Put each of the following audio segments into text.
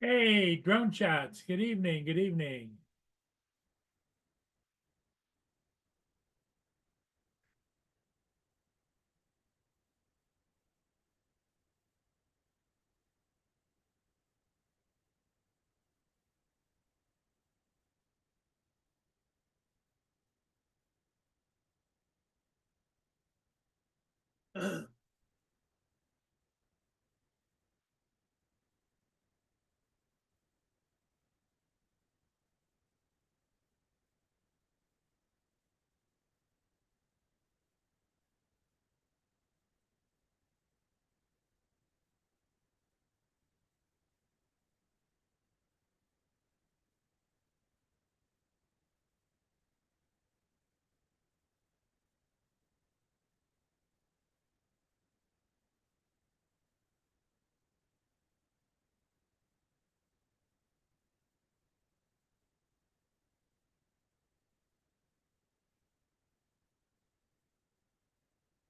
Hey, drone shots. Good evening. Good evening.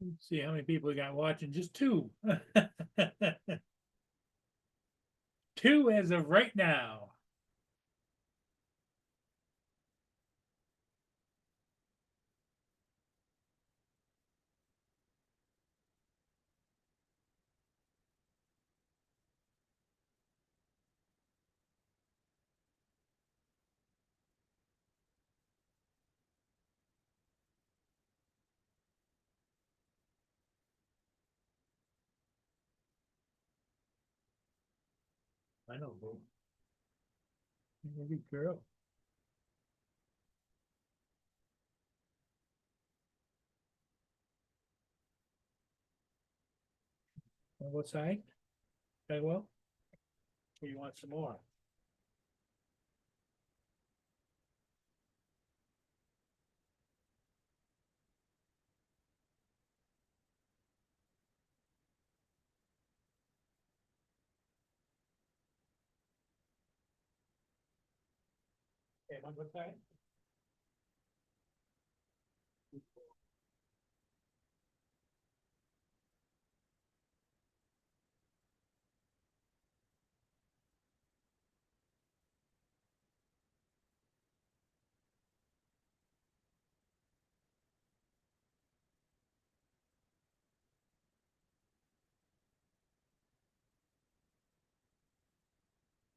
Let's see how many people we got watching. Just two. Two as of right now. I know, boo. You're a good girl. On what side? Okay, well, or you want some more? Okay, on what side?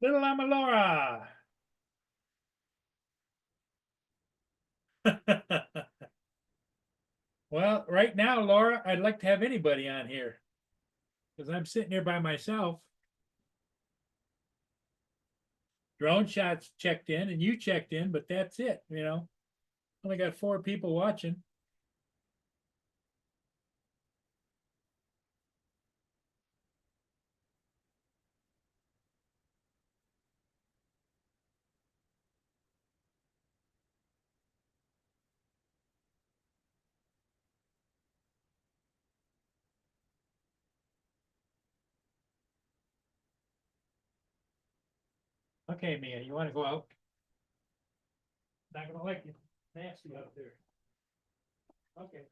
Little Lama Laura. Well, right now, Laura, I'd like to have anybody on here because I'm sitting here by myself. Drone shots checked in and you checked in, but that's it. Only got four people watching. Okay, Mia, you want to go out? Not gonna like you. Nasty out there. Okay.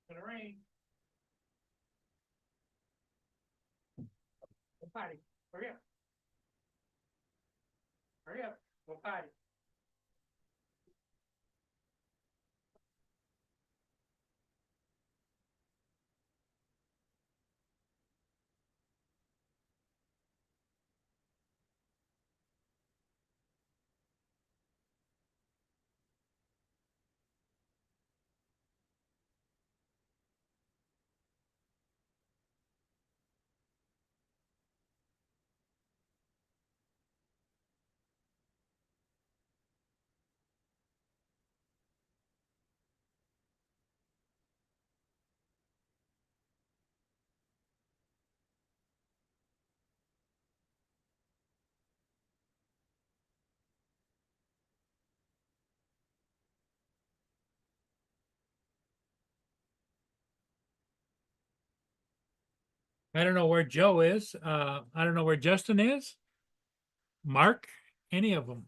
Gonna rain. Go potty. Hurry up. Hurry up. Go potty. I don't know where Joe is. I don't know where Justin is. Mark, any of them.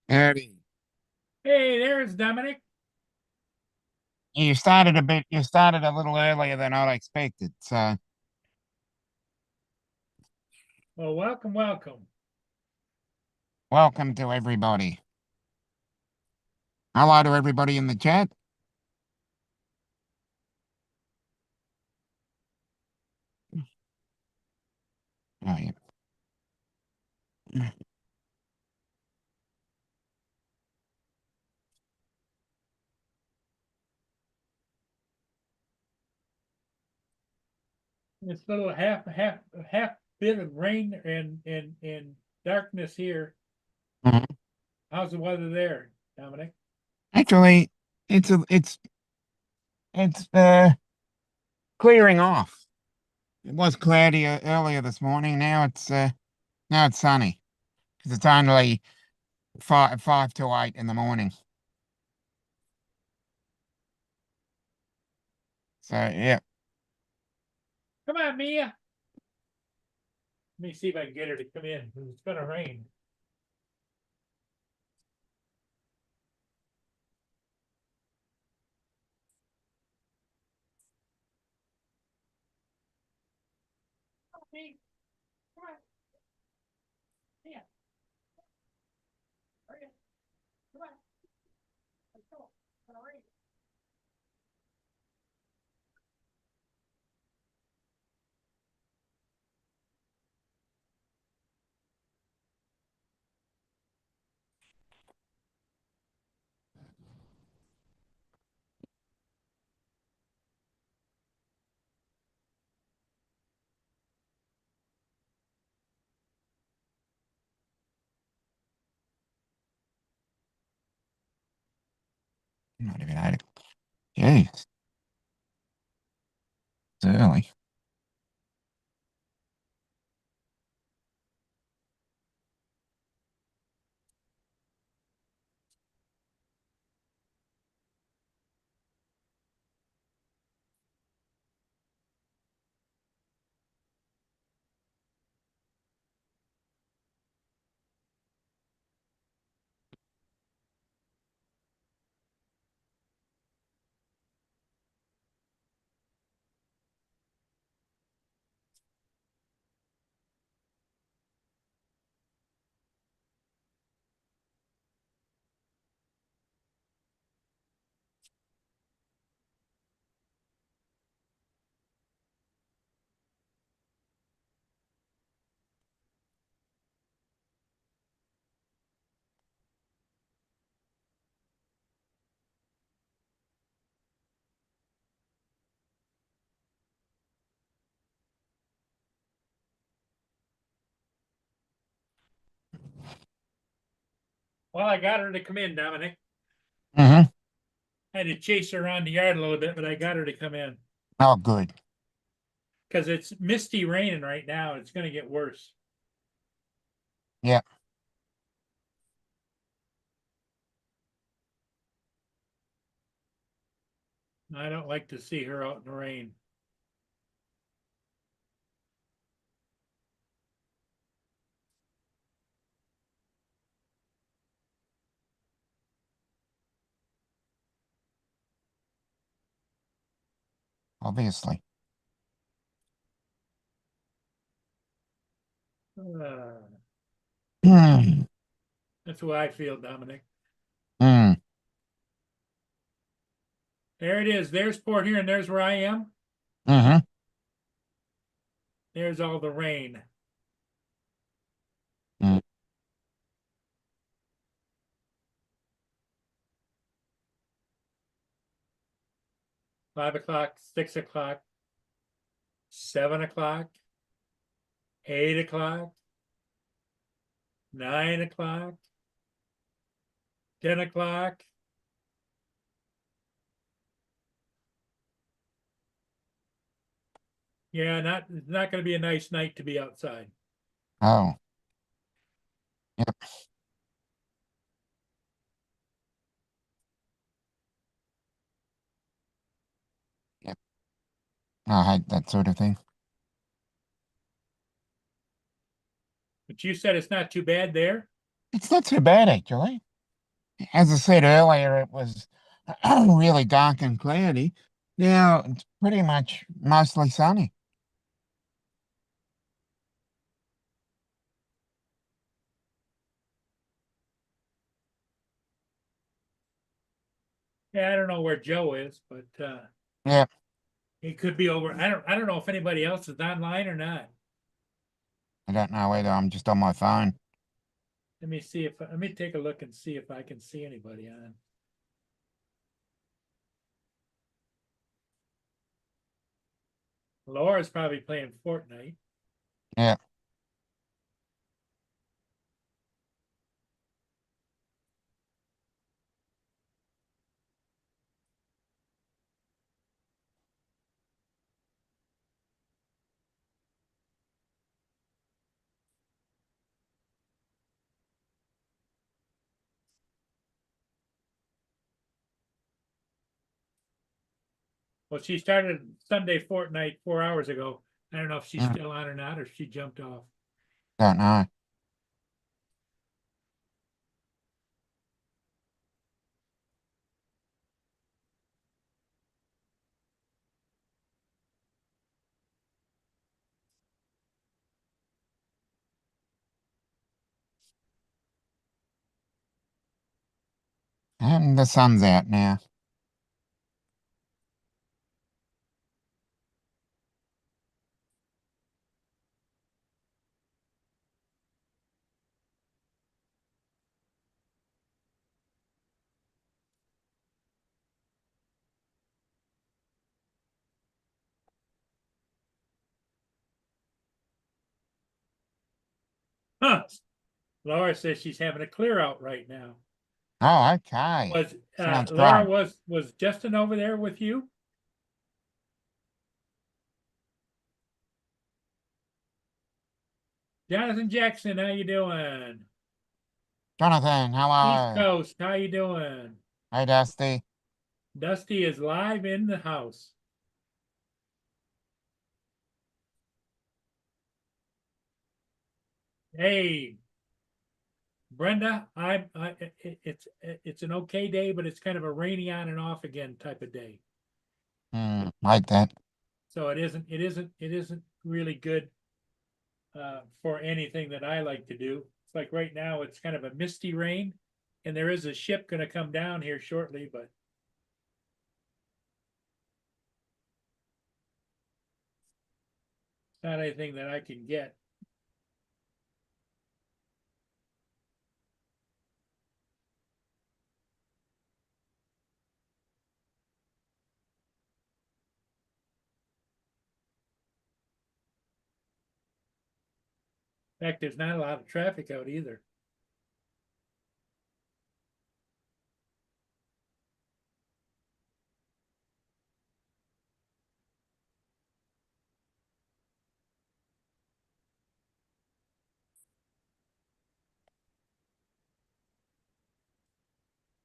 Eddie, Hey, there's Dominic. you started a little earlier than I expected. So Well, welcome, welcome. welcome to everybody. Hello to everybody in the chat. Oh yeah. This little half bit of rain and darkness here. Mhm. How's the weather there, Dominic? Actually, it's clearing off. It was cloudy earlier this morning. Now it's sunny because it's only five to 8 in the morning. So yeah. Come on, Mia. Let me see if I can get her to come in. It's gonna rain. Come on, Mia. Come on. Mia. Hurry up. Come on. Let's go. It's gonna rain. Not even 8. Jeez, it's early. Well, I got her to come in, Dominic. Mm-hmm. I had to chase her around the yard a little bit, but I got her to come in Oh, good. because it's misty raining right now. It's gonna get worse. Yeah. I don't like to see her out in the rain. Obviously. Uh, Mm. that's what I feel, Dominic. Mm. There it is. There's Port here, and there's where I am. Mm-hmm. There's all the rain. Mm. 5 o'clock, 6 o'clock, 7 o'clock, 8 o'clock, 9 o'clock, 10 o'clock. Yeah, it's not going to be a nice night to be outside. Oh. Yep. Yep. I hate that sort of thing. But you said it's not too bad there. It's not too bad actually. as I said earlier, it was really dark and cloudy. Now it's pretty much mostly sunny. Yeah, I don't know where Joe is, but Yeah, he could be over. I don't know if anybody else is online or not. I don't know whether I'm just on my phone. Let me see if let me take a look and see if I can see anybody on. Laura's probably playing Fortnite. Yeah, Well, she started Sunday Fortnite 4 hours ago. I don't know if she's mm, still on or not, or if she jumped off. don't know. And the sun's out now. Huh. Laura says she's having a clear out right now. Oh, okay. Was Sounds Laura great. was Justin over there with you? Jonathan Jackson, how you doing? Jonathan, East hello. Coast, how you doing? Hey, Dusty. Dusty is live in the house. Hey, Brenda, it's an okay day, but it's kind of a rainy on and off again type of day. Like that. So it isn't really good for anything that I like to do. It's like right now it's kind of a misty rain, and there is a ship going to come down here shortly, but it's not anything that I can get. In fact, there's not a lot of traffic out either.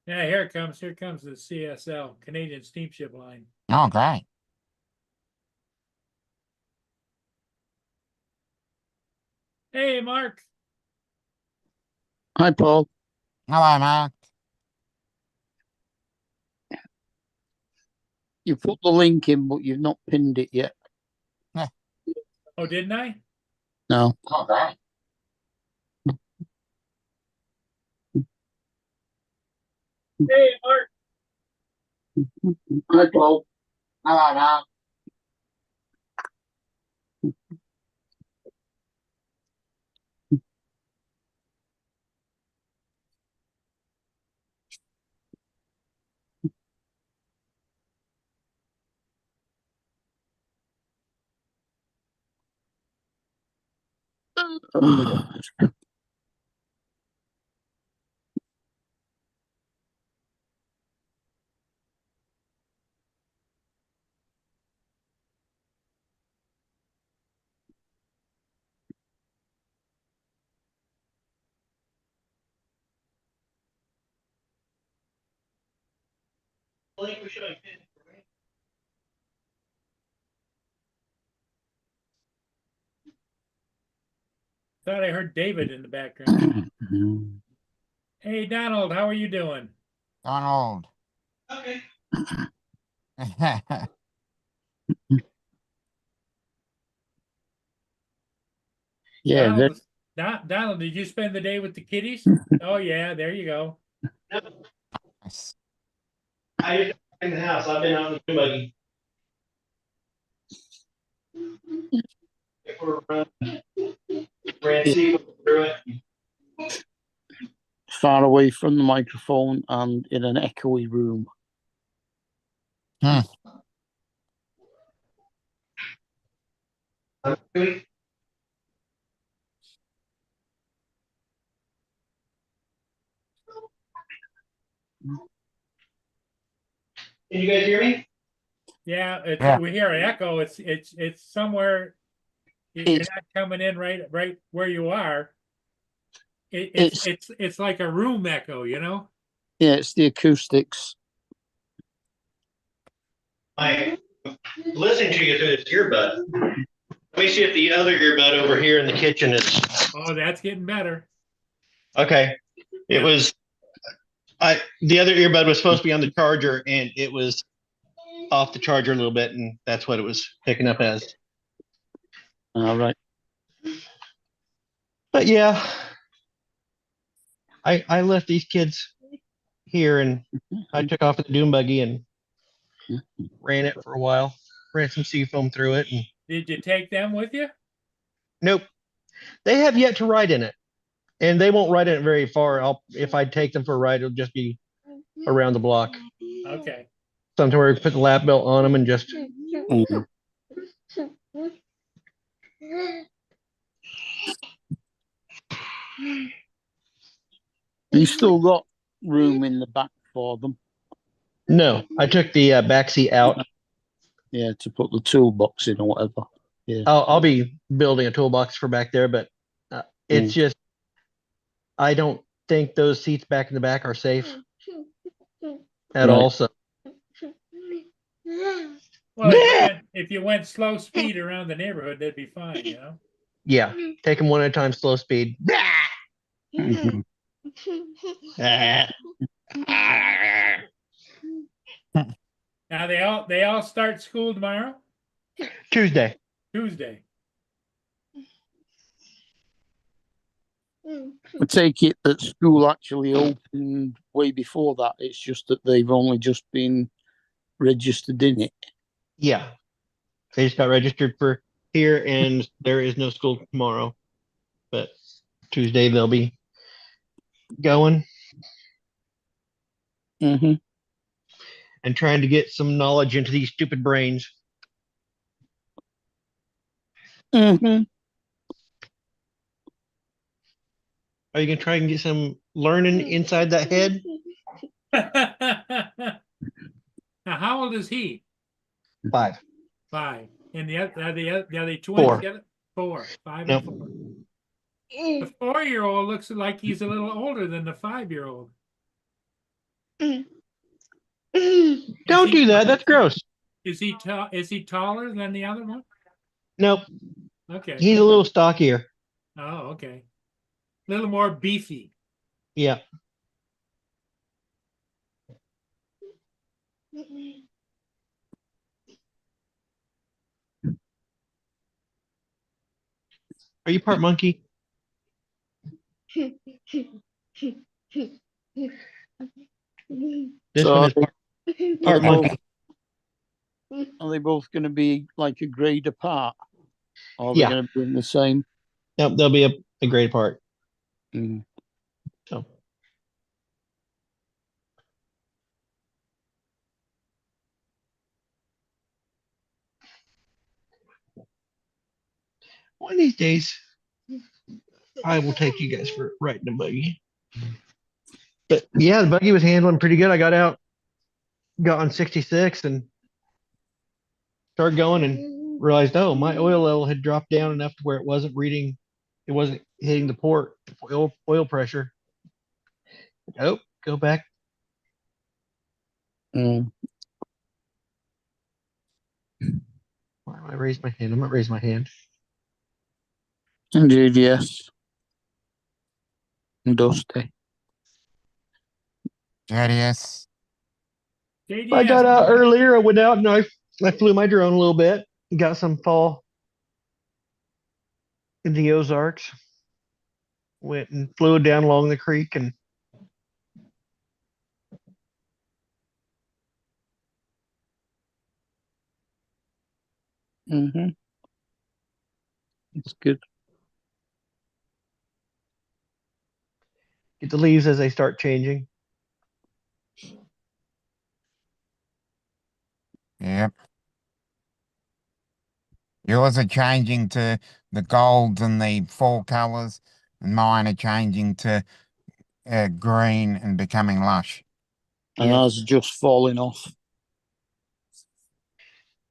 Yeah, here it comes. Here comes the CSL, Canadian Steamship Line. Oh, great. Hey, Mark. Hi, Paul. Hello, Mark. You put the link in, but you've not pinned it yet. Oh, didn't I? No. Oh, great. Hey, Mark. Hi, Paul. Hello, Mark. Thought I heard David in the background. Hey, Donald, how are you doing? Donald. Okay. Yeah, Donald, Donald, did you spend the day with the kiddies? Oh, yeah, there you go. Nice. I just in the house. I've been out in the buggy. If we're ran through it. far away from the microphone and in an echoey room. Can you guys hear me? Yeah, Yeah. we hear an echo. It's somewhere. You're It's- not coming in right where you are. It's like a room echo, you know? Yeah, it's the acoustics. I'm listening to you through this earbud. Let me see if the other earbud over here in the kitchen is Oh, that's getting better. okay. It was the other earbud was supposed to be on the charger and it was off the charger a little bit, and that's what it was picking up as. All right. But yeah, I left these kids here and I took off with the dune buggy and ran it for a while. Ran some seafoam through it, and Did you take them with you? nope, they have yet to ride in it, and they won't ride in it very far. If I take them for a ride, it'll just be around the block. Okay. Something where we put the lap belt on them and just Mhm. You still got room in the back for them. no. I took the back seat out. Yeah, to put the toolbox in or whatever. I'll be building a toolbox for back there, but it's just I don't think those seats back in the back are safe at Right. all. So Well, if you went slow speed around the neighborhood, that'd be fine, you know? yeah, take them one at a time, slow speed. Mhm. Now they all start school tomorrow, Tuesday. Tuesday. I take it that school actually opened way before that. It's just that they've only just been registered in it. Yeah, they just got registered for here, and there is no school tomorrow, but Tuesday they'll be going Mm-hmm. and trying to get some knowledge into these stupid brains. Mm-hmm. Are you gonna try and get some learning inside that head? Now, how old is he? 5. 5. And the other twins 4. together? 4. 5 Nope. and 4. The 4-year-old looks like he's a little older than the 5-year-old. Don't do that. That's gross. Is he taller than the other one? Nope. Okay. He's a little stockier. Oh, okay. A little more beefy. Yeah. Are you part monkey? This So one is part monkey. Are they both going to be like a grade apart? Or are they Yeah. going to be in the same? Yep, there'll be a grade apart. Mm. So one of these days, I will take you guys for riding a buggy. But yeah, the buggy was handling pretty good. I got out, got on 66 and started going and realized, oh, my oil level had dropped down enough to where it wasn't hitting the port oil pressure. Oh, go back. Mm. Why am I raising my hand? I'm not raising my hand. Indeed, yes. Dusty. JDS. I got JDS, out earlier. I went out and I flew my drone a little bit. Got some fall in the Ozarks. Went and flew down along the creek and Mm-hmm. It's good. get the leaves as they start changing. Yep. Yours are changing to the golds and the fall colors, and mine are changing to green and becoming lush. And Yeah. ours are just falling off.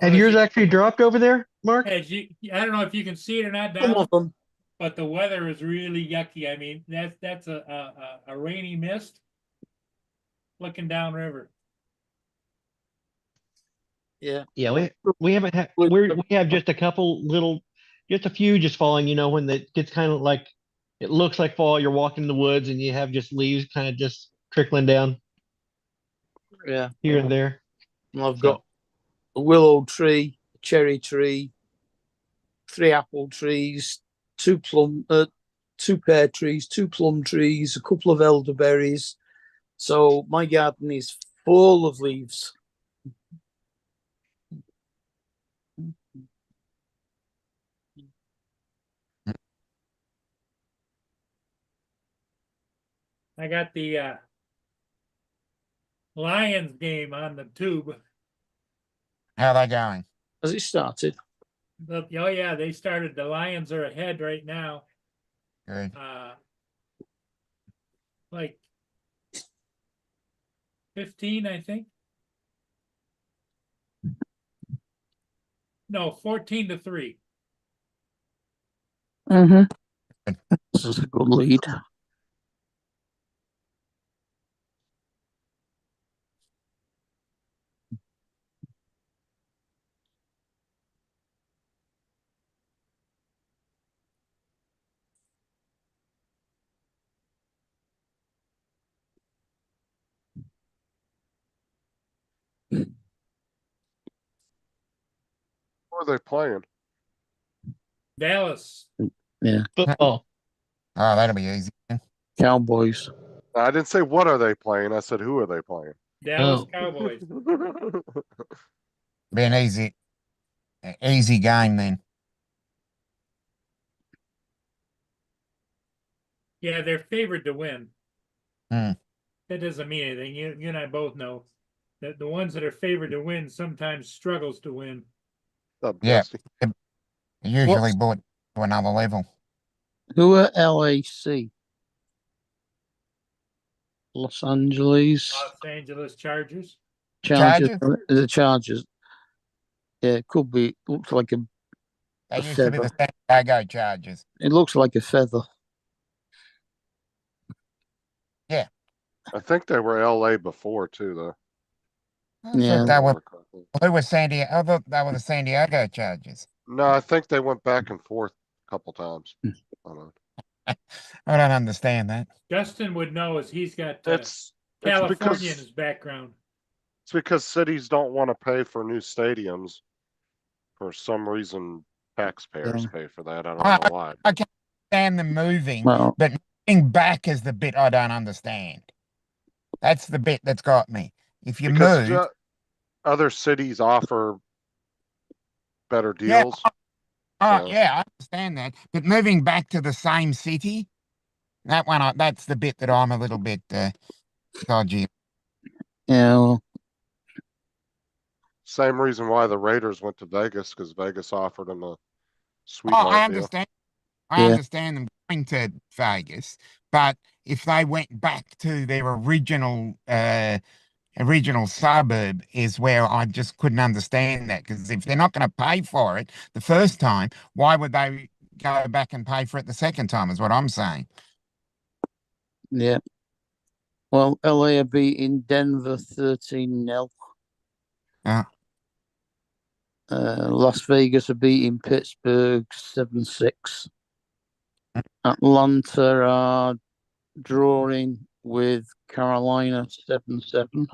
Have Well, yours actually dropped over there, Mark? as you, I don't know if you can see it or not Some down, of them. but the weather is really yucky. I mean, that's a rainy mist looking downriver. Yeah. Yeah, we haven't had we have just a couple little, just a few just falling. You know, when it gets kind of like it looks like fall. You're walking in the woods and you have just leaves kind of just trickling down Yeah. here and there. And I've got a willow tree, a cherry tree, 3 apple trees, 2 pear trees, 2 plum trees, a couple of elderberries. So my garden is full of leaves. I got the Lions game on the tube. How are they going? Has it started? Oh yeah, they started. The Lions are ahead right now. Good. Like 15, I think. No, 14-3. Mm-hmm. This is a good lead. Who are they playing? Dallas. Yeah. Football. Oh, that'll be easy. Cowboys. I didn't say what are they playing. I said who are they playing? Dallas Oh. Cowboys. Be an easy game then. Yeah, they're favored to win. Hmm. That doesn't mean anything. You and I both know that the ones that are favored to win sometimes struggles to win. Up, Yeah. Dusty? Usually What's- brought to another level. Who are LAC? Los Angeles Los Angeles Chargers. Chargers. Chargers? The Chargers. Yeah, it could be. Looks like They A used to be the feather. San Diego Chargers. it looks like a feather. I think they were LA before too, though. I thought Yeah. they were, who was San Diego? I thought they were the San Diego Chargers. No, I think they went back and forth a couple times. I don't know. I don't understand that. Justin would know as he's got It's California in because his background. it's because cities don't want to pay for new stadiums. For some reason, taxpayers Yeah. pay for that. I don't know why. I can understand them moving, Well, but moving back is the bit I don't understand. That's the bit that's got me. If you Because move, other cities offer better Yeah. deals. oh so- yeah, I understand that. But moving back to the same city, that's the bit that I'm a little bit dodgy. yeah. Well, Same reason why the Raiders went to Vegas, because Vegas offered them a Oh, sweetheart I deal. understand. I Yeah. understand them going to Vegas, but if they went back to their original suburb is where I just couldn't understand that, because if they're not going to pay for it the first time, why would they go back and pay for it the second time is what I'm saying. yeah. Well, LA are beating Denver 13-0. Yeah. Las Vegas are beating Pittsburgh 7-6. Atlanta are drawing with Carolina 7-7.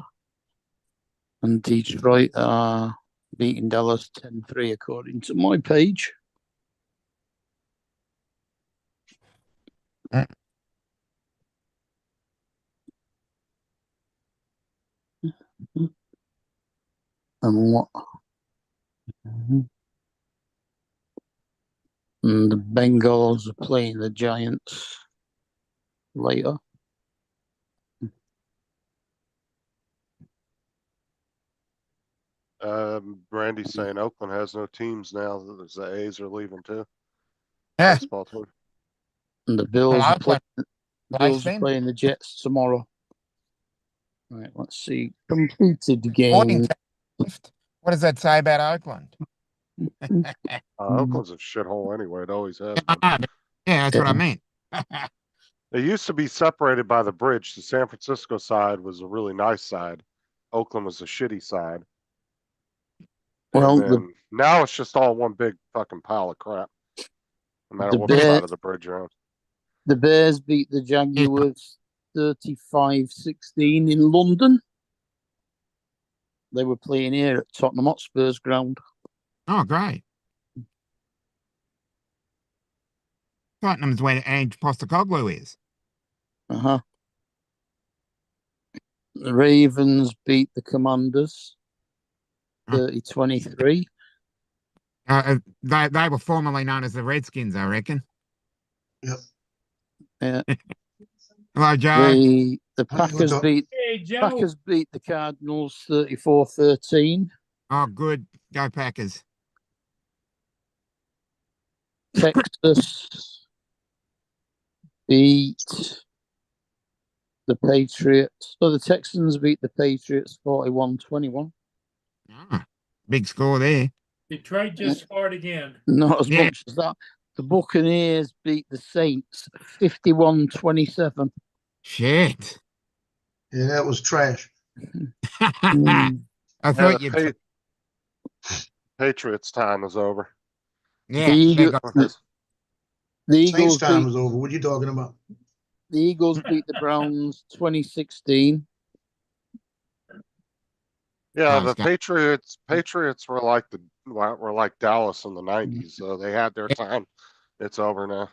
And Detroit are beating Dallas 10-3 according to my page. And what? And the Bengals are playing the Giants later. Randy's saying Oakland has no teams now. The A's are leaving too. Yeah, Baseball team. And the Bills Well, are playing, place them. the Jets tomorrow. Right, let's see. Completed Morning game. left. What does that say about Oakland? Oakland's a shithole anyway. It always has been. Yeah, that's what I Yeah. mean. They used to be separated by the bridge. The San Francisco side was a really nice side. Oakland was a shitty side. Well, And then now it's just all one big fucking pile of crap. No matter The what Bears- side of the bridge you're on. the Bears beat the Jaguars 35-16 in London. They were playing here at Tottenham Hotspur's ground. Oh, great. Tottenham's where Ange Postecoglou is. Uh-huh. The Ravens beat the Commanders 30-23. They were formerly known as the Redskins, I reckon. Yeah. Hello, Joe. The Packers beat Hey, Joe. Packers beat the Cardinals 34-13. Oh, good. Go Packers. Texas beat the Patriots. So the Texans beat the Patriots 41-21. Ah, big score there. Detroit just scored again. Not as Yeah. much as that. The Buccaneers beat the Saints 51-27. Shit. Yeah, that was trash. I Yeah, thought the you'd. Patriots time is over. Yeah, The they Eagle- got- The Saints Eagles time beat is over. What are you talking about? the Eagles beat the Browns 2016. Yeah, Nice the guy. Patriots were like Dallas in the '90s. So they had their time. It's over now.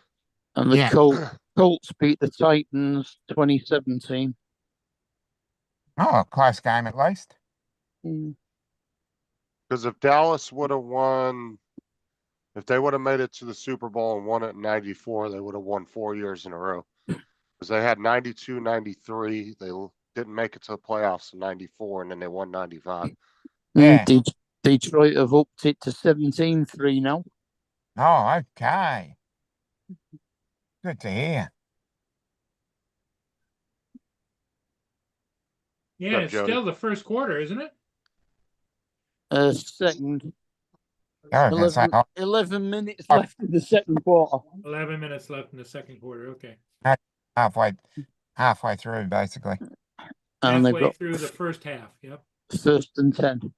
And the Yeah. Colts beat the Titans 2017. Oh, close game at least. Because if Dallas would have won, if they would have made it to the Super Bowl and won it in '94, they would have won 4 years in a row. Because they had '92, '93. They didn't make it to the playoffs in '94, and then they won '95. Yeah. Detroit have upped it to 17-3 now. Oh, okay. Good to hear. Yeah, Up, it's Jody? still the first quarter, isn't it? Second. I was gonna say, 11 minutes left in the second quarter. 11 minutes left in the second quarter. Okay. halfway through, basically. And they've Halfway got through the first half. Yep. 1st and 10.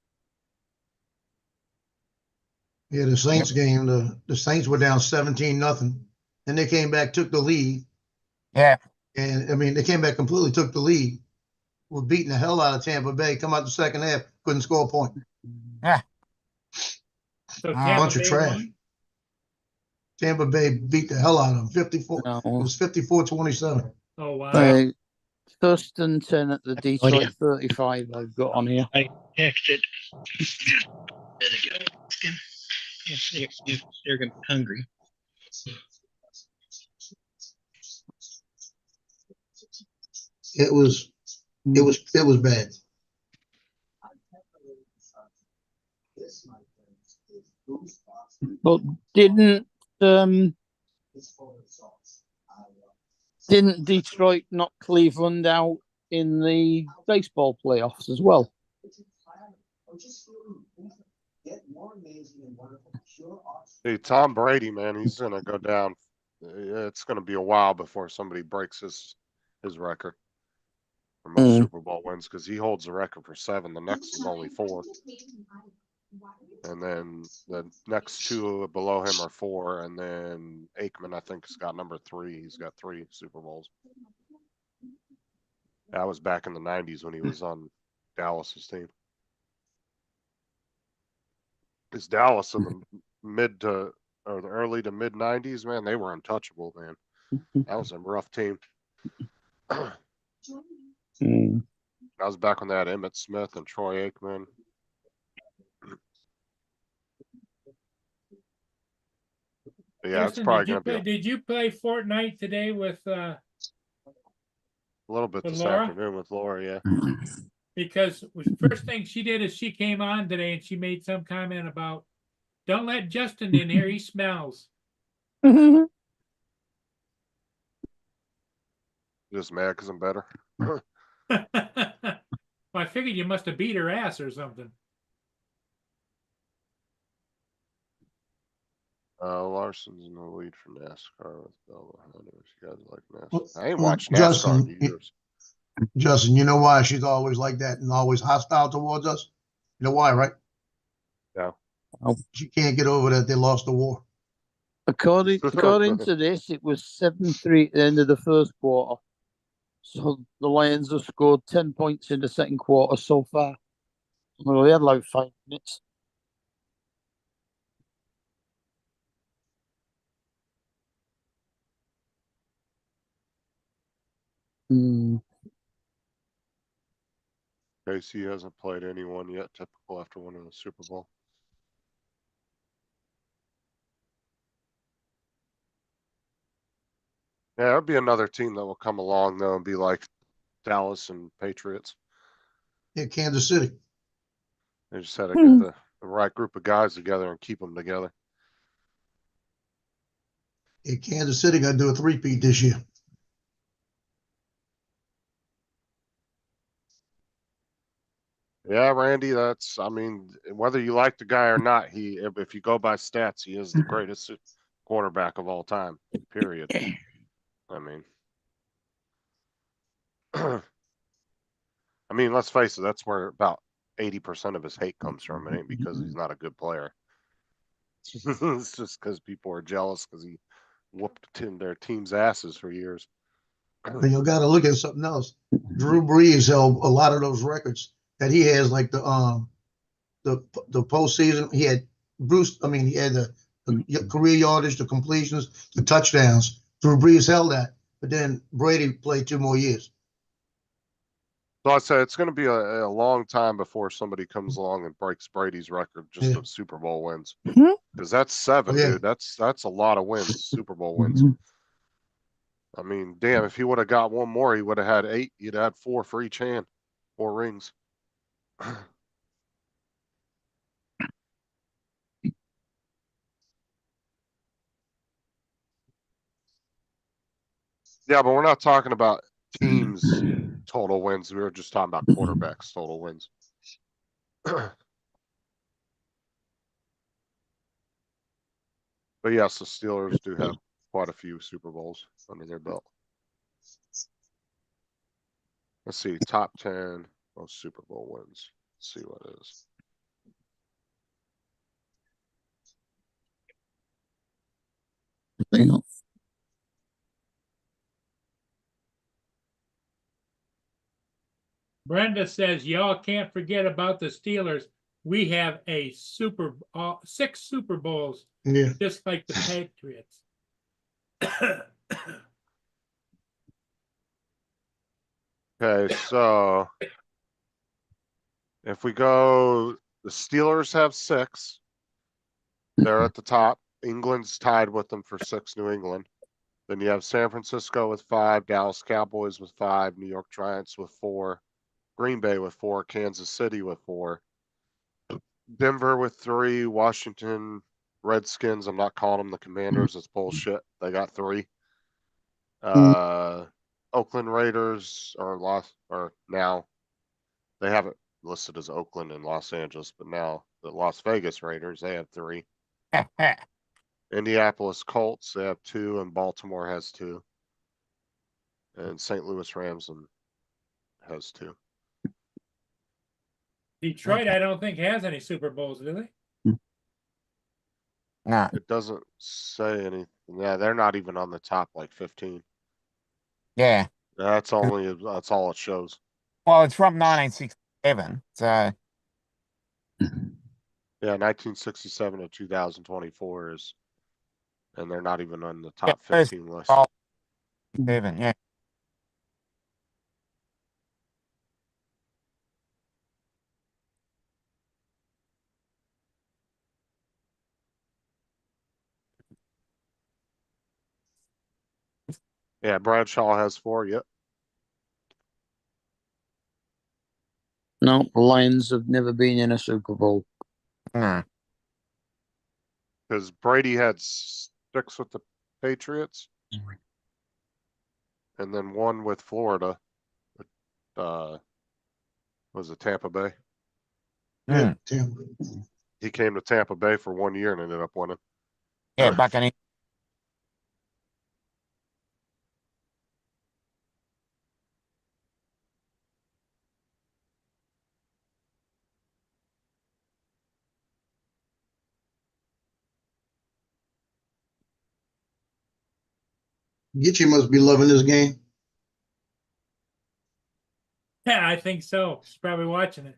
Yeah, the Saints game, the Saints were down 17-0. Then they came back, took the lead. Yeah. And I mean, they came back completely, took the lead. Were beating the hell out of Tampa Bay. Come out the second half, couldn't score a point. So Ah, Tampa bunch of Bay trash. won? Tampa Bay beat the hell out of them. 54. No. It was 54-27. Oh, wow. 1st and 10 at the Detroit 35 I've got on here. I texted. There you go. You're gonna be hungry. It was bad. But didn't Detroit knock Cleveland out in the baseball playoffs as well? Hey, Tom Brady, man, he's gonna go down. It's gonna be a while before somebody breaks his record for most Super Bowl wins, because he holds the record for 7. The next is only 4, and then the next 2 below him are 4, and then Aikman, I think, has got number 3. He's got 3 Super Bowls. That was back in the '90s when he was on Dallas's team. Because Dallas in the mid to or the early to mid '90s, man, they were untouchable, man. That was a rough team. That Mm. was back when they had Emmett Smith and Troy Aikman. But yeah, it's Justin, probably gonna be a did you play Fortnite today with little bit with this Laura? afternoon with Laura, yeah. Because first thing she did is she came on today and she made some comment about, don't let Justin in here, he smells. Just mad because I'm better. Well, I figured you must have beat her ass or something. Larson's in the lead for NASCAR with Bella Hunters. You guys like NASCAR? Well, I ain't well, watched NASCAR Justin, in years. Justin, you know why she's always like that and always hostile towards us? You know why, right? Yeah. She can't get over that they lost the war. According to this, it was 7-3 at the end of the first quarter. So the Lions have scored 10 points in the second quarter so far. Well, they had like 5 minutes. Mm. Casey hasn't played anyone yet, typical after winning the Super Bowl. Yeah, there'll be another team that will come along though and be like Dallas and Patriots. Yeah, Kansas City. They just had to get the right group of guys together and keep them together. Yeah, Kansas City got to do a three-peat this year. Yeah, Randy, I mean, whether you like the guy or not, if you go by stats, he is the greatest quarterback of all time, period. I mean, let's face it, that's where about 80% of his hate comes from. It ain't because he's not a good player. It's just because people are jealous because he whooped in their team's asses for years. But you got to look at something else. Drew Brees held a lot of those records that he has, like the postseason. He had he had the career yardage, the completions, the touchdowns. Drew Brees held that, but then Brady played 2 more years. So I say it's going to be a long time before somebody comes along and breaks Brady's record just of Super Bowl wins. Because that's 7, Oh, yeah. dude. That's a lot of wins, Super Bowl wins. I mean, damn, if he would have got one more, he would have had 8. He'd had 4 for each hand, 4 rings. Yeah, but we're not talking about teams' total wins. We were just talking about quarterbacks' total wins. But yes, the Steelers do have quite a few Super Bowls under their belt. Let's see, top 10 most Super Bowl wins. Let's see what it is. Brenda says y'all can't forget about the Steelers. We have 6 Super Bowls, Yeah. just like the Patriots. Okay, so if we go, the Steelers have 6. They're at the top. England's tied with them for 6, New England. Then you have San Francisco with 5, Dallas Cowboys with 5, New York Giants with 4, Green Bay with 4, Kansas City with 4, Denver with 3, Washington Redskins. I'm not calling them the Commanders. It's bullshit. They got 3. Oakland Raiders are now they have it listed as Oakland and Los Angeles, but now the Las Vegas Raiders, they have 3. Indianapolis Colts, they have 2, and Baltimore has 2. And St. Louis Rams has 2. Detroit, I don't think has any Super Bowls, do they? No. It doesn't say anything. Yeah, they're not even on the top like 15. Yeah. That's that's all it shows. Well, it's from 1967, so Yeah, 1967 to 2024 is, and they're not even on the yeah, top first 15 list. ball, 7, yeah. Yeah, Bradshaw has 4. Yep. No, the Lions have never been in a Super Bowl. No. Because Brady had 6 with the Patriots, and then 1 with Florida. Was it Tampa Bay? Yeah, Mm. Tim. He came to Tampa Bay for 1 year and ended up winning. Yeah, Buccaneers. Gitchy must be loving this game. Yeah, I think so. He's probably watching it.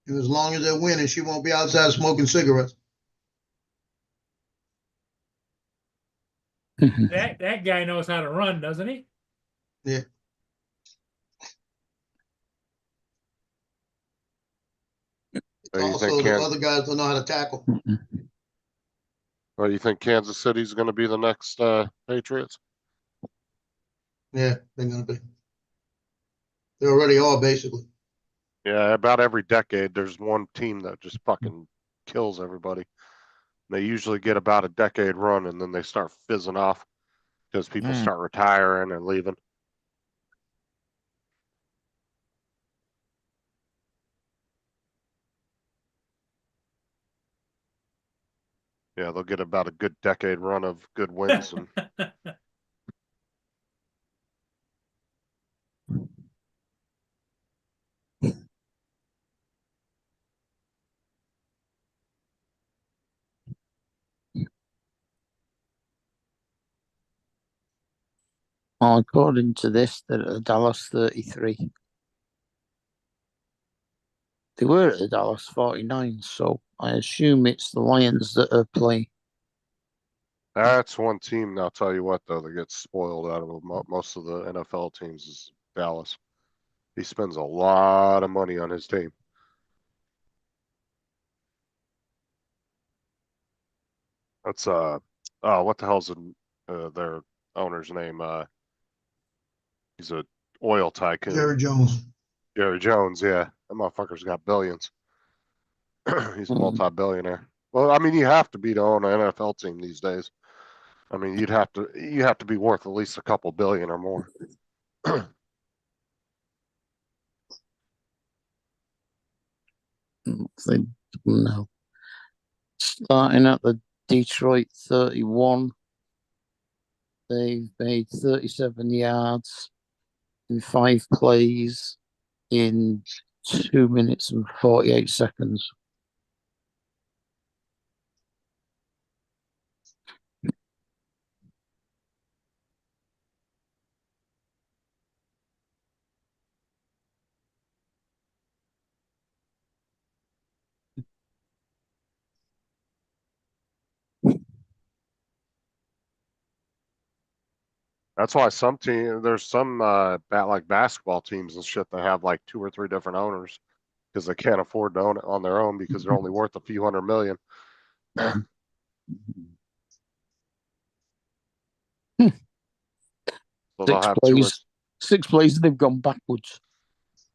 And as long as they're winning, she won't be outside smoking cigarettes. That guy knows how to run, doesn't he? Yeah. So you Also, think the other guys don't know how to tackle. Or you think Kansas City's going to be the next Patriots? Yeah, they're gonna be. They already are basically. Yeah, about every decade, there's one team that just fucking kills everybody. They usually get about a decade run, and then they start fizzing off because people Mm. start retiring and leaving. Yeah, they'll get about a good decade run of good wins, and Well, according to this, they're at Dallas 33. They were at the Dallas 49, so I assume it's the Lions that are playing. that's one team. I'll tell you what, though, that gets spoiled out of most of the NFL teams is Dallas. He spends a lot of money on his team. That's what the hell's their owner's name? He's a oil tycoon. Jerry Jones. Jerry Jones, yeah. That motherfucker's got billions. He's a multi-billionaire. Well, I mean, you have to be to own an NFL team these days. I mean, you have to be worth at least a couple billion or more. No. Starting at the Detroit 31, they've made 37 yards in 5 plays in 2 minutes and 48 seconds. That's why there's some like basketball teams and shit that have like 2 or 3 different owners because they can't afford to own it on their own because they're only worth a few $100 million. So they'll have 6 plays, they've gone backwards.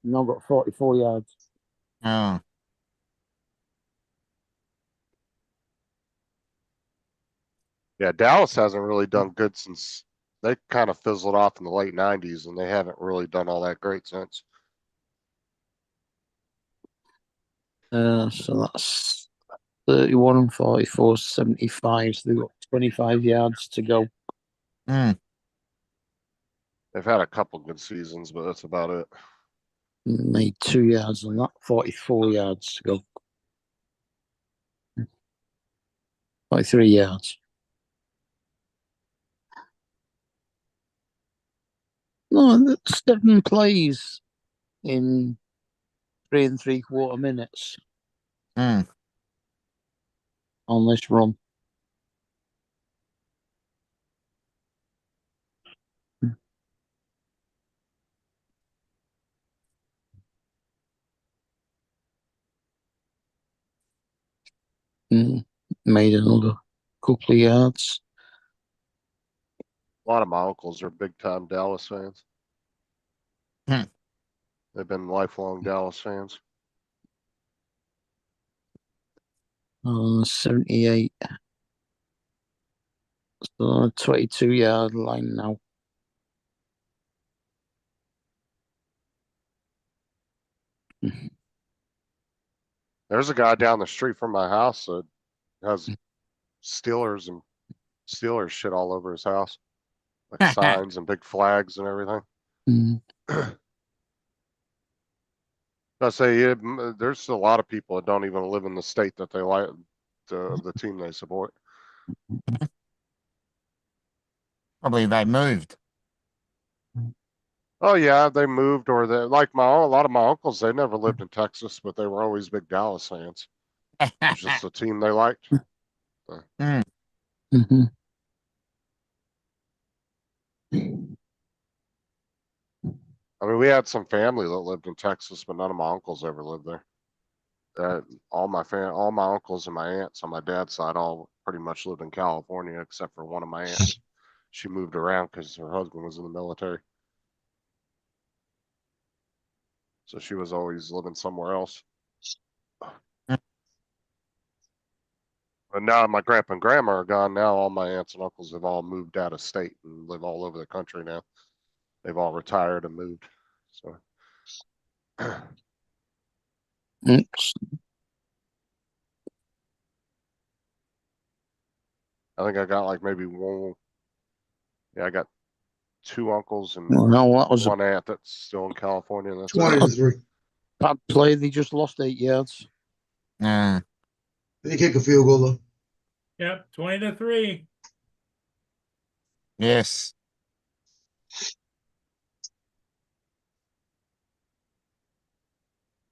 Now got 44 yards. Oh. Yeah, Dallas hasn't really done good since they kind of fizzled off in the late 90s, and they haven't really done all that great since. So that's 31 and 44, 75. So they've got 25 yards to go. Mm. They've had a couple good seasons, but that's about it. Made 2 yards on that, 44 yards to go. 43 yards. No, 7 plays in 3 3/4 minutes Hmm. on this run. Made another couple of yards. A lot of my uncles are big time Dallas fans. Hmm. They've been lifelong Dallas fans. 78. So 22-yard line now. There's a guy down the street from my house that has Steelers and Steelers shit all over his house, like signs and big flags and everything. Mm. I say, yeah, there's a lot of people that don't even live in the state that they like, the team they support. Probably they moved. Oh yeah, they moved, or they like a lot of my uncles. They never lived in Texas, but they were always big Dallas fans. It's just the team they liked. Hmm. Mhm. I mean, we had some family that lived in Texas, but none of my uncles ever lived there. All my uncles and my aunts on my dad's side all pretty much lived in California, except for one of my aunts. She moved around because her husband was in the military. So she was always living somewhere else. But now my grandpa and grandma are gone. Now all my aunts and uncles have all moved out of state and live all over the country now. They've all retired and moved. So Oops. I think I got like maybe one. Yeah, I got 2 uncles and Well, no, that was a one aunt that's still in California. And that's 20 it. to 3. bad play. They just lost 8 yards. Uh, They kick a field goal though. Yep, 20-3. yes.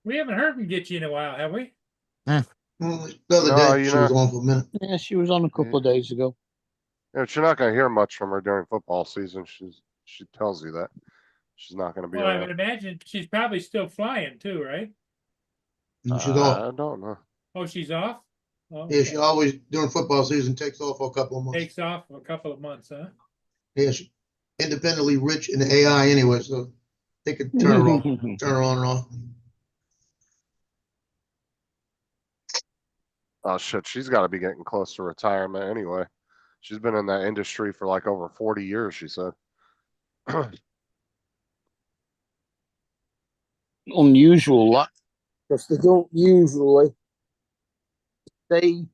We haven't heard from Gitchy in a while, have we? Well, the other No, day you she was know- on for a minute. Yeah, she was on a couple of days ago. Yeah, but you're not going to hear much from her during football season. She tells you that she's not going to be Well, I around. would imagine she's probably still flying too, right? And she's off. I don't know. Oh, she's off? Oh, Yeah, she always during football season takes off for a couple of months. takes off for a couple of months, huh? Yeah, she independently rich in the AI anyway, so they could turn her off, turn her on and off. Oh shit, she's got to be getting close to retirement anyway. She's been in that industry for like over 40 years, she said. Unusual, that, because they don't usually stay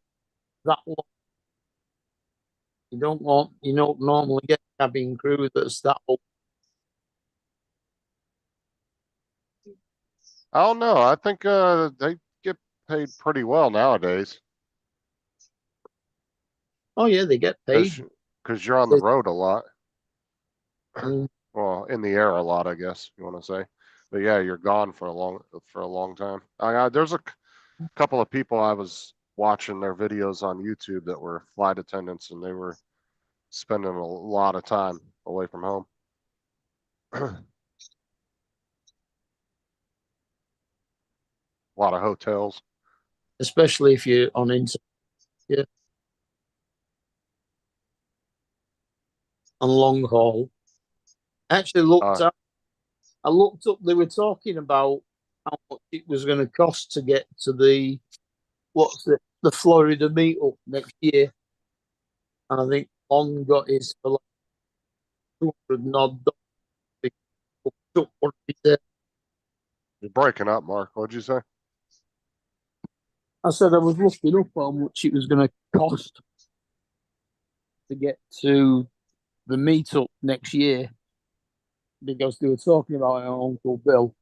that long. You don't normally get cabin crew that's that old. I don't know. I think they get paid pretty well nowadays Oh yeah, they get paid. because you're on the road a lot. Mm. Well, in the air a lot, I guess you want to say. But yeah, you're gone for a long time. There's a couple of people I was watching their videos on YouTube that were flight attendants, and they were spending a lot of time away from home. A lot of hotels. Especially if you're on inter, yeah, on long haul. Actually, I looked up. They were talking about how much it was going to cost to get to the Florida meetup next year, and I think Lon got his for like $200 odd. You're breaking up, Mark. What'd you say? I said I was looking up how much it was going to cost to get to the meetup next year because they were talking about our Uncle Bill.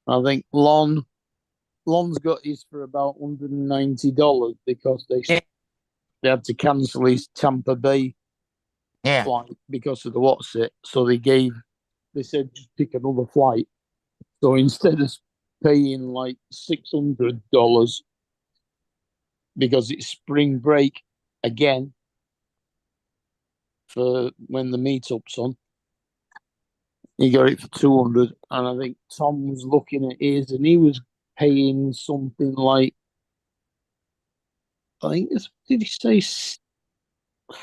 I think Lon's got his for about $190 because they had to cancel his Tampa Bay Yeah. flight because of the what's it. So they gave they said just pick another flight. So instead of paying like $600 because it's spring break again for when the meetup's on, he got it for 200. And I think Tom was looking at his and he was paying something like, I think it's, did he say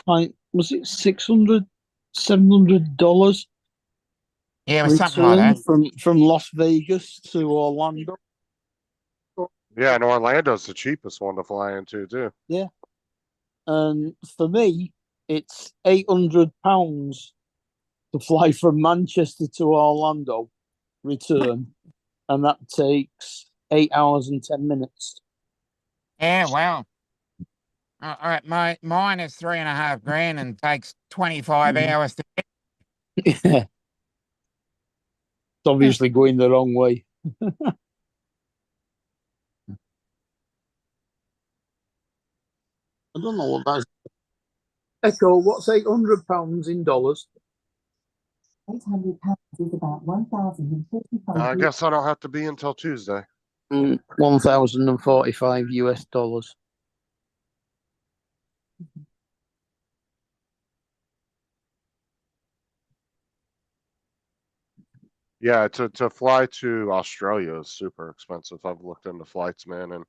fine? Was it $600, $700 Yeah, it was something like return that. from Las Vegas to Orlando? Yeah, and Orlando's the cheapest one to fly into too. And for me, it's £800 to fly from Manchester to Orlando, return, and that takes 8 hours and 10 minutes. Yeah, well. All right, mine is 3.5 grand and takes 25 Mhm. hours to It's obviously going the wrong way. I don't know what that's. Echo, what's £800 in dollars? £800 is about 1,055 I guess I don't have to be until Tuesday. 1,045 US dollars. Yeah, to fly to Australia is super expensive. I've looked into flights, man, and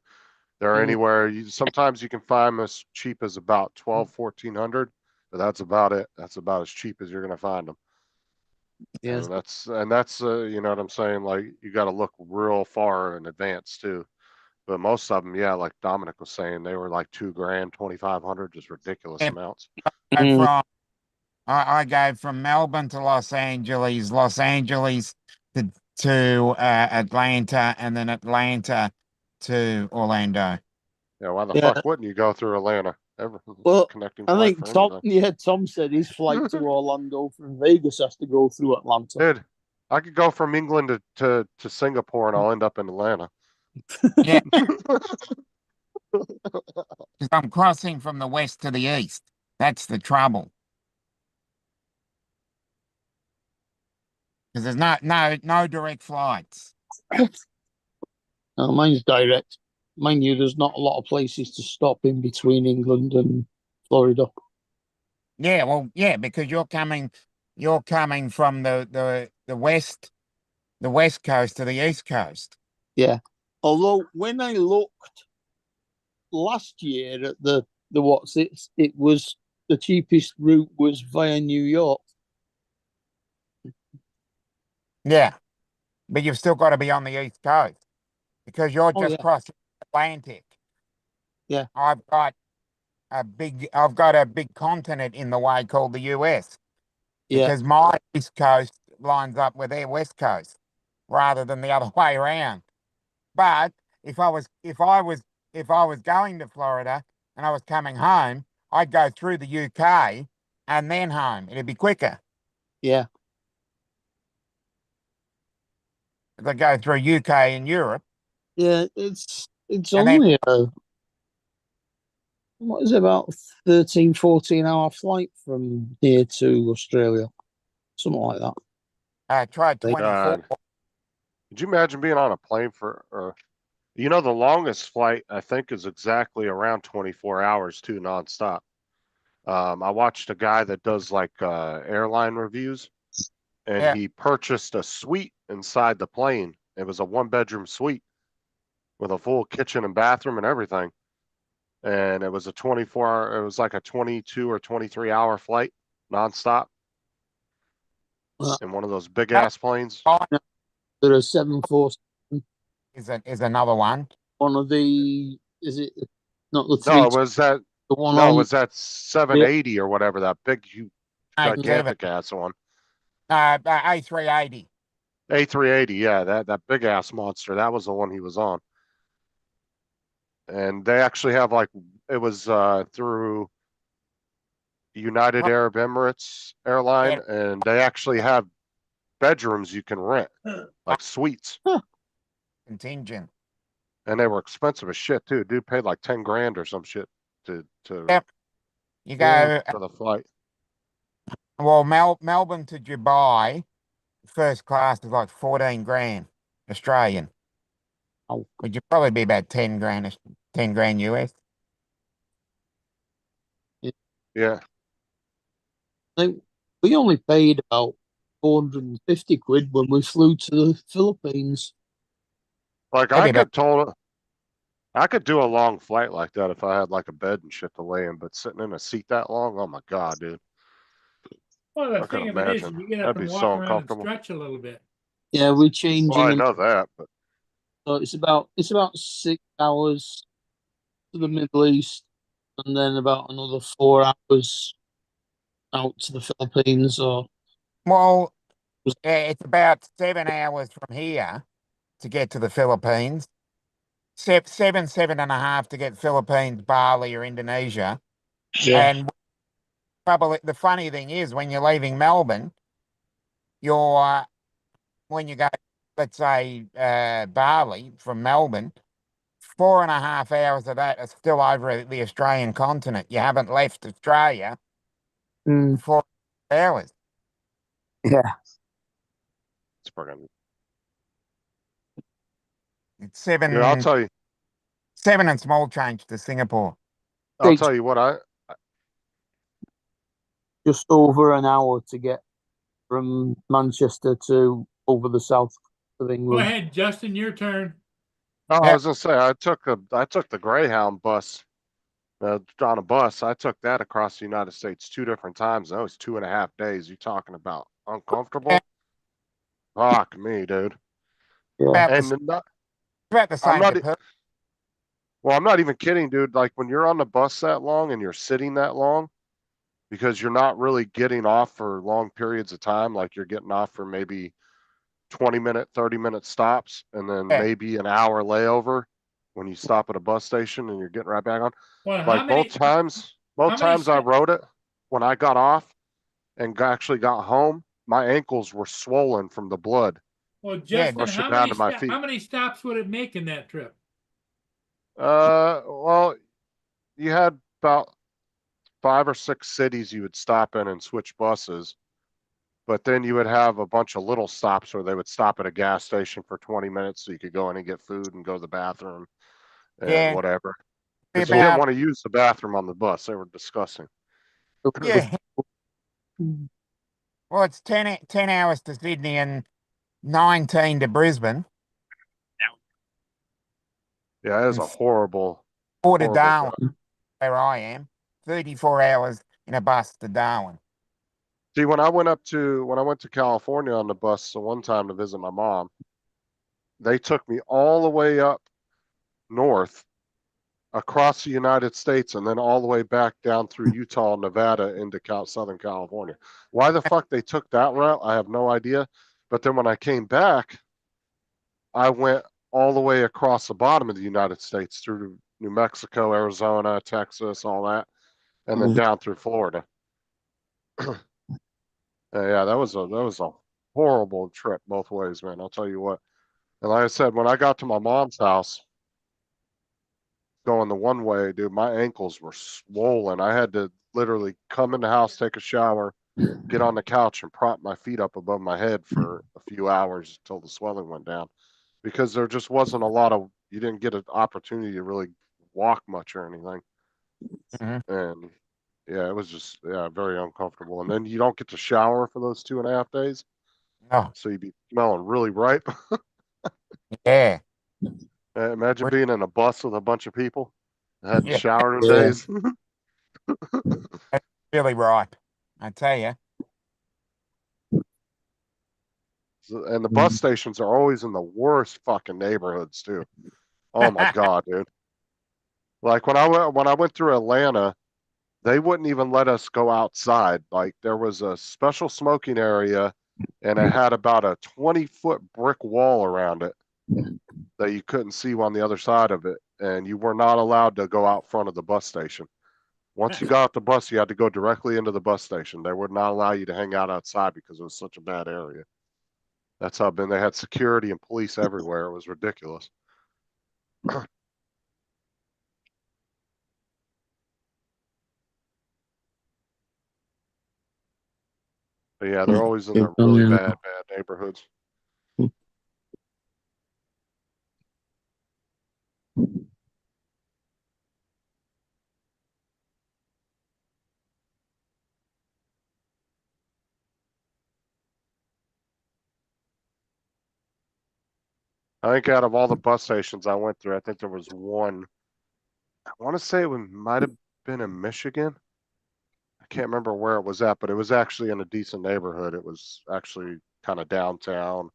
they're Yeah. anywhere. Sometimes you can find them as cheap as about 1,200, 1,400, but that's about it. That's about as cheap as you're gonna find them. Yeah. And that's you know what I'm saying? Like you got to look real far in advance too. But most of them, yeah, like Dominic was saying, they were like 2 grand, 2,500, just ridiculous Yeah. amounts. go Mm. from. I go from Melbourne to Los Angeles, Los Angeles to Atlanta, and then Atlanta to Orlando. Yeah, why the Yeah. fuck wouldn't you go through Atlanta? Ever Well, connecting I flight think for Tom, anything. Tom said his flight to Orlando from Vegas has to go through Atlanta. Dude, I could go from England to Singapore and I'll end up in Atlanta. Yeah, because I'm crossing from the west to the east. That's the trouble. Because there's no direct flights. Mine's direct. Mind you, there's not a lot of places to stop in between England and Florida. Yeah, well, yeah, because you're coming from the west coast to the east coast. Yeah. Although when I looked last year at the what's it was the cheapest route was via New York. Yeah, but you've still got to be on the east coast because you're Oh, just yeah. crossing the Atlantic. Yeah. I've got a big continent in the way called the US Yeah. because my east coast lines up with their west coast rather than the other way around. But if I was going to Florida and I was coming home, I'd go through the UK and then home. It'd be quicker. Yeah. If I go through UK and Europe. Yeah. It's And only what is it, about 13, 14-hour flight from here to Australia. Something like that. I tried They- 24. Could you imagine being on a plane for, you know, the longest flight I think is exactly around 24 hours too, nonstop. I watched a guy that does like airline reviews, and Yeah. he purchased a suite inside the plane. It was a 1-bedroom suite with a full kitchen and bathroom and everything. And it was a 24-hour, it was like a 22 or 23-hour flight nonstop in one of those big ass planes. There are 747. Is another one. One of the is it not the No, three? it was that The one no, it on was that 780 or whatever, that big, huge, gigantic ass one. A380. A380, yeah, that big ass monster. That was the one he was on. And they actually have like, it was through United Arab Emirates airline, and they actually have bedrooms you can rent, like suites. Contingent. And they were expensive as shit too. Dude paid like 10 grand or some shit to Yep. You go for the flight. well, Melbourne to Dubai first class is like 14 grand Australian. Oh. Which would probably be about 10 grand, 10 grand US. Yeah, I think we only paid about 450 quid when we flew to the Philippines. like Maybe about I could do a long flight like that if I had like a bed and shit to lay in, but sitting in a seat that long, oh my God, dude. Well, the I can thing of it is, imagine. you get up That'd and be walk so around and uncomfortable. stretch a little bit. Yeah, we're changing. Well, I know that, but So it's about 6 hours to the Middle East, and then about another 4 hours out to the Philippines. Or well, it's about 7 hours from here to get to the Philippines. Seven and a half to get Philippines, Bali, or Indonesia. yeah, And probably the funny thing is, when you're leaving Melbourne, you're when you go, let's say, Bali from Melbourne, 4.5 hours of that are still over the Australian continent. You haven't left Australia Mm, for 4 hours. yeah. it's fucking. It's Yeah, seven and small change to Singapore. I'll Takes tell you what, just over an hour to get from Manchester to over the south of Go England. ahead, Justin, your turn. no, Yeah. I was gonna say, I took the Greyhound bus, on a bus. I took that across the United States 2 different times. That was 2.5 days. You talking about uncomfortable? Fuck me, dude. Yeah, About And the, not, about the I'm same not, to Perth. well, I'm not even kidding, dude. Like when you're on the bus that long and you're sitting that long, because you're not really getting off for long periods of time, like you're getting off for maybe 20-minute, 30-minute stops, and then Yeah. maybe an hour layover when you stop at a bus station and you're getting right back on. Well, how Like many? both how many times I sta- rode it, when I got off and actually got home, my ankles were swollen from the blood Well, Yeah. Justin, rushing down to my feet. how many stops would it make in that trip? Well, you had about 5 or 6 cities you would stop in and switch buses. But then you would have a bunch of little stops where they would stop at a gas station for 20 minutes so you could go in and get food and go to the bathroom and Yeah. whatever. Be Because you didn't about, want to use the bathroom on the bus. They were disgusting. yeah. Well, it's 10 hours to Sydney and 19 to Brisbane. Yeah, it was And a horrible, 4 to horrible Darwin, drive. where I am. 34 hours in a bus to Darwin. See, when I went to California on the bus the one time to visit my mom, they took me all the way up north across the United States and then all the way back down through Utah, Nevada into Southern California. Why the fuck they took that route, I have no idea. But then when I came back, I went all the way across the bottom of the United States through New Mexico, Arizona, Texas, all that, and then down through Florida. Yeah, that was a horrible trip both ways, man. I'll tell you what. And like I said, when I got to my mom's house, going the one way, dude, my ankles were swollen. I had to literally come in the house, take a shower, get on the couch, and prop my feet up above my head for a few hours until the swelling went down. Because there just wasn't a lot of, you didn't get an opportunity to really walk much or anything. Mhm. And yeah, it was just, yeah, very uncomfortable. And then you don't get to shower for those 2.5 days. Oh, So you'd be smelling really ripe. yeah. Imagine We're- being in a bus with a bunch of people that hadn't Yeah. showered in Yeah. days. Really ripe. I tell you. And the bus stations are always in the worst fucking neighborhoods too. Oh my God, dude. Like when I went through Atlanta, they wouldn't even let us go outside. Like there was a special smoking area and it had about a 20-foot brick wall around it that you couldn't see on the other side of it. And you were not allowed to go out front of the bus station. Once you got off the bus, you had to go directly into the bus station. They would not allow you to hang out outside because it was such a bad area. That's how been. They had security and police everywhere. It was ridiculous. But But yeah, they're always in Yeah, the really yeah. bad neighborhoods. I think out of all the bus stations I went through, I think there was one. I want to say it might have been in Michigan. I can't remember where it was at, but it was actually in a decent neighborhood. It was actually kind of downtown.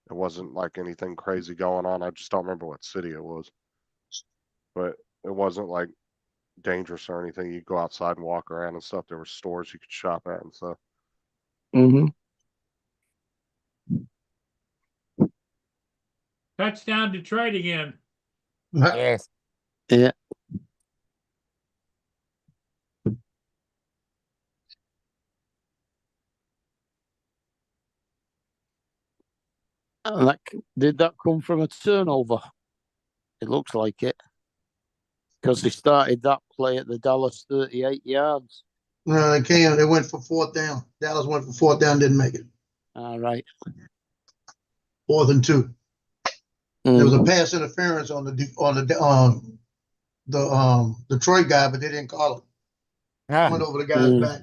It wasn't like anything crazy going on. I just don't remember what city it was. But it wasn't like dangerous or anything. You could go outside and walk around and stuff. There were stores you could shop at and stuff. Mm-hmm. Touchdown Detroit again. Yes. Yeah. And did that come from a turnover? It looks like it. Because they started that play at the Dallas 38 yards. No, they went for fourth down. Dallas went for fourth down, didn't make it. All right. 4th and 2. Mm. There was a pass interference on the Detroit guy, but they didn't call it. Went Ah, over the guy's back.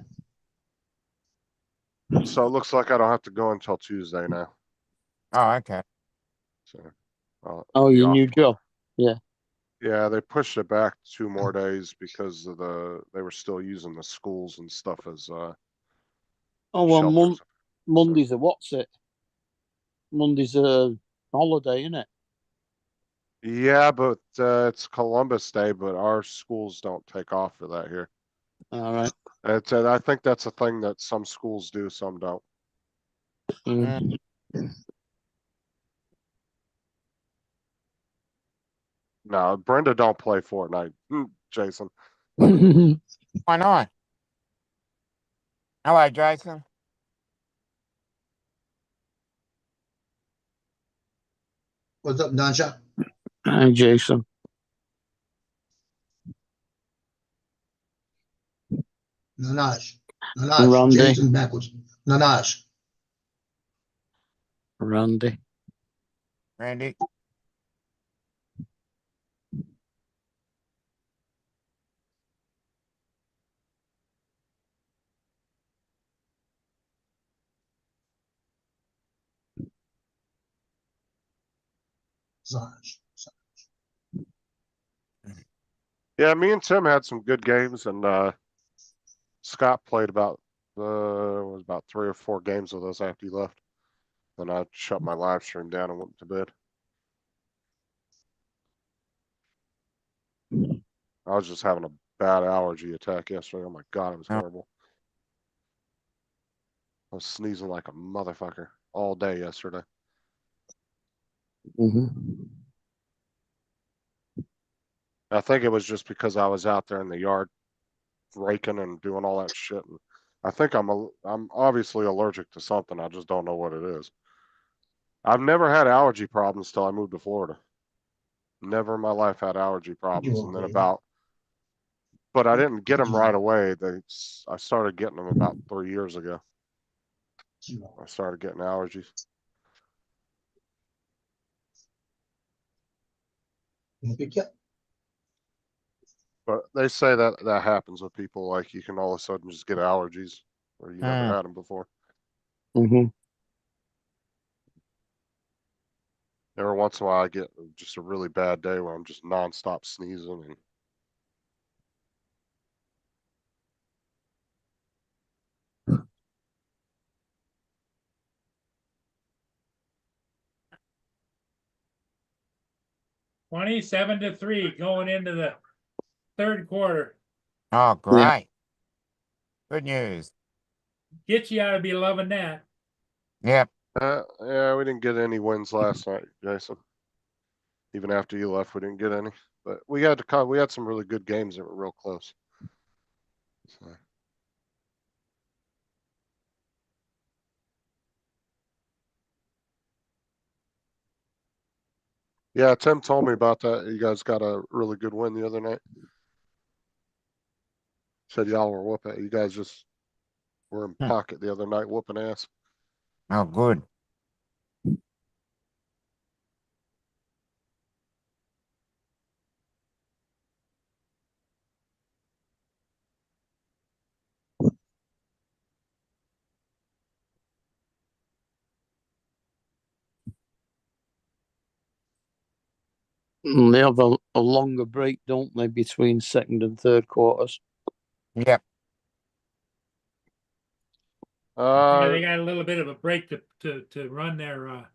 So it looks like I don't have to go until Tuesday now. oh, okay. So, I'll Oh, be your off new tomorrow. job. Yeah, they pushed it back 2 more days because of they were still using the schools and stuff as Oh, well, shelters. Monday's a what's it? Monday's a holiday, isn't it? Yeah, but it's Columbus Day, but our schools don't take off for that here. All right. I think that's a thing that some schools do, some don't. Mm. No, Brenda don't play Fortnite. Jason. Why not? Hello, Jason. What's up, Don Shot? Hi, Jason. Nanaj. Randy. Jason backwards. Nanaj. Randy. Randy. Zanaj. Yeah, me and Tim had some good games, and Scott played about was about 3 or 4 games with us after he left. Then I shut my live stream down and went to bed. I was just having a bad allergy attack yesterday. Oh my god, it was Oh. horrible. I was sneezing like a motherfucker all day yesterday. Mm-hmm. I think it was just because I was out there in the yard raking and doing all that shit. And I think I'm obviously allergic to something. I just don't know what it is. I've never had allergy problems till I moved to Florida. Never in my life had allergy problems. And then but I didn't get them right away. I started getting them about 3 years ago. I started getting allergies. But they say that happens with people. Like you can all of a sudden just get allergies or you never had them before. Mm-hmm. Every once in a while, I get just a really bad day where I'm just nonstop sneezing and 27-3 going into the 3rd quarter. Oh, great. Good news. Get you ought to be loving that. Yep. yeah, we didn't get any wins last night, Jason. Even after you left, we didn't get any. But we had some really good games that were real close. So. Yeah, Tim told me about that. You guys got a really good win the other night. Said y'all were whooping. You guys just were in Hmm. pocket the other night whooping ass. Oh, good. And they have a longer break, don't they, between second and third quarters? Yep. Yeah, they Uh, got a little bit of a break to run their run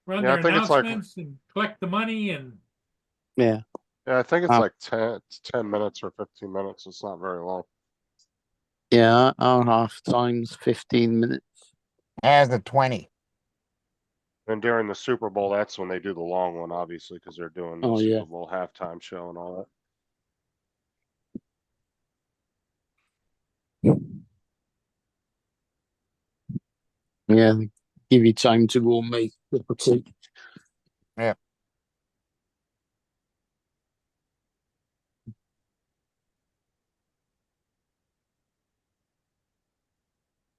Yeah, I their think it's like- announcements and collect the money and Yeah. yeah, I think it's Uh, like 10 minutes or 15 minutes. It's not very long. Yeah, hour and a half times 15 minutes. How's the 20? And during the Super Bowl, that's when they do the long one, obviously, because they're doing the Oh, Super yeah. Bowl halftime show and all that. Yeah, give you time to go and make a cup of tea. Yep.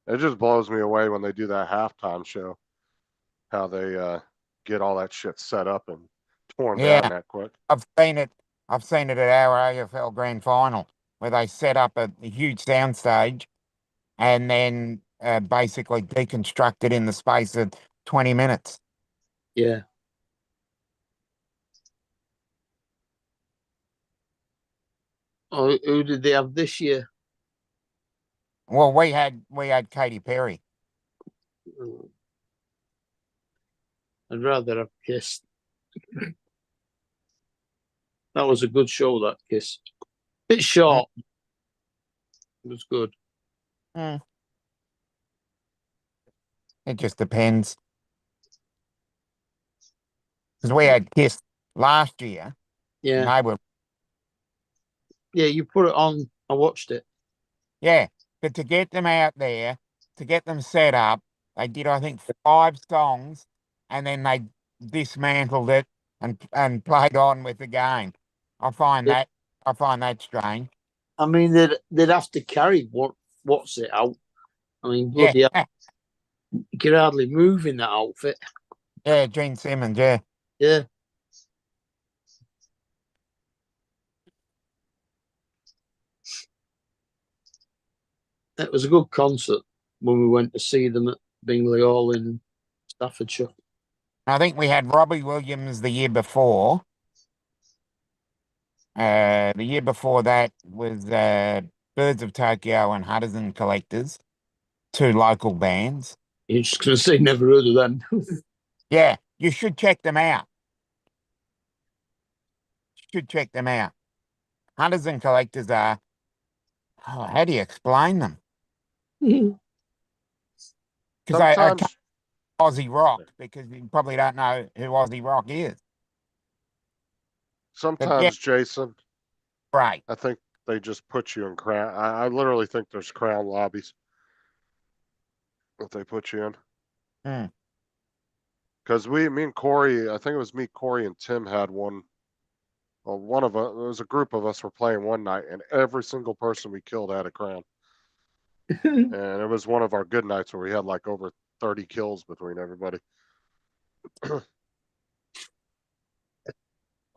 It just blows me away when they do that halftime show, how they get all that shit set up and torn Yeah. down that quick. I've seen it. I've seen it at our AFL Grand Final where they set up a huge soundstage and then basically deconstruct it in the space of 20 minutes. Yeah. Oh, who did they have this year? Well, we had Katy Perry. I'd rather have Kiss. That was a good show, that Kiss. Bit short. It was good. It just depends. Because we had Kiss last year. And Yeah. they were, Yeah, you put it on. I watched it. yeah. But to get them out there, to get them set up, they did, I think, 5 songs and then they dismantled it and played on with the game. I find Yeah. that strange. I mean, they'd have to carry what's it out. I mean, bloody Yeah. hell, you could hardly move in that outfit. Yeah, Gene Simmons, yeah. Yeah. It was a good concert when we went to see them at Bingley Hall in Staffordshire. I think we had Robbie Williams the year before. The year before that was Birds of Tokyo and Hudson Collectors, 2 local bands. You're just going to say never heard of them. Yeah, you should check them out. Should check them out. Hunters and Collectors are, how do you explain them? Because I Sometimes, can't Aussie rock, because you probably don't know who Aussie rock is. sometimes, Jason, Right. I think they just put you in crown. I literally think there's crown lobbies that they put you in. Hmm. Because me and Corey, I think it was me, Corey, and Tim had one. Well, one of us, it was a group of us were playing one night, and every single person we killed had a crown. And it was one of our good nights where we had like over 30 kills between everybody. I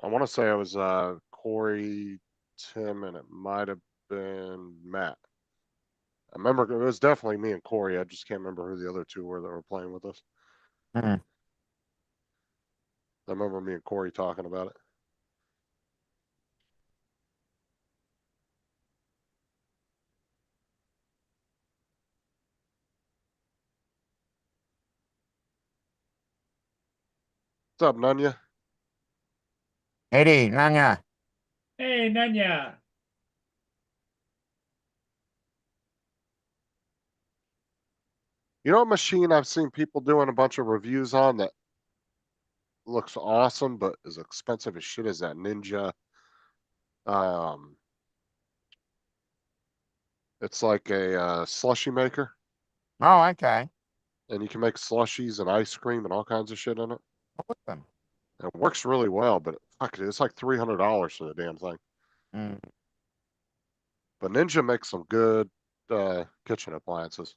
want to say it was Corey, Tim, and it might have been Matt. I remember it was definitely me and Corey. I just can't remember who the other 2 were that were playing with us. Hmm. I remember me and Corey talking about it. What's up, Nunya? Eddie, Nanga. hey Nanya. You know what machine I've seen people doing a bunch of reviews on that looks awesome but is expensive as shit is that Ninja. It's like a slushy maker, Oh, okay. and you can make slushies and ice cream and all kinds of shit in it. Awesome. It works really well, but fuck it, it's like $300 for the damn thing. Hmm. But Ninja makes some good kitchen appliances.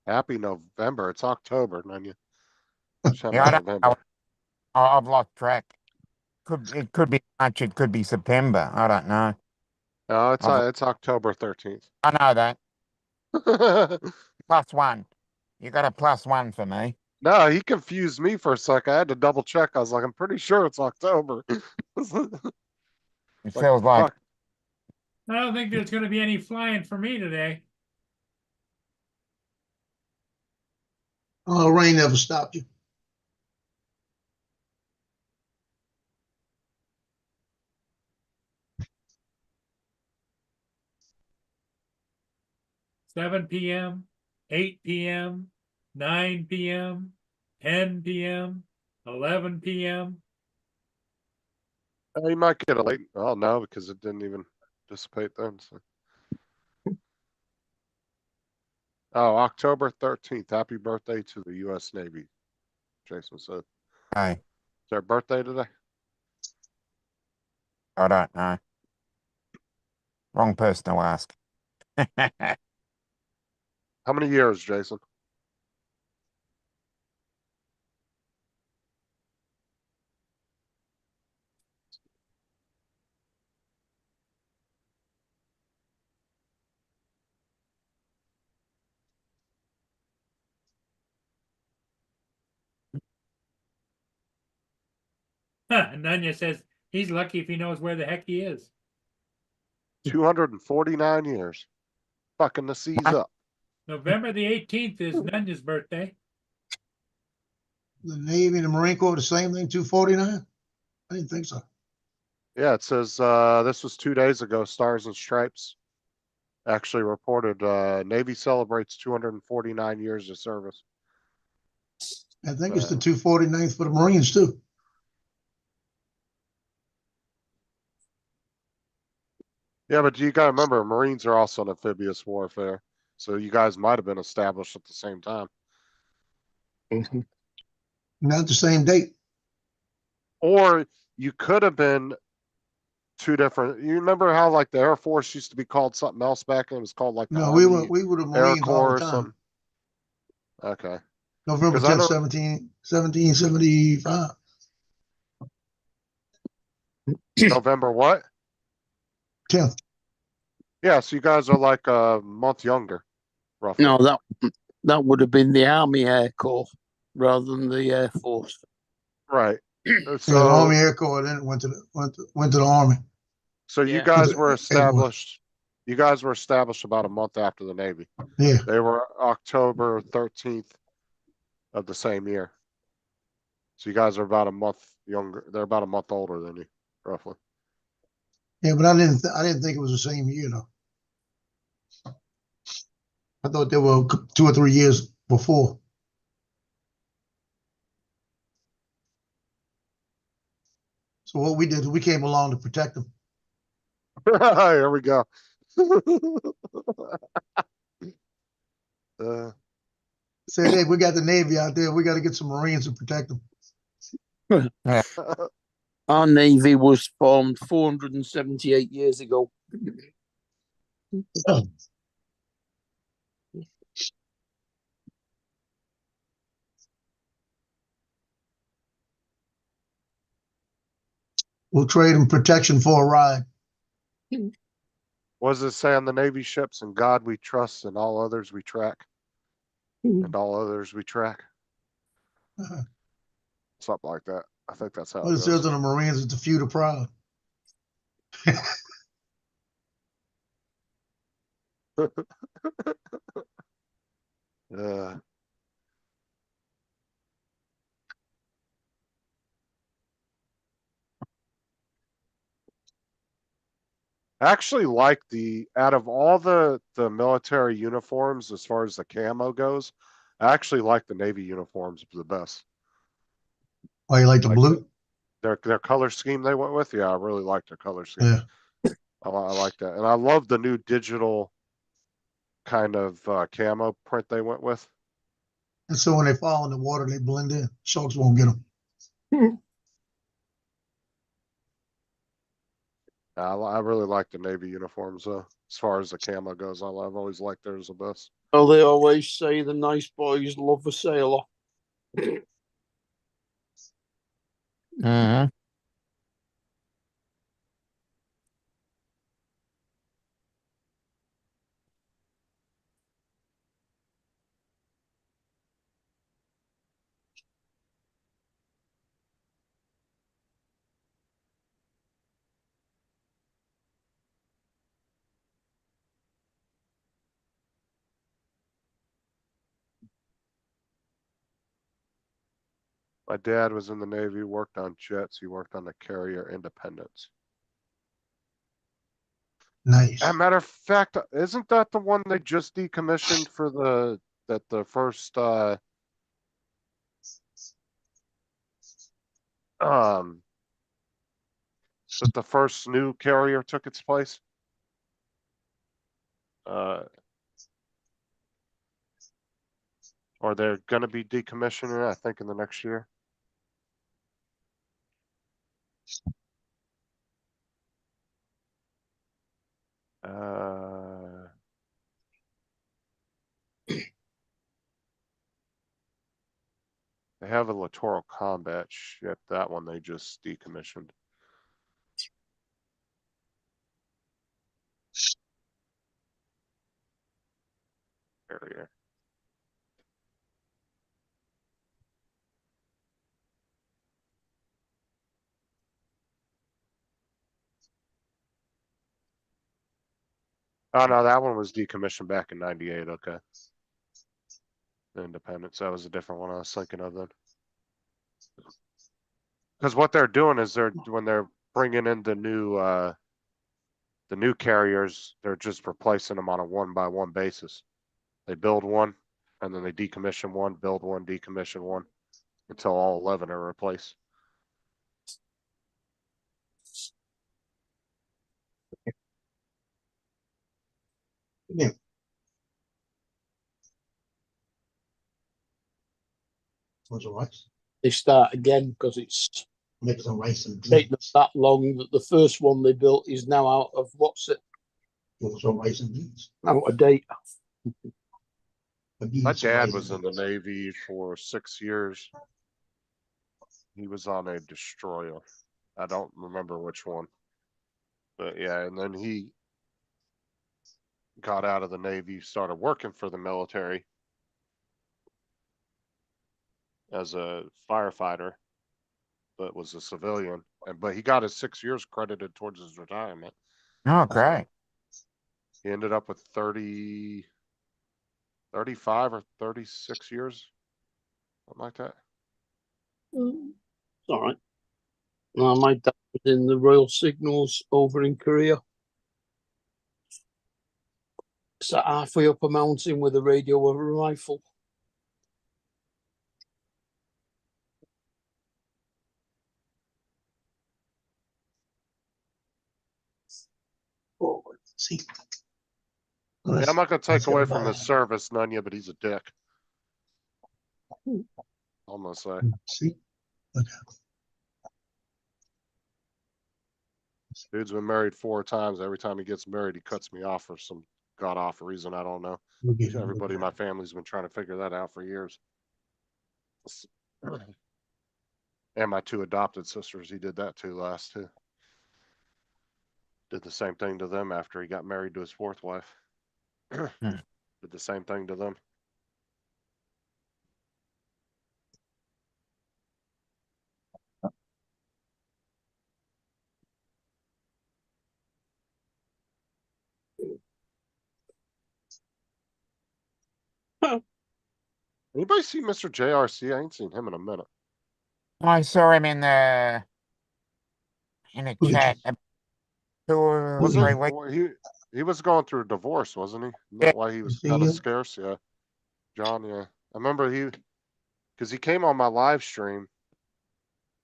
Happy November. It's October, man. You should Yeah, I have don't know. November. I've lost track. It could be March, it could be September. I don't know. No, I've, it's October 13th. I know that. +1. You got a +1 for me. No, he confused me for a second. I had to double check. I was like, I'm pretty sure it's October. It Like, feels like fuck. I don't think there's gonna be any flying for me today. Oh, rain never stopped you. Seven PM, 8 PM, 9 PM, 10 PM, 11 PM. You might get a late. Oh no, because it didn't even dissipate then. So. Oh, October 13th. Happy birthday to the U.S. Navy. Jason said. hey, Is their birthday today? I don't know. Wrong person to ask. How many years, Jason? And Nanya says he's lucky if he knows where the heck he is. 249 years. Fucking the seas up. November the 18th is Nanya's birthday. The Navy and the Marine Corps, the same thing, 249? I didn't think so. Yeah, it says this was 2 days ago. Stars and Stripes actually reported Navy celebrates 249 years of service. I think it's the 249th for the Marines too. Yeah, but you gotta remember, Marines are also in amphibious warfare, so you guys might have been established at the same time, Not the same date. or you could have been two different. You remember how like the Air Force used to be called something else back, and it was called like the No, Army we were the Air Marines all Corps the or time. something. Okay, November 'Cause I 10th, know- 1775. November what? 10th. Yeah, so you guys are like a month younger, roughly. No, that would have been the Army Air Corps rather than the Air Force. Right. Yeah, the So Army Air Corps then went to the Army. so you Yeah. guys To the were Air Force. established. You guys were established about a month after the Navy. Yeah. They were October 13th of the same year. So you guys are about a month younger. They're about a month older than you, roughly. Yeah, but I didn't think it was the same year though. I thought they were 2 or 3 years before. So what we did is we came along to protect them. Here we go. Said, hey, we got the Navy out there. We got to get some Marines to protect them. Our Navy was formed 478 years ago. We'll trade them protection for a ride. What does it say on the Navy ships? In God we trust, and all others we track. And all others we track. Uh, Something like that. I think that's how What it it says goes. on the Marines is the few to proud. Yeah. I actually like out of all the military uniforms as far as the camo goes, I actually like the Navy uniforms the best. Oh, you like the Like blue? their color scheme they went with. Yeah, I really like their color scheme. Yeah. I like that, and I love the new digital kind of camo print they went with. And so when they fall in the water, they blend in. Sharks won't get them. I really like the Navy uniforms as far as the camo goes. I've always liked theirs the best. Well, they always say the nice boys love a sailor. Mhm. My dad was in the Navy, worked on jets. He worked on the carrier Independence. Nice. As a matter of fact, isn't that the one they just decommissioned for the first that the first new carrier took its place? Or they're gonna be decommissioning it, I think, in the next year. They have a Littoral Combat ship. That one they just decommissioned. Carrier. Oh no, that one was decommissioned back in '98. Okay. The Independence. That was a different one I was thinking of then. Because what they're doing is when they're bringing in the new carriers, they're just replacing them on a 1-by-1 basis. They build one, and then they decommission one, build one, decommission one, until all 11 are replaced. Yeah. What's the rice? They start again because it's Make some rice and taken beans. them that long that the first one they built is now out of what's it, Make some rice and beans. out of date. My dad was in the Navy for 6 years. He was on a destroyer. I don't remember which one. But yeah, and then he got out of the Navy, started working for the military as a firefighter, but was a civilian. But he got his 6 years credited towards his retirement. Oh, great. He ended up with 35 or 36 years, something like that. It's all right. My dad was in the Royal Signals over in Korea. Sat halfway up a mountain with a radio over a rifle. Oh, see. Yeah, I'm not gonna take Let's away go from by. his service, none yet, but he's a dick. I'm gonna say. See. Okay. Dude's been married 4 times. Every time he gets married, he cuts me off for some god awful reason. I don't know. We'll get it. Everybody in my family's been trying to figure that out for years. And my 2 adopted sisters, he did that to last too. Did the same thing to them after he got married to his 4th wife. Did the same thing to them. Anybody see Mr. JRC? I ain't seen him in a minute. I saw him in the chat 2 or Was 3 it? weeks. Well, he was going through a divorce, wasn't he? Yeah. That's why he was See kind of you? scarce. Yeah, John. Yeah, I remember because he came on my live stream,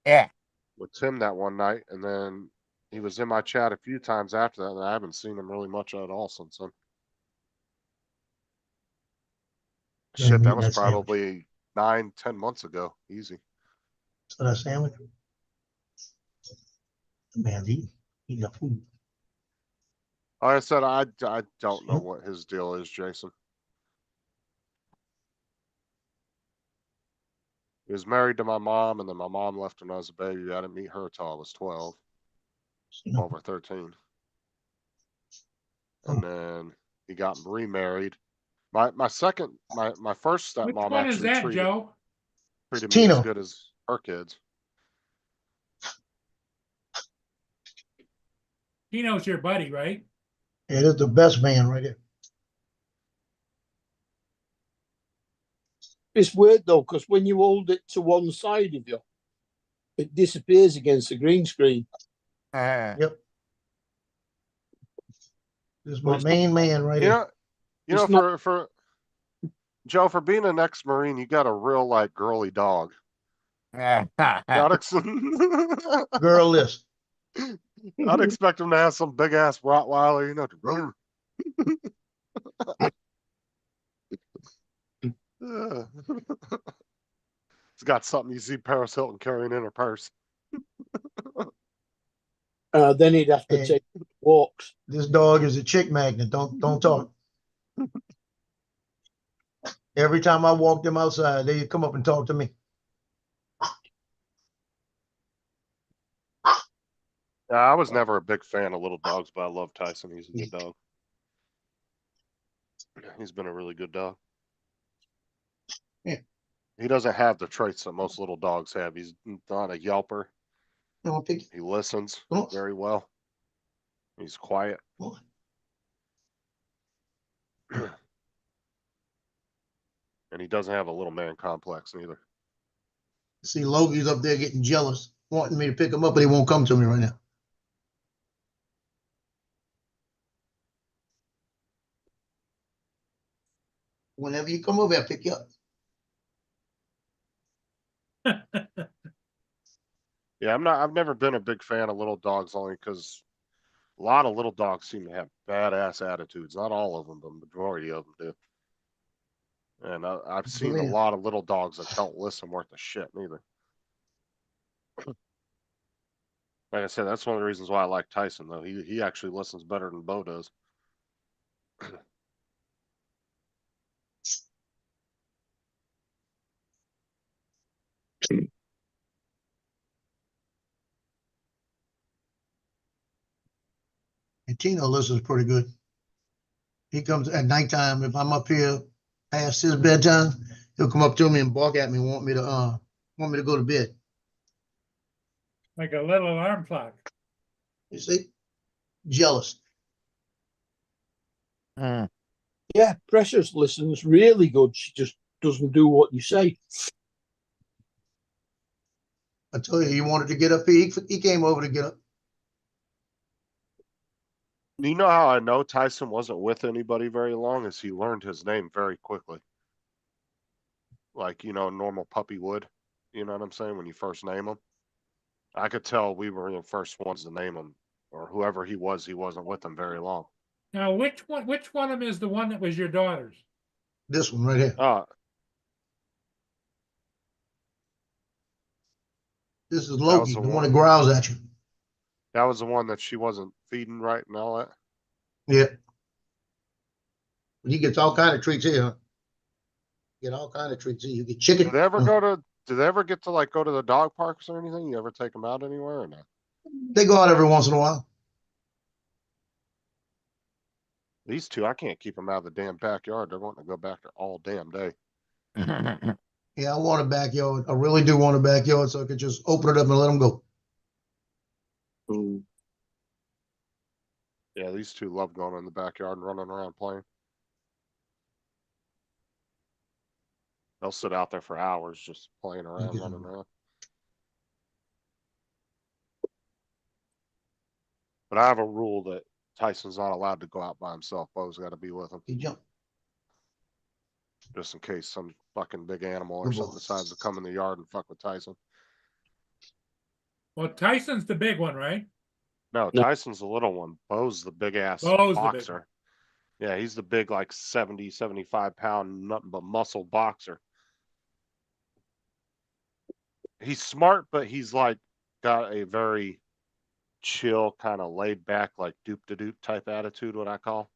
Yeah. with Tim that one night, and then he was in my chat a few times after that, and I haven't seen him really much at all since then. Let him Shit, that eat was that sandwich. probably 9, 10 months ago. Easy. So that sandwich. The man's eating the food. Like I said, I don't know what his deal is, Jason. He was married to my mom, and then my mom left when I was a baby. I didn't meet her till I was 12 or 13. And then he got remarried. My first Which stepmom one is actually that, treated Joe? me as Tino. good as her kids. Tino's your buddy, right? Yeah, this is the best man right here. It's weird though, because when you hold it to one side of you, it disappears against the green screen. Yep. This is But my it's main man right You here. know, you It's know, not- for Joe, for being an ex-Marine, you got a real like girly dog. I'd Girl list. I'd expect him to have some big ass Rottweiler, you know. It's got something you see Paris Hilton carrying in her purse. Then he'd have to Hey. take walks. This dog is a chick magnet. Don't talk. Every time I walk them outside, they come up and talk to me. Yeah, I was never a big fan of little dogs, but I love Tyson. He's a good dog. He's been a really good dog. Yeah. He doesn't have the traits that most little dogs have. He's not a yelper. No, pick He listens Oh. very well. He's quiet. Oh. And he doesn't have a little man complex neither. See, Logan's up there getting jealous, wanting me to pick him up, but he won't come to me right now. Whenever you come over, I'll pick you up. Yeah, I've never been a big fan of little dogs only because a lot of little dogs seem to have badass attitudes. Not all of them, but the majority of them do. And I've seen a Believe. lot of little dogs that don't listen worth a shit neither. Like I said, that's one of the reasons why I like Tyson, though. He actually listens better than Bo does. And Tino listens pretty good. He comes at nighttime. If I'm up here past his bedtime, he'll come up to me and bark at me, want me to go to bed. Like a little alarm clock. You see? Jealous. Mm. Yeah, Precious listens really good. She just doesn't do what you say. I told you, he wanted to get up here. He came over to get up. You know how I know Tyson wasn't with anybody very long is he learned his name very quickly. Like, a normal puppy would. You know what I'm saying? When you first name him. I could tell we were the first ones to name him. Or whoever he wasn't with him very long. Now, which one of them is the one that was your daughter's? This one right here. This is Loki, the the one one. that growls at you. That was the one that she wasn't feeding right and all that. Yeah. He gets all kind of treats here. Huh? Get all kind of treats here. You get chicken. Do they ever get to like go to the dog parks or anything? You ever take them out anywhere or not? They go out every once in a while. These two, I can't keep them out of the damn backyard. They're wanting to go back there all damn day. Yeah, I want a backyard. I really do want a backyard so I could just open it up and let them go. Yeah, these two love going in the backyard and running around playing. They'll sit out there for hours just playing around, running around. But I have a rule that Tyson's not allowed to go out by himself. Bo's got to be with him. He jump. Just in case some fucking big animal or Good something boy. decides to come in the yard and fuck with Tyson. Well, Tyson's the big one, right? No, No. Tyson's the little one. Bo's the big ass Bo's the big boxer. Yeah, he's the big, like 70, 75 pound, nothing but muscle boxer. He's smart, but he's like got a very chill, kind of laid back, like doop de doop type attitude, what I call.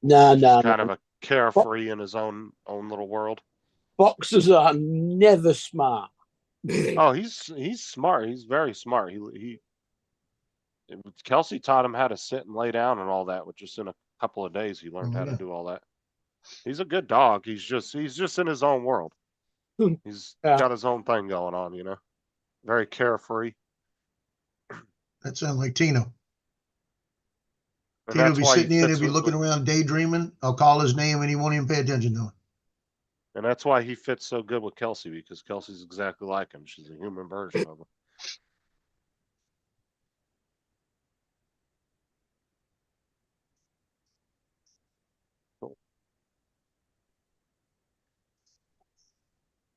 No, Just no, kind no. of a carefree in his own little world. Boxers are never smart. Oh, he's smart. He's very smart. Kelsey taught him how to sit and lay down and all that, which just in a couple of days he learned how to Yeah. do all that. He's a good dog. He's just in his own world. He's Yeah. got his own thing going on, you know. Very carefree. That sounds like Tino. And Tino that's be why sitting there, fits he'll be looking with- around daydreaming. I'll call his name and he won't even pay attention to it. and that's why he fits so good with Kelsey, because Kelsey's exactly like him. She's a human version of him.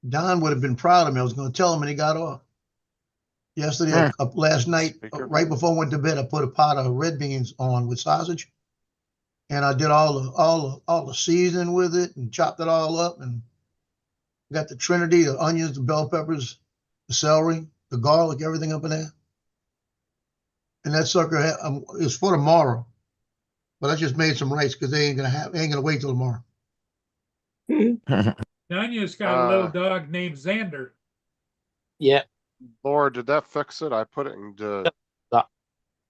Don would have been proud of me. I was going to tell him and he got off. Yesterday, last night, Speaker right mode. before I went to bed, I put a pot of red beans on with sausage. And I did all the seasoning with it and chopped it all up and got the Trinity, the onions, the bell peppers, the celery, the garlic, everything up in there. And that sucker is for tomorrow. But I just made some rice because they ain't gonna wait till tomorrow. Nanya's got a little dog named Xander. Yeah. Laura, did that fix it? I put it into That-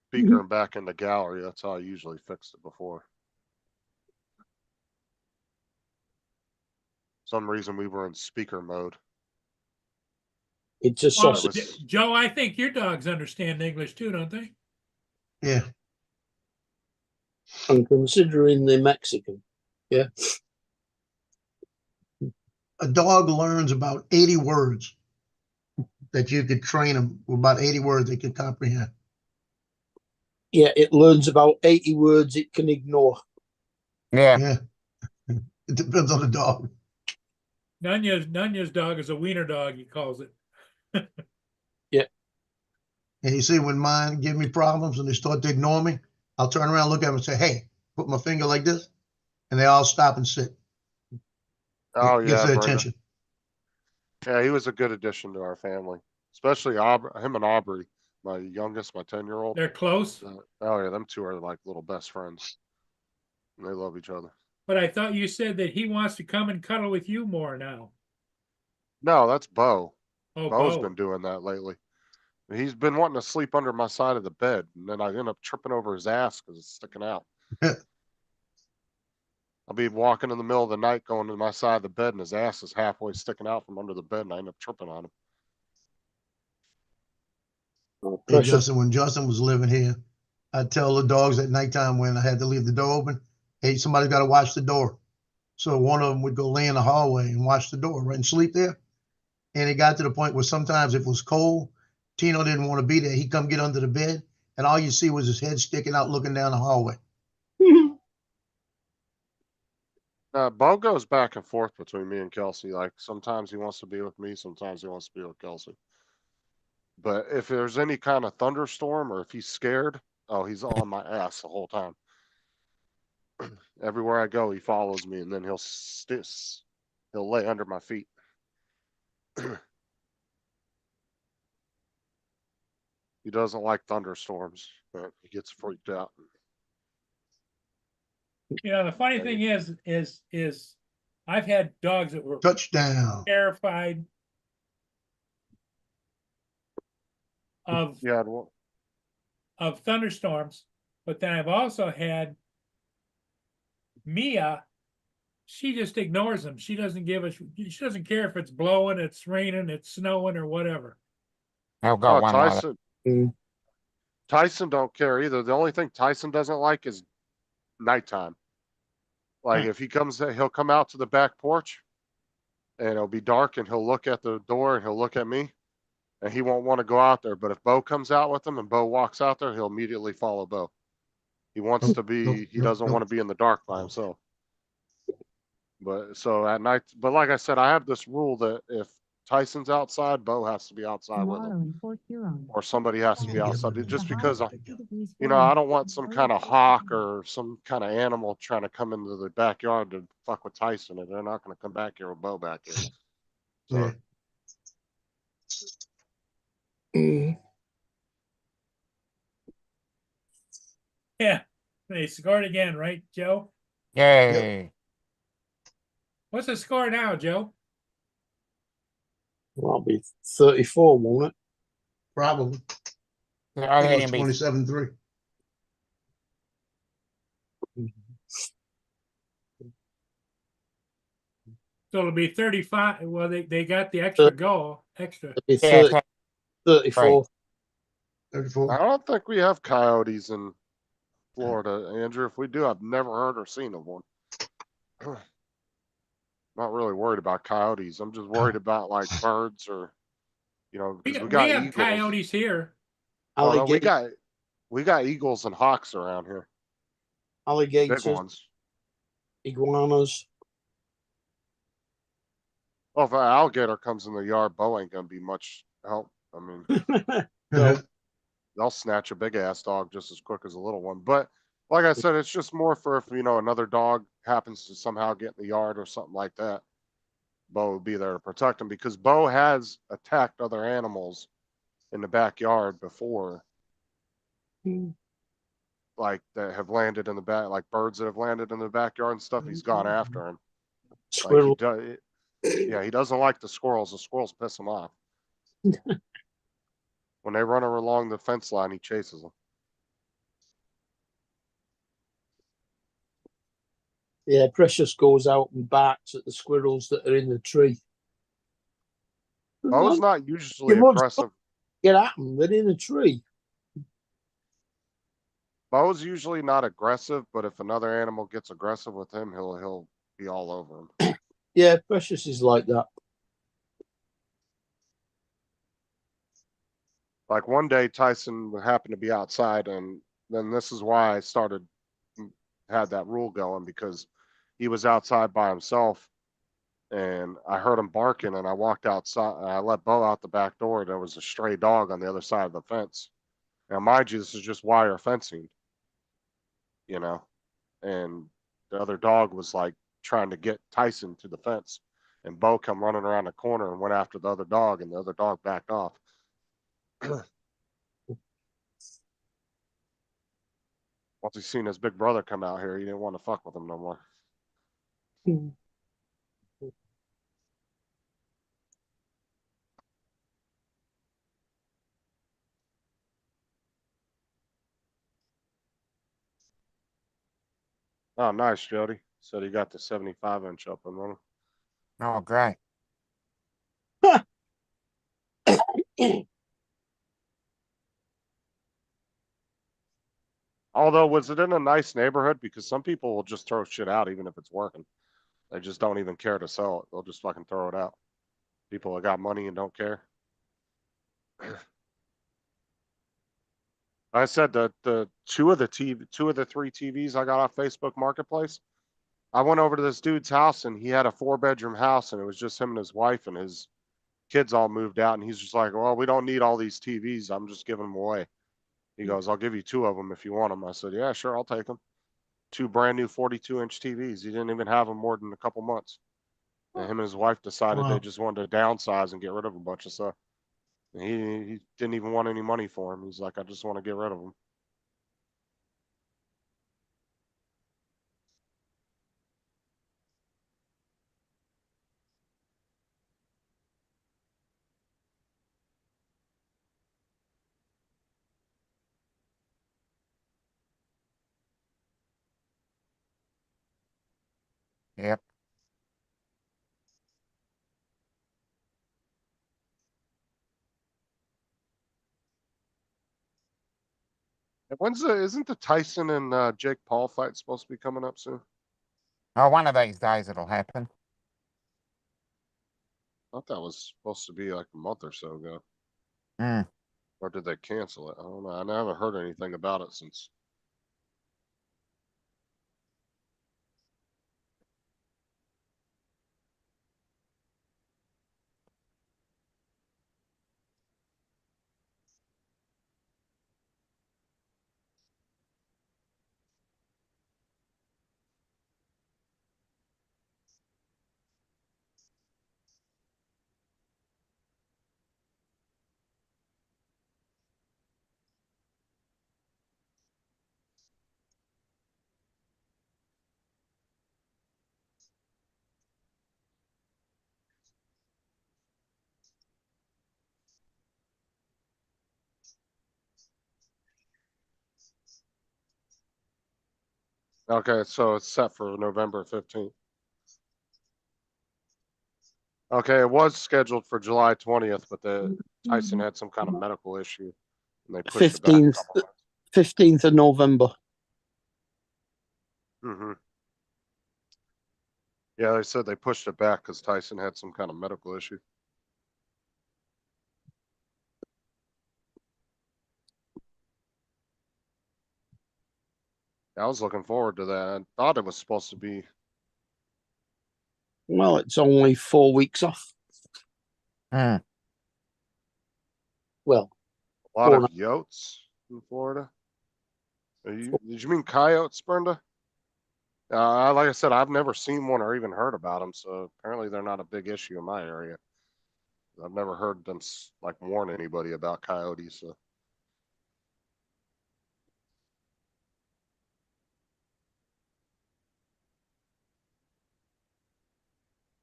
speaker and back into gallery. That's how I usually fixed it before. Some reason we were in speaker mode. It's a Well, sausage. Joe, I think your dogs understand English too, don't they? Yeah. I'm considering the Mexican. Yeah. A dog learns about 80 words that you could train them with about 80 words they can comprehend. Yeah, it learns about 80 words it can ignore. Yeah. Yeah. It depends on the dog. Nanya's dog is a wiener dog, he calls it. And you see, when mine give me problems and they start to ignore me, I'll turn around, look at them and say, hey, put my finger like this. And they all stop and sit. Oh It gets yeah, their Brenda. attention. Yeah, he was a good addition to our family, especially him and Aubrey, my youngest, my 10-year-old. They're close, Oh yeah, them two are like little best friends. And they love each other. but I thought you said that he wants to come and cuddle with you more now. No, that's Bo. Oh, Bo's Bo. been doing that lately. He's been wanting to sleep under my side of the bed, and then I end up tripping over his ass because it's sticking out. I'll be walking in the middle of the night going to my side of the bed, and his ass is halfway sticking out from under the bed, and I end up tripping on him. Oh, Hey, pressure. Justin, when Justin was living here, I'd tell the dogs at nighttime when I had to leave the door open, hey, somebody's got to watch the door. So one of them would go lay in the hallway and watch the door, right, and sleep there. And it got to the point where sometimes if it was cold, Tino didn't want to be there. He'd come get under the bed, and all you see was his head sticking out looking down the hallway. Bo goes back and forth between me and Kelsey. Like sometimes he wants to be with me, sometimes he wants to be with Kelsey. But if there's any kind of thunderstorm or if he's scared, oh, he's on my ass the whole time. Everywhere I go, he follows me, and then he'll lay under my feet. He doesn't like thunderstorms, but he gets freaked out. You know, the funny thing is I've had dogs that were Touchdown. terrified of Yeah, well, of thunderstorms, but then I've also had Mia. She just ignores them. She doesn't she doesn't care if it's blowing, it's raining, it's snowing, or whatever. I've got one like that. Tyson. Mm. Tyson don't care either. The only thing Tyson doesn't like is nighttime. Like if he comes, he'll come out to the back porch, and it'll be dark, and he'll look at the door, and he'll look at me, and he won't want to go out there. But if Bo comes out with him, and Bo walks out there, he'll immediately follow Bo. He wants to be. He doesn't want to be in the dark by himself. But so at night, but like I said, I have this rule that if Tyson's outside, Bo has to be outside with him. Tomorrow in Port Huron. Or somebody has to Yeah, be get outside, them just in because, the I- together. you know, I don't want some kind of hawk or some kind of animal trying to come into the backyard to fuck with Tyson, and they're not gonna come back here with Bo back here. So, Yeah. Yeah, they scored again, right, Joe? Yay. What's the score now, Joe? That'll be 34, won't it? Probably. I I think think it was it'd be 27-3. So it'll be 35. Well, they got the extra goal, extra. It'll be yeah, 30, 34. 34. I don't think we have coyotes in Florida, Andrew. If we do, I've never heard or seen of one. Not really worried about coyotes. I'm just worried about like birds or, you know, We because we got, got we have eagles. coyotes here. Oh, no, Alligator, we got eagles and hawks around here. Big alligators, ones. iguanas. Well, if an alligator comes in the yard, Bo ain't gonna be much help. I mean, No. they'll snatch a big ass dog just as quick as a little one. But like I said, it's just more for if, you know, another dog happens to somehow get in the yard or something like that. Bo would be there to protect him because Bo has attacked other animals in the backyard before, like that have landed in the back, like birds that have landed in the backyard and stuff. He's gone after him. Like he Squirrel. does. Yeah, he doesn't like the squirrels. The squirrels piss him off. When they run along the fence line, he chases them. Yeah, Precious goes out and barks at the squirrels that are in the tree. Bo's not usually You must aggressive. get at them. They're in a tree. Bo's usually not aggressive, but if another animal gets aggressive with him, he'll be all over him. Yeah, Precious is like that. Like one day, Tyson happened to be outside, and then this is why I had that rule going, because he was outside by himself, and I heard him barking, and I walked outside. And I let Bo out the back door. And there was a stray dog on the other side of the fence. Now, mind you, this is just wire fencing, you know, and the other dog was like trying to get Tyson to the fence, and Bo come running around the corner and went after the other dog, and the other dog backed off. Once he seen his big brother come out here, he didn't want to fuck with him no more. Oh, nice, Jody. Said he got the 75-inch up and running. oh great. Although, was it in a nice neighborhood? Because some people will just throw shit out even if it's working. They just don't even care to sell it. They'll just fucking throw it out. People that got money and don't care. I said that the two of the three TVs I got off Facebook Marketplace, I went over to this dude's house and he had a 4-bedroom house and it was just him and his wife and his kids all moved out, and he's just like, well, we don't need all these TVs. I'm just giving them away. He goes, I'll give you 2 of them if you want them. I said, yeah, sure, I'll take them. 2 brand new 42-inch TVs. He didn't even have them more than a couple months. And him and his wife decided they Wow. just wanted to downsize and get rid of a bunch of stuff. And he didn't even want any money for them. He's like, I just want to get rid of them. Yep. Isn't the Tyson and Jake Paul fight supposed to be coming up soon? Oh, one of these days it'll happen. I thought that was supposed to be like a month or so ago. Mm. Or did they cancel it? I don't know. I haven't heard anything about it since. Okay, so it's set for November 15th. Okay, it was scheduled for July 20th, but the Tyson had some kind of medical issue and they pushed it back a 15th, couple months. 15th of November. Mm-hmm. Yeah, they said they pushed it back because Tyson had some kind of medical issue. I was looking forward to that. I thought it was supposed to be. Well, it's only 4 weeks off. Hmm. Well, A lot Four of yotes in Florida. Did you mean coyotes, Brenda? Like I said, I've never seen one or even heard about them, so apparently they're not a big issue in my area. I've never heard them like warn anybody about coyotes. So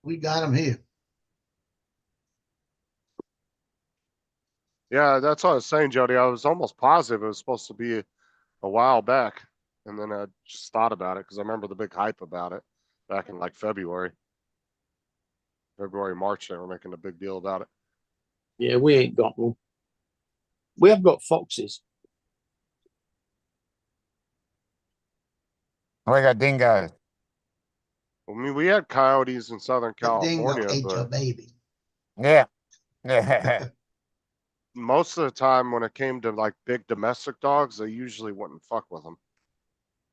We got them here. yeah, that's what I was saying, Jody. I was almost positive it was supposed to be a while back, and then I just thought about it because I remember the big hype about it back in like February, March. They were making a big deal about it. yeah, we ain't got one. We have got foxes. We got dingoes. I mean, we had coyotes in Southern That dingo California, ate your but baby. Yeah. Yeah. most of the time when it came to like big domestic dogs, they usually wouldn't fuck with them.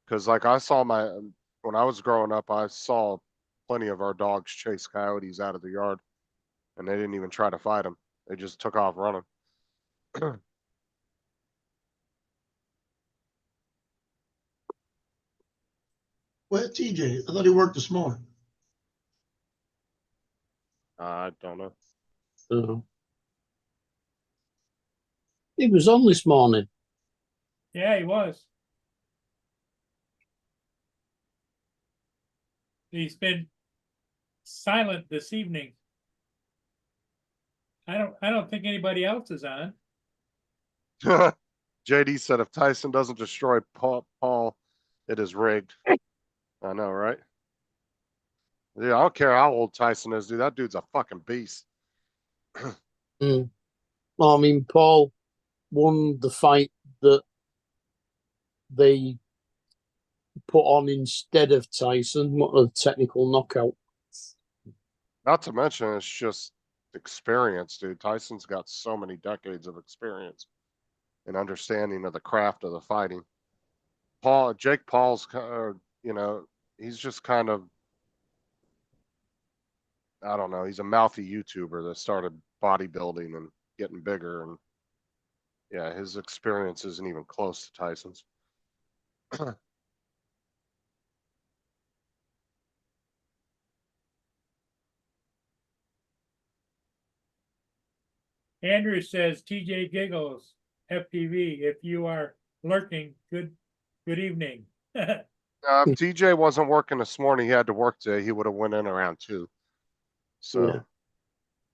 Because like I saw when I was growing up, I saw plenty of our dogs chase coyotes out of the yard, and they didn't even try to fight them. They just took off running. Where's TJ? I thought he worked this morning. I don't know. He was on this morning. Yeah, he was. He's been silent this evening. I don't think anybody else is on. JD said if Tyson doesn't destroy Paul, it is rigged. I know, right? Yeah, I don't care how old Tyson is, dude. That dude's a fucking beast. Well, I mean, Paul won the fight that they put on instead of Tyson. What a technical knockout. Not to mention, it's just experience, dude. Tyson's got so many decades of experience and understanding of the craft of the fighting. Jake Paul's, he's just kind of, I don't know, he's a mouthy YouTuber that started bodybuilding and getting bigger. And yeah, his experience isn't even close to Tyson's. Andrew says TJ giggles FPV. If you are lurking, good evening. If TJ wasn't working this morning, he had to work today. He would have went in around 2. So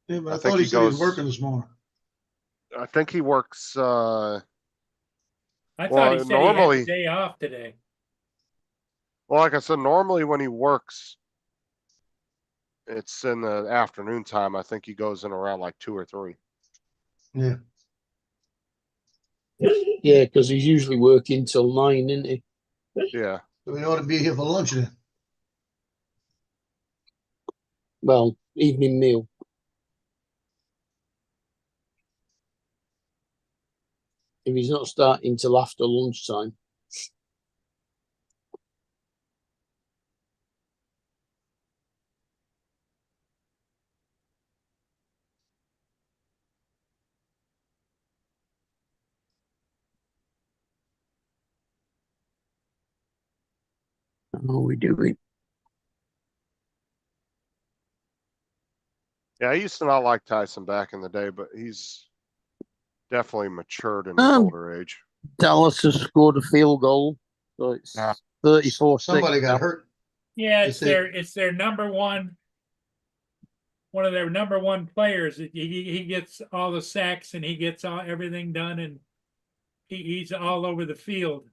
Yeah, but I I think thought he he said he was goes- working this morning. I think he works. I Well, thought he said he had normally- the day off today. Well, like I said, normally when he works, it's in the afternoon time. I think he goes in around like 2 or 3. Yeah. Yeah, because he's usually working till 9, isn't he? Yeah. So he ought to be here for lunch then. Well, evening meal. If he's not starting till after lunchtime. How are we doing? Yeah, I used to not like Tyson back in the day, but he's definitely matured in his older age. Dallas has scored a field goal, so it's Yeah. 34-6. Somebody got hurt. Yeah, They say- it's their number one. One of their number one players. He gets all the sacks and he gets everything done, and he's all over the field.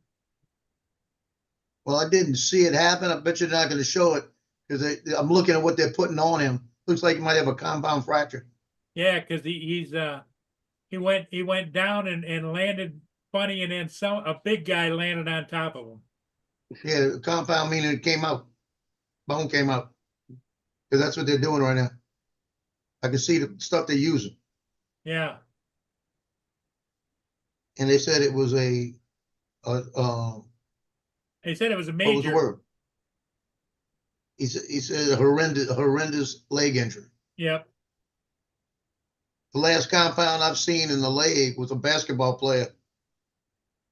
Well, I didn't see it happen. I bet you're not gonna show it, because I'm looking at what they're putting on him. Looks like he might have a compound fracture. Yeah, cause he went down and landed funny, and then a big guy landed on top of him. Yeah, compound meaning it came out. Bone came out. Because that's what they're doing right now. I can see the stuff they're using. Yeah, And they said it was a they said it was a what was the major. word? He said a horrendous leg injury. Yep. The last compound I've seen in the leg was a basketball player.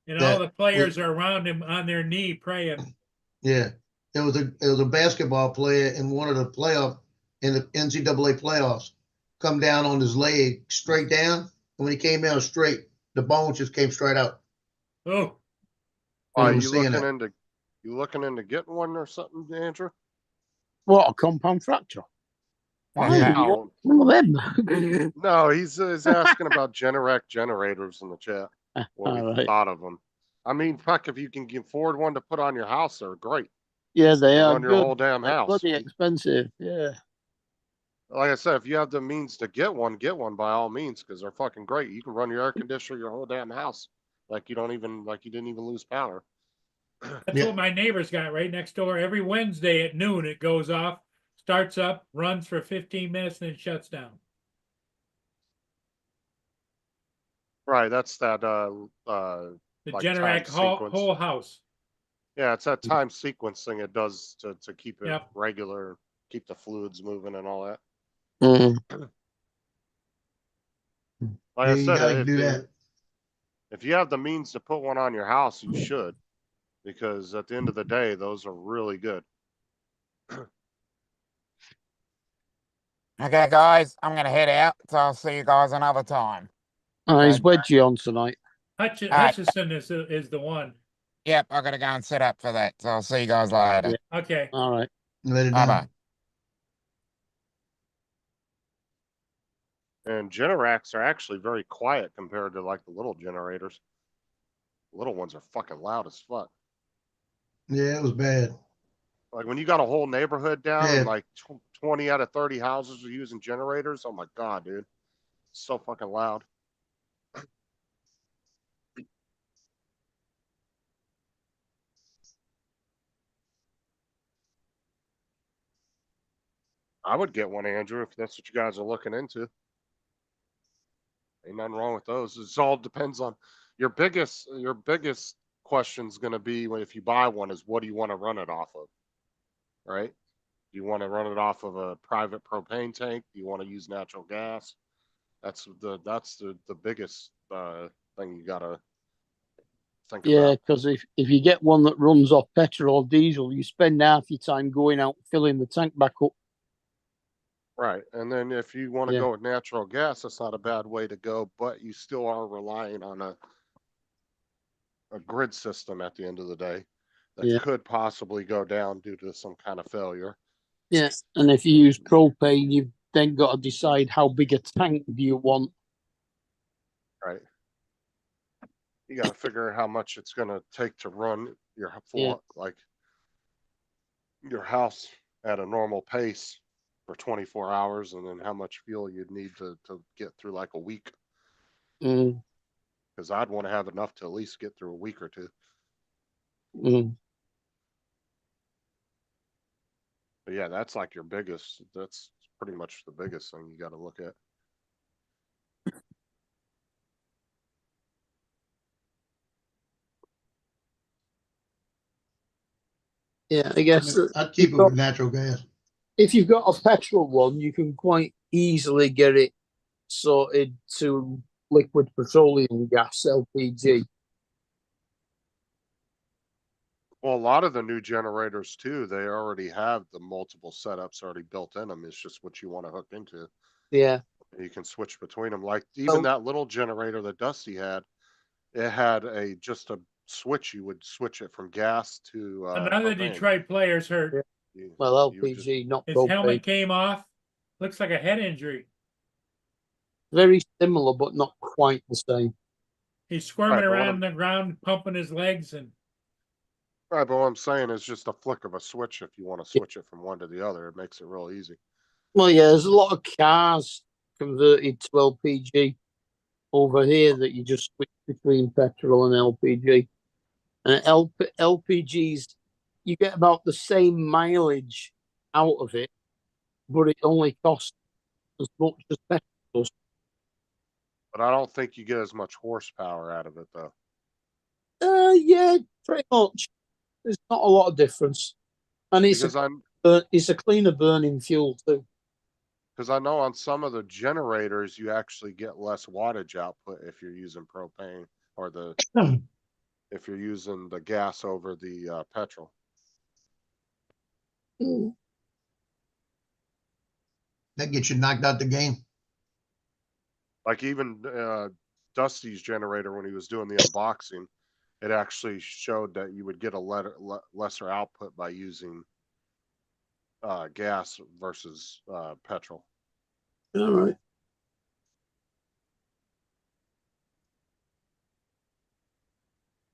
And all That the players are around him on their knee praying. Yeah, it was a basketball player in one of the playoff in the NCAA playoffs. Come down on his leg straight down, and when he came down straight, the bone just came straight out. Oh, I Are remember you seeing looking that. into getting one or something, Andrew? What, a compound fracture? Why? Yeah. You want one of them? No, he's asking about Generac generators in the chat. What we Alright. thought of them. I mean, fuck, if you can afford one to put on your house, they're great. Yeah, they They are run your good. whole damn They're house. bloody expensive. Yeah. Like I said, if you have the means to get one by all means, because they're fucking great. You can run your air conditioner your whole damn house. Like you didn't even lose power. that's Yeah. what my neighbor's got right next door. Every Wednesday at noon, it goes off, starts up, runs for 15 minutes, and then shuts down. Right, that's that The like Generac time whole sequence. house. Yeah, it's that time sequence thing it does to keep it Yep. regular, keep the fluids moving and all that. Mm. Like Yeah, I you said, gotta do that. if you have the means to put one on your house, you should, because at the end of the day, those are really good. Okay, guys, I'm gonna head out, so I'll see you guys another time. He's wedgie on tonight. Hutchison is the one. Yep, I gotta go and set up for that, so I'll see you guys later. Yeah. Okay. All right. Let it Bye down. bye. And Generacs are actually very quiet compared to like the little generators. Little ones are fucking loud as fuck. Yeah, it was bad. Like when you got a whole neighborhood down Yeah. and like 20 out of 30 houses are using generators. Oh my God, dude. It's so fucking loud. I would get one, Andrew, if that's what you guys are looking into. Ain't nothing wrong with those. It all depends on your biggest question's going to be if you buy one is what do you want to run it off of? Right? Do you want to run it off of a private propane tank? Do you want to use natural gas? That's the biggest thing you got to think Yeah, about. because if you get one that runs off petrol or diesel, you spend half your time going out filling the tank back up. Right. And then if you want to Yeah. go with natural gas, that's not a bad way to go, but you still are relying on a grid system at the end of the day that Yeah. could possibly go down due to some kind of failure. Yeah, and if you use propane, you've then got to decide how big a tank do you want. Right. You got to figure how much it's going to take to run your Yeah. like your house at a normal pace for 24 hours, and then how much fuel you'd need to get through like a week. Mm, Because I'd want to have enough to at least get through a week or two. mm. But yeah, that's like your biggest. That's pretty much the biggest thing you got to look at. Yeah, I guess I'd keep it with natural gas. if you've got a petrol one, you can quite easily get it sorted to liquid petroleum gas, LPG. Well, a lot of the new generators too, they already have the multiple setups already built in them. It's just what you want to hook into. Yeah. You can switch between them. Like even that little generator that Dusty had, it had just a switch. You would switch it from gas to Another propane. Detroit player's hurt. Well, You would LPG, not His propane. helmet came off. Looks like a head injury. Very similar, but not quite the same. He's squirming Right, but what around the ground, pumping his legs, and Right, but what I'm saying is just a flick of a switch. If you want to switch it from one to the other, it makes it real easy. Well, yeah, there's a lot of cars converted to LPG over here that you just switch between petrol and LPG. And LPGs, you get about the same mileage out of it, but it only costs as much as petrol does. But I don't think you get as much horsepower out of it though. Yeah, pretty much. There's not a lot of difference, and Because it's a cleaner burning fuel too. Because I know on some of the generators, you actually get less wattage output if you're using propane or if you're using the gas over the petrol. That gets you knocked out the game. Like even Dusty's generator, when he was doing the unboxing, it actually showed that you would get a lesser output by using gas versus petrol. All right.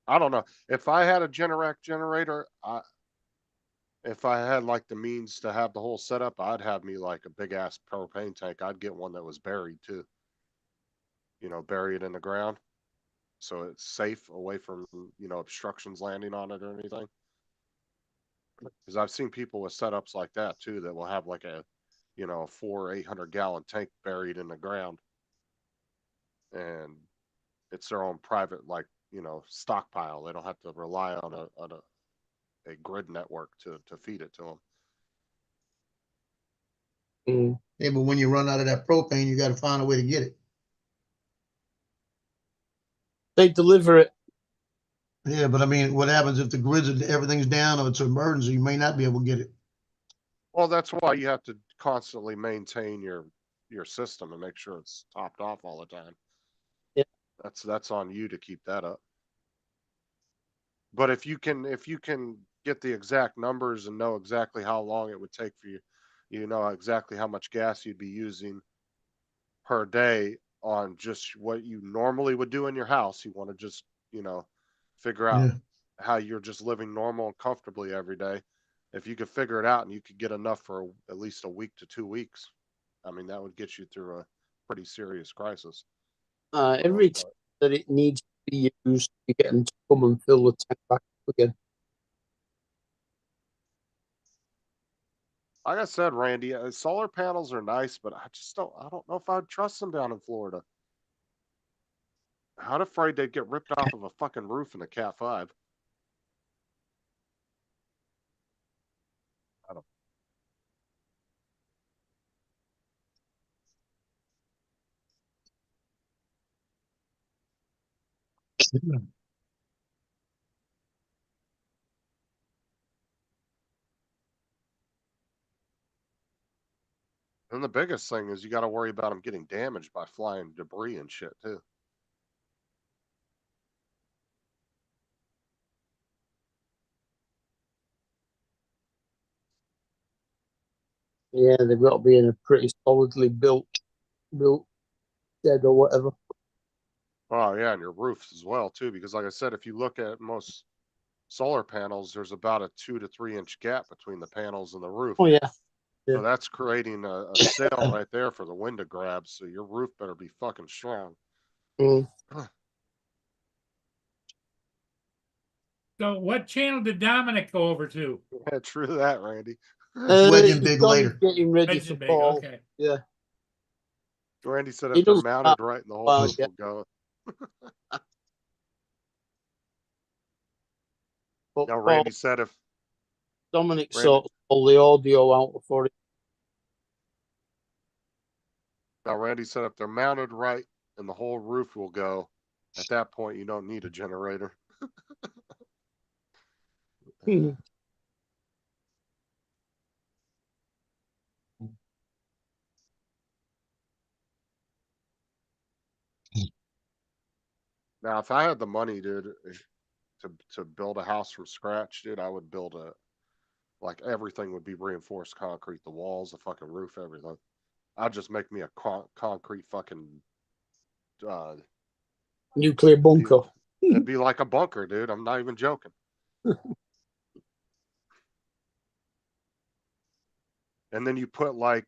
I don't know. If I had a Generac generator, if I had like the means to have the whole setup, I'd have me like a big ass propane tank. I'd get one that was buried too. You know, buried in the ground. So it's safe away from, obstructions landing on it or anything. Because I've seen people with setups like that too that will have like a, 800 gallon tank buried in the ground. And it's their own private, like, stockpile. They don't have to rely on a grid network to feed it to them. Yeah, but when you run out of that propane, you got to find a way to get it. They deliver it. Yeah, but I mean, what happens if the grids everything's down or it's an emergency? You may not be able to get it. Well, that's why you have to constantly maintain your system and make sure it's topped off all the time. Yeah. That's on you to keep that up. But if you can get the exact numbers and know exactly how long it would take for you, exactly how much gas you'd be using per day on just what you normally would do in your house. You want to just, figure out how you're just living normal and comfortably every day. If you could figure it out and you could get enough for at least a week to 2 weeks, I mean, that would get you through a pretty serious crisis. Every time that it needs to be used, you get them to come and fill the tank back up again. Like I said, Randy, solar panels are nice, but I don't know if I'd trust them down in Florida. I'm afraid they'd get ripped off of a fucking roof in a Cat 5. I don't. And the biggest thing is you got to worry about them getting damaged by flying debris and shit too. Yeah, they've got to be in a pretty solidly built shed or whatever. Oh yeah, and your roofs as well too, because like I said, if you look at most solar panels, there's about a 2 to 3 inch gap between the panels and the roof. Oh yeah. So that's creating a sail right there for the wind to grab. So your roof better be fucking strong. Mm. So what channel did Dominic go over to? Yeah, true that, Randy. Wedging big later. Getting ready Legend for Big, fall. okay. Yeah. Randy said He if they're does mounted that right, and the whole well, roof yeah. will go. But Now Randy said if Dominic Randy- sorts all the audio out for it. Now Randy said if they're mounted right and the whole roof will go, at that point you don't need a generator. Now if I had the money, dude, to build a house from scratch, dude, I would build like everything would be reinforced concrete, the walls, the fucking roof, everything. I'd just make me a concrete fucking Nuclear bunker. it'd be like a bunker, dude. I'm not even joking. And then you put like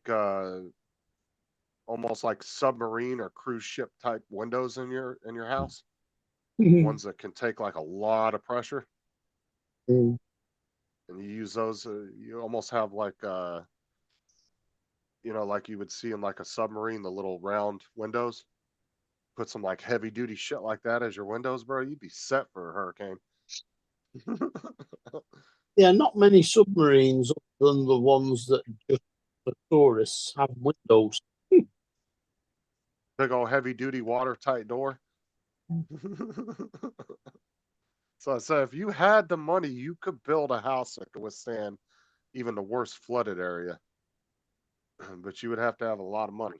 almost like submarine or cruise ship type windows in your house, ones that can take like a lot of pressure, Mm. and you use those. You almost have like like you would see in like a submarine, the little round windows. Put some like heavy duty shit like that as your windows, bro. You'd be set for a hurricane. Yeah, not many submarines other than the ones that just for tourists have windows. Big old heavy duty watertight door. So I said, if you had the money, you could build a house that could withstand even the worst flooded area. But you would have to have a lot of money.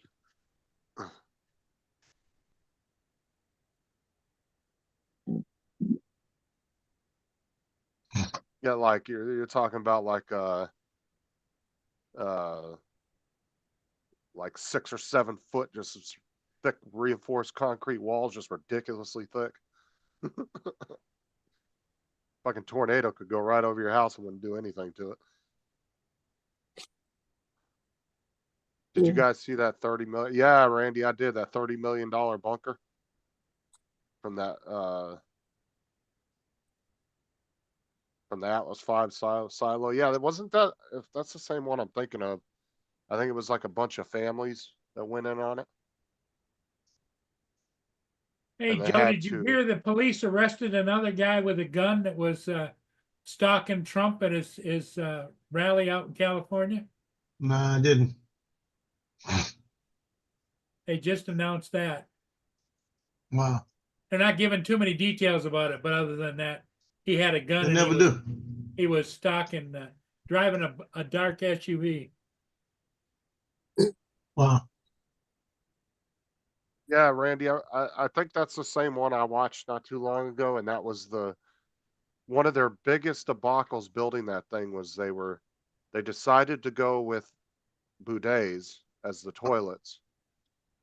Yeah, like you're talking about like 6 or 7 foot just thick reinforced concrete walls, just ridiculously thick. Fucking tornado could go right over your house and wouldn't do anything to it. Did you guys see that 30 million? Yeah, Randy, I did that $30 million bunker from that from the Atlas 5 silo. Yeah, that wasn't that, if that's the same one I'm thinking of. I think it was like a bunch of families that went in on it. Hey, And they Joe, had did you to. hear the police arrested another guy with a gun that was stalking Trump at his rally out in California? No, I didn't. They just announced that. Wow. They're not giving too many details about it, but other than that, he had a gun They and never do. he was stalking, driving a dark SUV. Wow. Yeah, Randy, I think that's the same one I watched not too long ago, and that was one of their biggest debacles building that thing was they decided to go with bidets as the toilets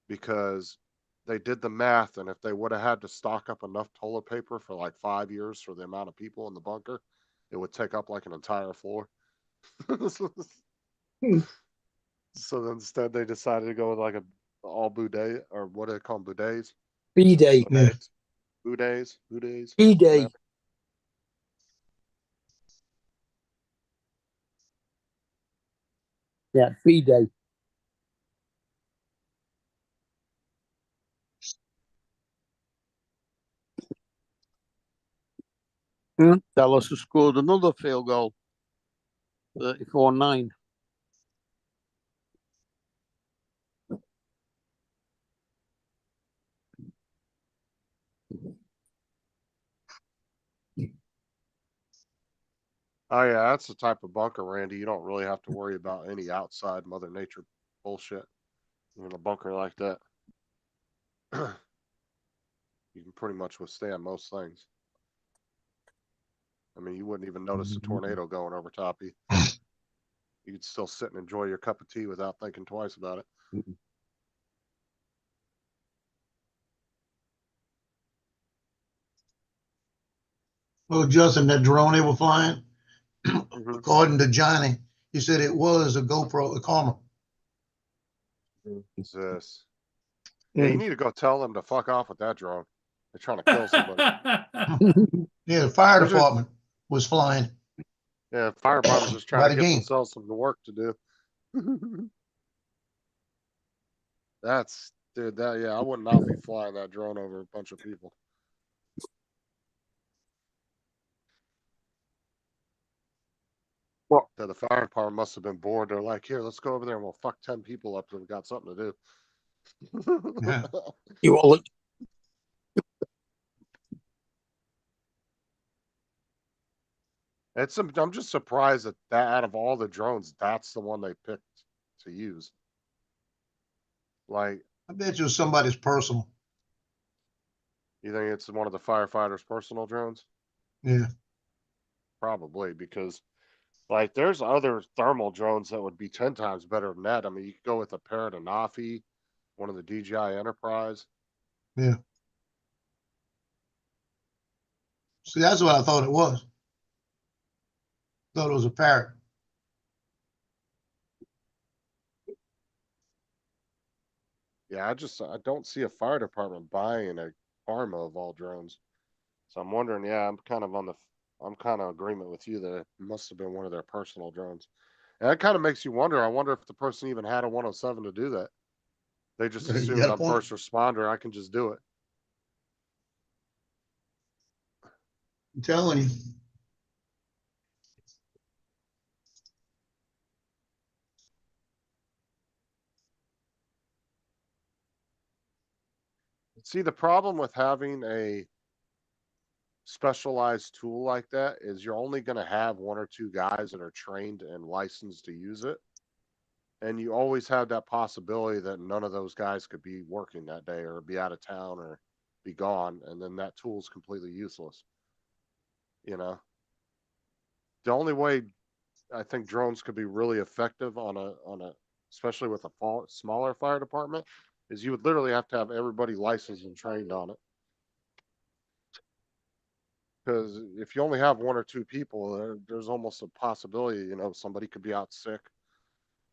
because they did the math, and if they would have had to stock up enough toilet paper for like 5 years for the amount of people in the bunker, it would take up like an entire floor. So instead they decided to go with like a all bidet, or what do they call them, bidets? B-Day. Yeah. Bidets. B-Day. whatever. Yeah, B-Day. Dallas has scored another field goal. 34-9. Oh yeah, that's the type of bunker, Randy. You don't really have to worry about any outside Mother Nature bullshit in a bunker like that. You can pretty much withstand most things. I mean, you wouldn't even notice a tornado going over top of you. You could still sit and enjoy your cup of tea without thinking twice about it. Well, Justin, that drone they were flying, Mhm. according to Johnny, he said it was a GoPro, a Karma. What's this? Yeah, you need to go tell them to fuck off with that drone. They're trying to kill somebody. Yeah, the fire They're just- department was flying. Yeah, fire department's just trying By to the get game. themselves some work to do. Dude, yeah, I would not be flying that drone over a bunch of people. What? The fire department must have been bored. They're like, here, let's go over there and we'll fuck 10 people up till we got something to do. Yeah. You all look. I'm just surprised that out of all the drones, that's the one they picked to use. Like, I bet you it was somebody's personal. you think it's one of the firefighters' personal drones? Yeah. Probably, because like there's other thermal drones that would be 10 times better than that. I mean, you could go with a Paradanafi, one of the DJI Enterprise. Yeah. See, that's what I thought it was. Thought it was a parrot. Yeah, I don't see a fire department buying a Karma of all drones. So I'm wondering, yeah, I'm kind of agreement with you that it must have been one of their personal drones. And that kind of makes you wonder. I wonder if the person even had a 107 to do that. They just You assumed got a I'm point. first responder. I can just do it. I'm telling you. See, the problem with having a specialized tool like that is you're only going to have one or two guys that are trained and licensed to use it. And you always have that possibility that none of those guys could be working that day or be out of town or be gone. And then that tool is completely useless. You know, the only way I think drones could be really effective especially with a smaller fire department is you would literally have to have everybody licensed and trained on it. Because if you only have one or two people, there's almost a possibility, somebody could be out sick,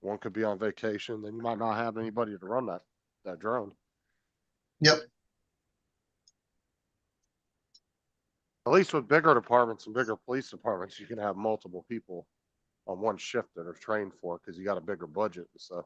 one could be on vacation, then you might not have anybody to run that drone. Yep. At least with bigger departments and bigger police departments, you can have multiple people on one shift that are trained for it because you got a bigger budget and stuff.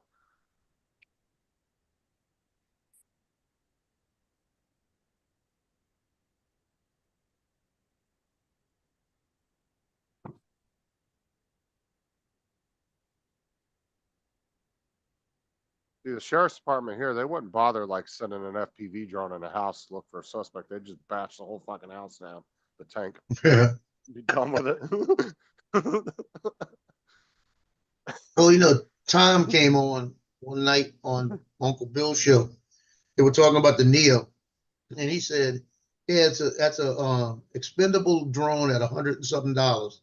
See, the sheriff's department here, they wouldn't bother like sending an FPV drone in a house to look for a suspect. They'd just batch the whole fucking house down, the tank, be done with it. Well, Tom came on one night on Uncle Bill's show. They were talking about the Neo, and he said, "Yeah, that's a expendable drone at $100 and something dollars."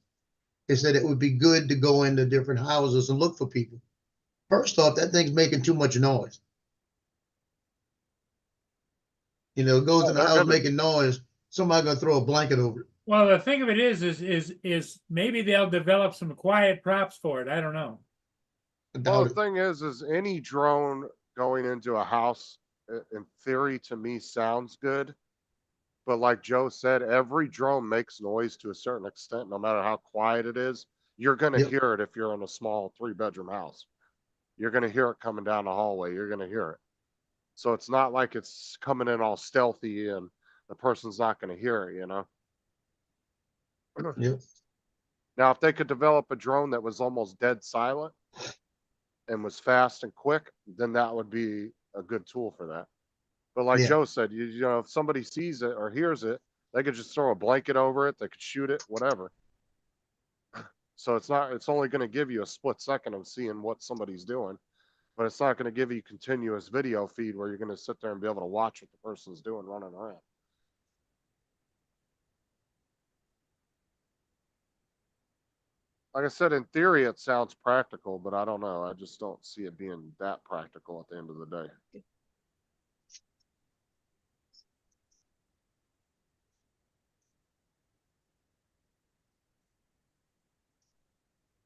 They said it would be good to go into different houses and look for people. First off, that thing's making too much noise. It goes Oh, in the they're house gonna. making noise. Somebody gonna throw a blanket over it. Well, the thing of it is maybe they'll develop some quiet props for it. I don't know. I Well, doubt the it. thing is any drone going into a house, in theory, to me, sounds good. But like Joe said, every drone makes noise to a certain extent, no matter how quiet it is. You're going to Yep. hear it if you're in a small 3-bedroom house. You're going to hear it coming down the hallway. You're going to hear it. So it's not like it's coming in all stealthy and the person's not going to hear it, Yep. Now, if they could develop a drone that was almost dead silent and was fast and quick, then that would be a good tool for that. But like Yeah. Joe said, if somebody sees it or hears it, they could just throw a blanket over it. They could shoot it, whatever. So it's only going to give you a split second of seeing what somebody's doing, but it's not going to give you continuous video feed where you're going to sit there and be able to watch what the person's doing running around. Like I said, in theory, it sounds practical, but I don't know. I just don't see it being that practical at the end of the day.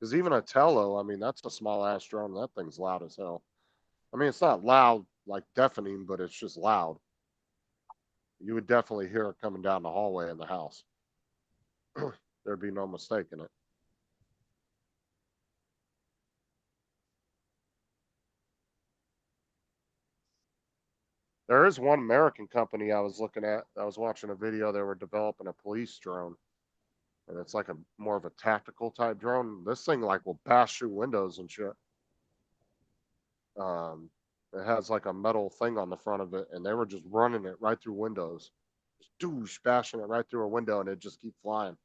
Because even a Tello, I mean, that's a small ass drone. That thing's loud as hell. I mean, it's not loud like deafening, but it's just loud. You would definitely hear it coming down the hallway in the house. There'd be no mistaking it. There is one American company I was looking at. I was watching a video. They were developing a police drone, and it's like a more of a tactical type drone. This thing like will bash through windows and shit. It has like a metal thing on the front of it, and they were just running it right through windows, just douche bashing it right through a window, and it just keep flying.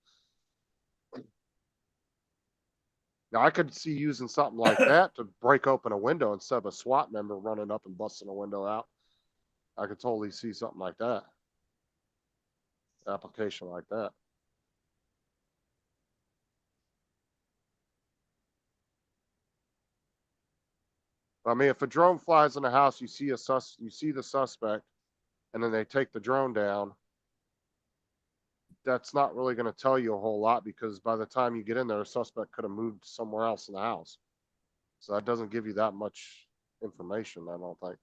Now I could see using something like that to break open a window instead of a SWAT member running up and busting a window out. I could totally see something like that. Application like that. I mean, if a drone flies in a house, you see the suspect, and then they take the drone down. That's not really going to tell you a whole lot because by the time you get in there, a suspect could have moved somewhere else in the house. So that doesn't give you that much information, I don't think.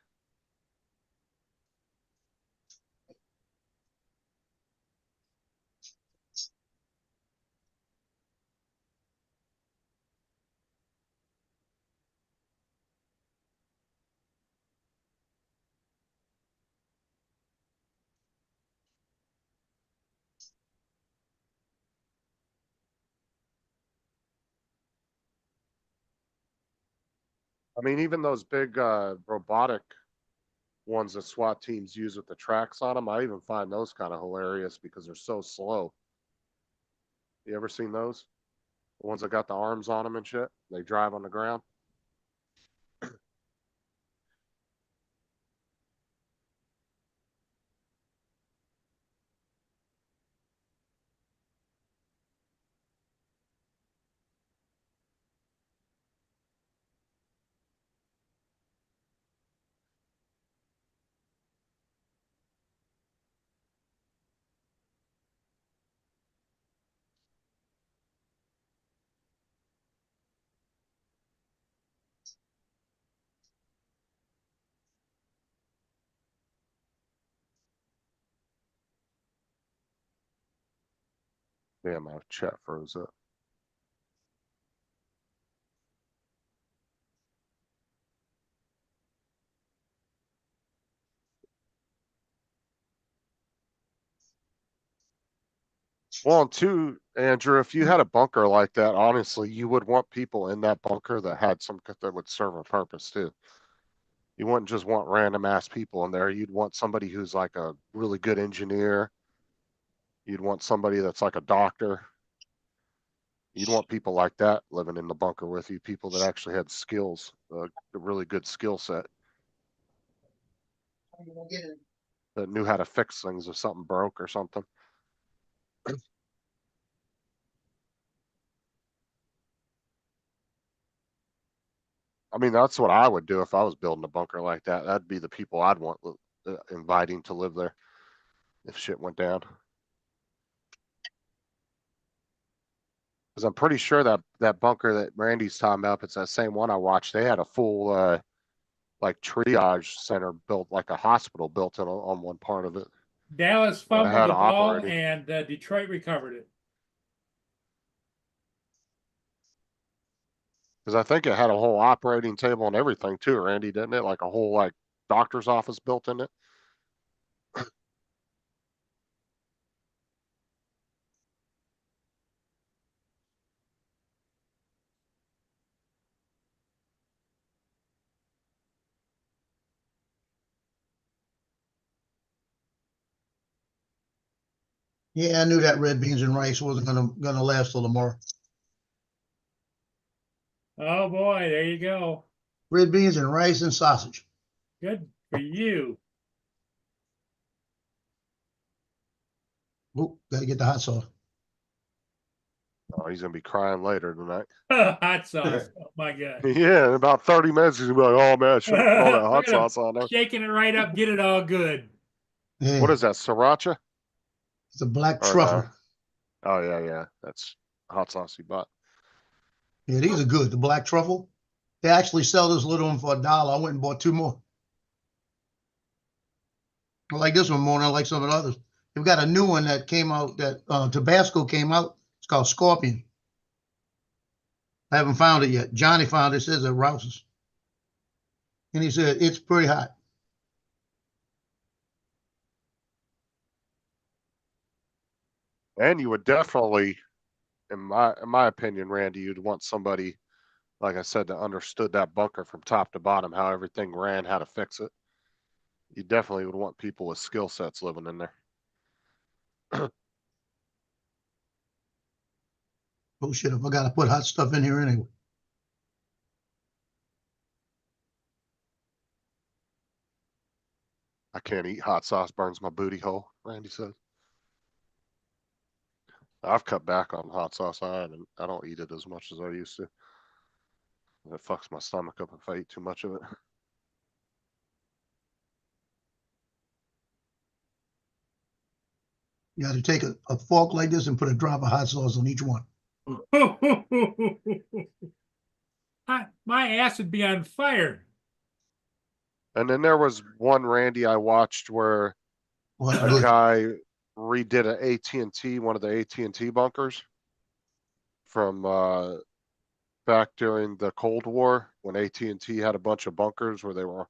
I mean, even those big, robotic ones that SWAT teams use with the tracks on them, I even find those kind of hilarious because they're so slow. You ever seen those? The ones that got the arms on them and shit? They drive on the ground. Damn, my chat froze up. Well, and two, Andrew, if you had a bunker like that, honestly, you would want people in that bunker that had that would serve a purpose too. You wouldn't just want random ass people in there. You'd want somebody who's like a really good engineer. You'd want somebody that's like a doctor. You'd want people like that living in the bunker with you, people that actually had skills, a really good skill set that knew how to fix things if something broke or something. I mean, that's what I would do if I was building a bunker like that. That'd be the people I'd want inviting to live there if shit went down. Because I'm pretty sure that bunker that Randy's talking about, it's that same one I watched. They had a full like triage center built, like a hospital built on one part of it. Dallas Well, I fumbled had the an ball operating. and Detroit recovered it. Because I think it had a whole operating table and everything too, Randy, didn't it? Like a whole like doctor's office built in it. Yeah, I knew that red beans and rice wasn't gonna last till tomorrow. Oh boy, there you go. Red beans and rice and sausage. Good for you. Oop, gotta get the hot sauce. Oh, he's gonna be crying later tonight. Hot sauce. Oh my God. Yeah, in about 30 minutes he's gonna be like, "Oh man, I should have put all that hot Look at him sauce on there." shaking it right up, get it all good. Yeah, What is that, sriracha? it's a black Or truffle. Oh yeah, that's hot sauce you bought. Yeah, these are good. The black truffle. They actually sell this little one for $1. I went and bought 2 more. I like this one more than I like some of the others. They've got a new one that came out that Tabasco came out. It's called Scorpion. I haven't found it yet. Johnny found it, says at Rouse's. And he said it's pretty hot. And you would definitely, in my opinion, Randy, you'd want somebody, like I said, that understood that bunker from top to bottom, how everything ran, how to fix it. You definitely would want people with skill sets living in there. Oh shit, if I gotta put hot stuff in here anyway. I can't eat hot sauce, burns my booty hole, Randy said. I've cut back on hot sauce. I don't eat it as much as I used to. It fucks my stomach up if I eat too much of it. You gotta take a fork like this and put a drop of hot sauce on each one. My ass would be on fire. And then there was one, Randy, I watched where Well, that's a good. guy redid an AT&T, one of the AT&T bunkers from back during the Cold War when AT&T had a bunch of bunkers where they were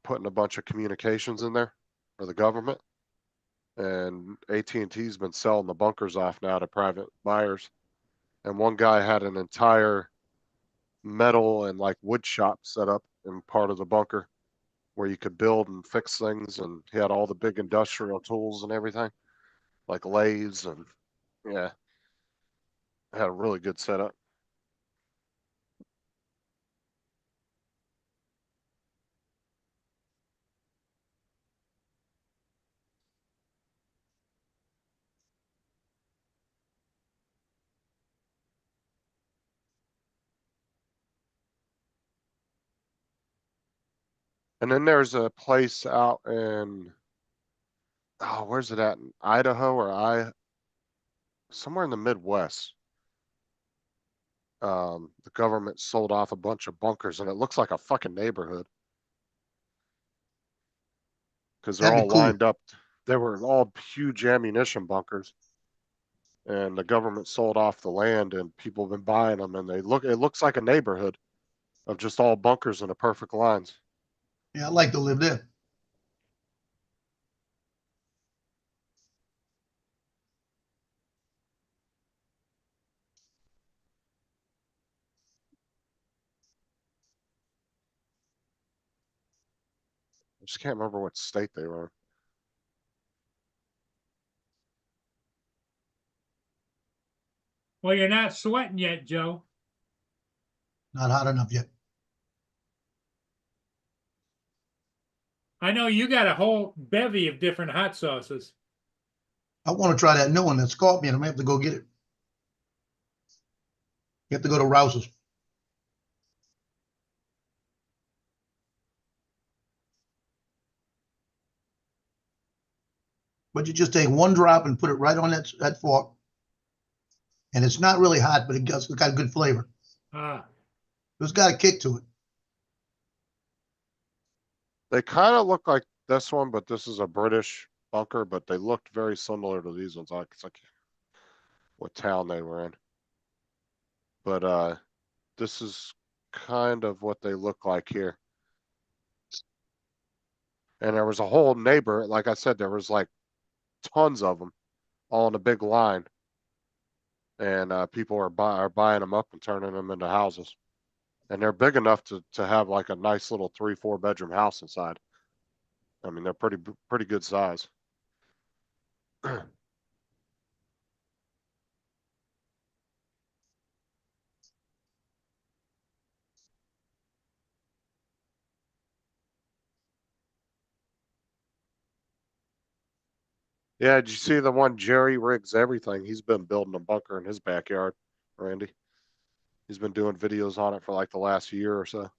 putting a bunch of communications in there for the government. And AT&T's been selling the bunkers off now to private buyers. And one guy had an entire metal and like wood shop set up in part of the bunker where you could build and fix things, and he had all the big industrial tools and everything, like lathes and yeah, had a really good setup. And then there's a place out in, oh, where's it at? In Idaho or somewhere in the Midwest. The government sold off a bunch of bunkers and it looks like a fucking neighborhood. Cause they're That'd all be cool. lined up. They were all huge ammunition bunkers. And the government sold off the land and people have been buying them and it looks like a neighborhood of just all bunkers in a perfect lines. Yeah, I'd like to live there. I just can't remember what state they were in. Well, you're not sweating yet, Joe. Not hot enough yet. I know you got a whole bevy of different hot sauces. I want to try that new one, that Scorpion. I'm gonna have to go get it. You have to go to Rouse's. But you just take one drop and put it right on that fork. And it's not really hot, but it's got a good flavor. Ah, It's got a kick to it. They kind of look like this one, but this is a British bunker, but they looked very similar to these ones. It's like what town they were in. But this is kind of what they look like here. And there was a whole neighbor, like I said, there was like tons of them all in a big line. And people are buying them up and turning them into houses. And they're big enough to have like a nice little 3-4 bedroom house inside. I mean, they're pretty good size. Yeah, did you see the one Jerry Rigs Everything? He's been building a bunker in his backyard, Randy. He's been doing videos on it for like the last year or so.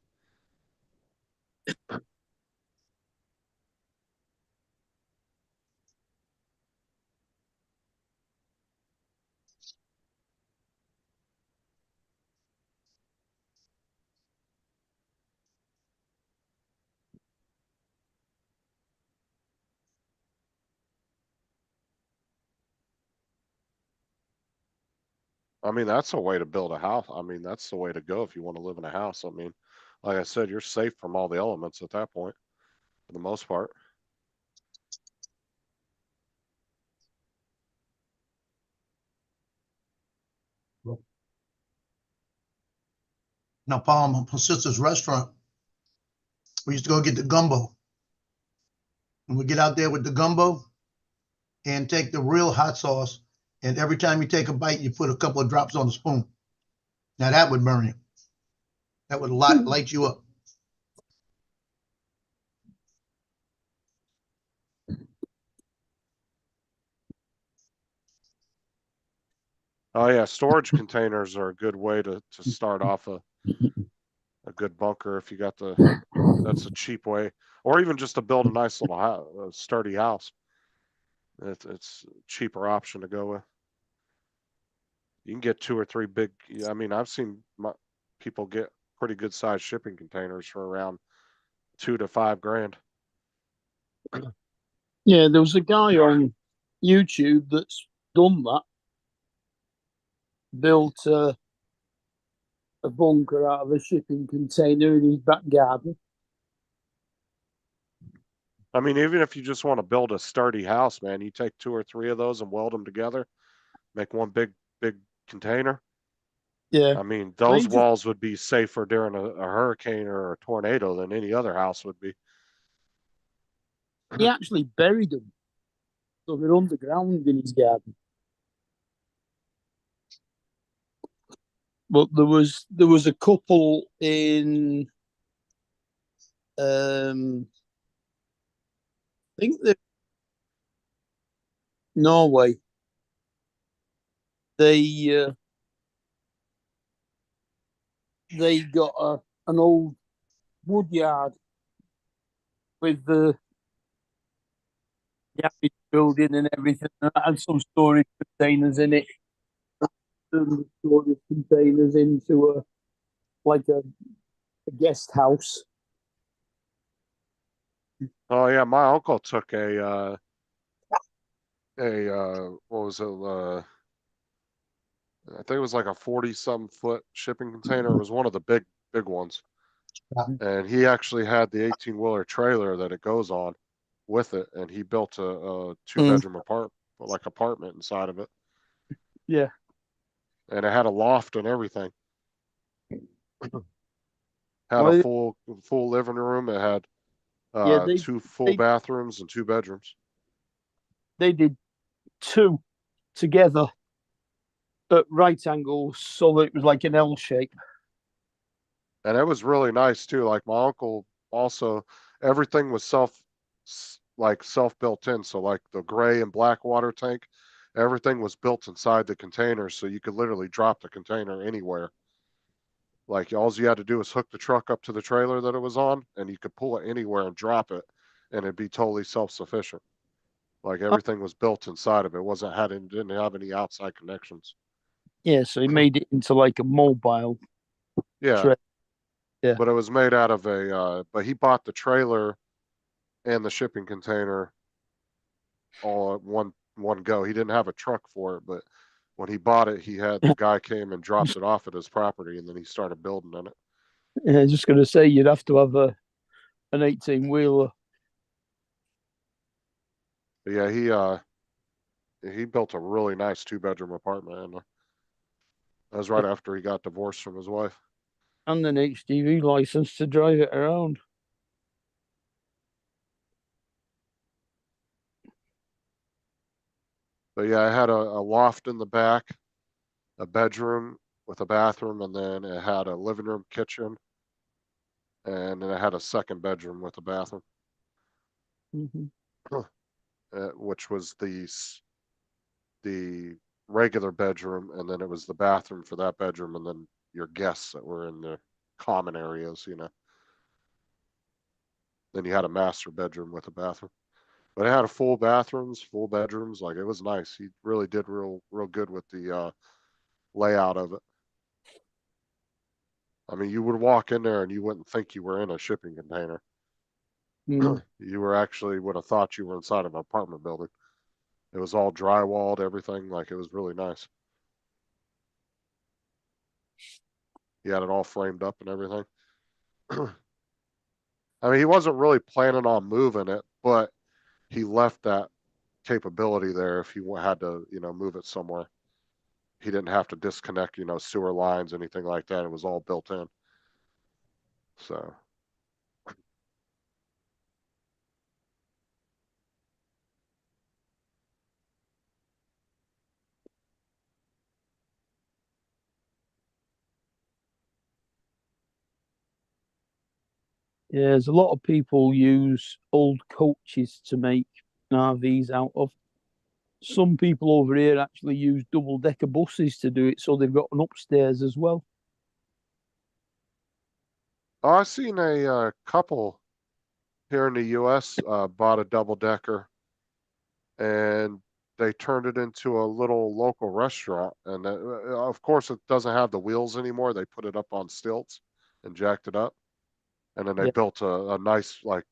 I mean, that's a way to build a house. I mean, that's the way to go if you want to live in a house. I mean, like I said, you're safe from all the elements at that point, for the most part. Now, Paul, my sister's restaurant, we used to go get the gumbo. And we get out there with the gumbo and take the real hot sauce. And every time you take a bite, you put a couple of drops on the spoon. Now that would burn you. That would light you up. Oh yeah, storage containers are a good way to start off a good bunker if you got that's a cheap way, or even just to build a nice little a sturdy house. It's a cheaper option to go with. You can get 2 or 3 big. I mean, I've seen people get pretty good sized shipping containers for around 2 to 5 grand. Yeah, there was a guy on YouTube that's done that. Built a bunker out of a shipping container in his back garden. I mean, even if you just want to build a sturdy house, man, you take 2 or 3 of those and weld them together, make one big container. Yeah. I mean, those just- walls would be safer during a hurricane or a tornado than any other house would be. He actually buried them. So they're underground in his garden. But there was a couple in I think that Norway. They got an old wood yard with the average building and everything, and that had some storage containers in it. Some storage containers into a guest house. Oh yeah, my uncle took what was it? I think it was like a 40-some foot shipping container. It was one of the big ones. Yeah. And he actually had the 18-wheeler trailer that it goes on with it, and he built a 2-bedroom apartment inside of it. Yeah. And it had a loft and everything. Had Well, a full living room. It had Yeah, they- 2 full they- bathrooms and 2 bedrooms. They did two together at right angles, so that it was like an L shape. And it was really nice too. Like my uncle also, everything was self built in. So like the gray and black water tank, everything was built inside the container, so you could literally drop the container anywhere. Like all you had to do was hook the truck up to the trailer that it was on, and you could pull it anywhere and drop it, and it'd be totally self-sufficient. Like everything was built inside of it. Didn't have any outside connections. Yeah, so he made it into like a mobile. Yeah. Tra- yeah. But it was made out of but he bought the trailer and the shipping container all at one go. He didn't have a truck for it, but when he bought it, the guy came and dropped it off at his property, and then he started building on it. Yeah, I was just gonna say you'd have to have an 18-wheeler. But yeah, he built a really nice 2-bedroom apartment, and that was right after he got divorced from his wife. And an HGV license to drive it around. But yeah, I had a loft in the back, a bedroom with a bathroom, and then it had a living room, kitchen, and then it had a second bedroom with a bathroom, which was the regular bedroom, and then it was the bathroom for that bedroom, and then your guests that were in the common areas, Then you had a master bedroom with a bathroom. But it had a full bedrooms, like it was nice. He really did real good with the layout of it. I mean, you would walk in there and you wouldn't think you were in a shipping container. Mm. You would have thought you were inside of an apartment building. It was all drywalled, everything. Like it was really nice. He had it all framed up and everything. I mean, he wasn't really planning on moving it, but he left that capability there if he had to, move it somewhere. He didn't have to disconnect, sewer lines, anything like that. It was all built in. So. Yeah, there's a lot of people use old coaches to make RVs out of. Some people over here actually use double-decker buses to do it, so they've got an upstairs as well. Oh, I've seen a couple here in the U.S. Bought a double decker, and they turned it into a little local restaurant. And of course, it doesn't have the wheels anymore. They put it up on stilts and jacked it up, and then they Yeah. built a nice like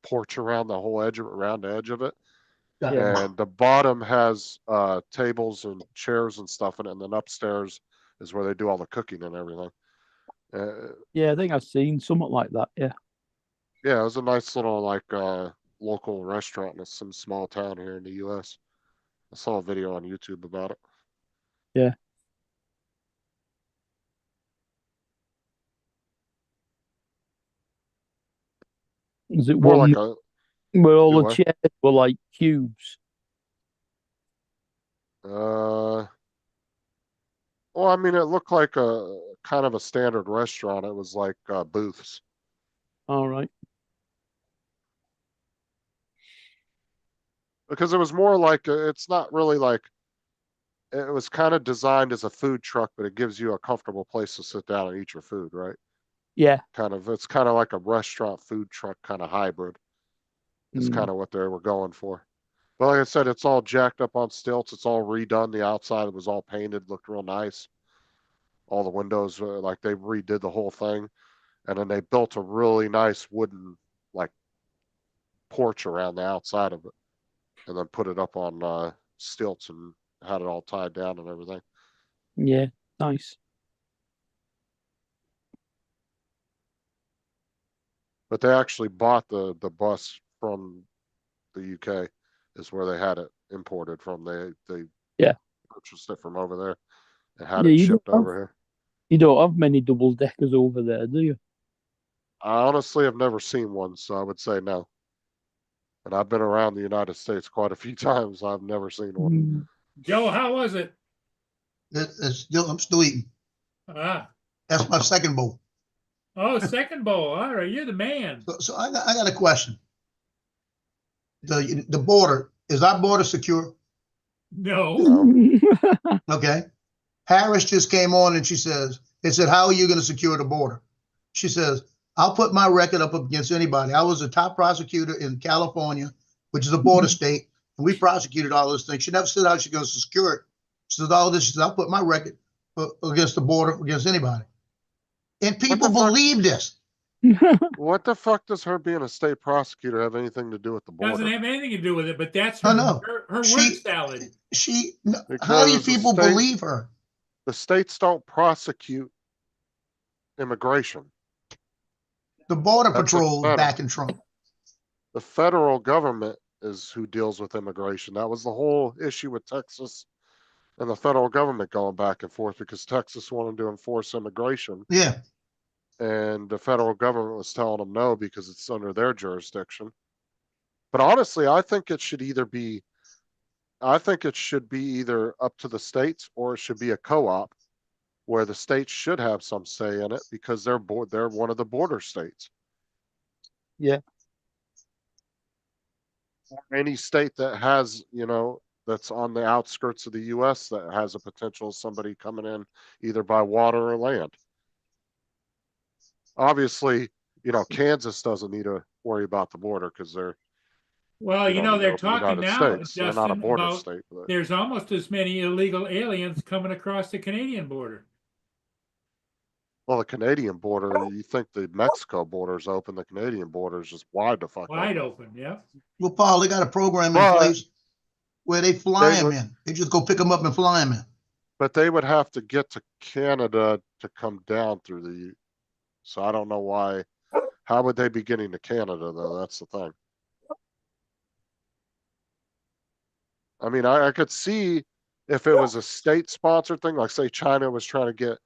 porch around the edge of it. Yeah. And the bottom has tables and chairs and stuff in it, and then upstairs is where they do all the cooking and everything. Yeah, I think I've seen something like that. Yeah. Yeah, it was a nice little like local restaurant in some small town here in the US. I saw a video on YouTube about it. Yeah. Is it More one like a, where all do the what? chairs were like cubes? Well, I mean, it looked like a kind of a standard restaurant. It was like booths. All right. Because it was more like, it's not really like, it was kind of designed as a food truck, but it gives you a comfortable place to sit down and eat your food, right? Yeah. It's kind of like a restaurant food truck kind of hybrid. Is Mm. kind of what they were going for. But like I said, it's all jacked up on stilts. It's all redone. The outside it was all painted, looked real nice. All the windows, like they redid the whole thing, and then they built a really nice wooden like porch around the outside of it, and then put it up on stilts and had it all tied down and everything. Yeah. Nice. But they actually bought the bus from the UK, is where they had it imported from. They Yeah. purchased it from over there and had Yeah. it You don't shipped have over here. you don't have many double deckers over there, do you? I honestly have never seen one, so I would say no. And I've been around the United States quite a few times. I've never seen one. Mm. Joe, how was it? I'm still eating. Ah, That's my second bowl. oh, second bowl. All right, you're the man. So I got a question. The border, is our border secure? No, No. Okay. Harris just came on and she says, they said, how are you going to secure the border? She says, I'll put my record up against anybody. I was a top prosecutor in California, which is a border state, and we prosecuted all those things. She never said how she's going to secure it. She says all this. She says, I'll put my record against the border, against anybody. And people the fuck? believe this. What the fuck does her being a state prosecutor have anything to do with the doesn't border? have anything to do with it, but that's I her, know. her word She- salad. How do you Because the people state- believe her? The states don't prosecute immigration. The border That's a patrol is federal. backing Trump. The federal government is who deals with immigration. That was the whole issue with Texas and the federal government going back and forth because Texas wanted to enforce immigration. Yeah. And the federal government was telling them no because it's under their jurisdiction. But honestly, I think it should be either up to the states or it should be a co-op where the states should have some say in it because they're one of the border states. Yeah. Or any state that has, that's on the outskirts of the US that has a potential of somebody coming in either by water or land. Obviously, Kansas doesn't need to worry about the border because they're Well, you know, they're the talking United now, States. They're not a Justin, border about state. But there's almost as many illegal aliens coming across the Canadian border. well, the Canadian border, you think the Mexico border is open, the Canadian border is just wide the fuck Wide open. open, yeah. Well, Paul, they got a program in But- place where they fly They them would- in. They just go pick them up and fly them in. But they would have to get to Canada to come down through the, so I don't know why, how would they be getting to Canada though? That's the thing. I mean, I could see if it was a state sponsored thing, like say China was trying to get,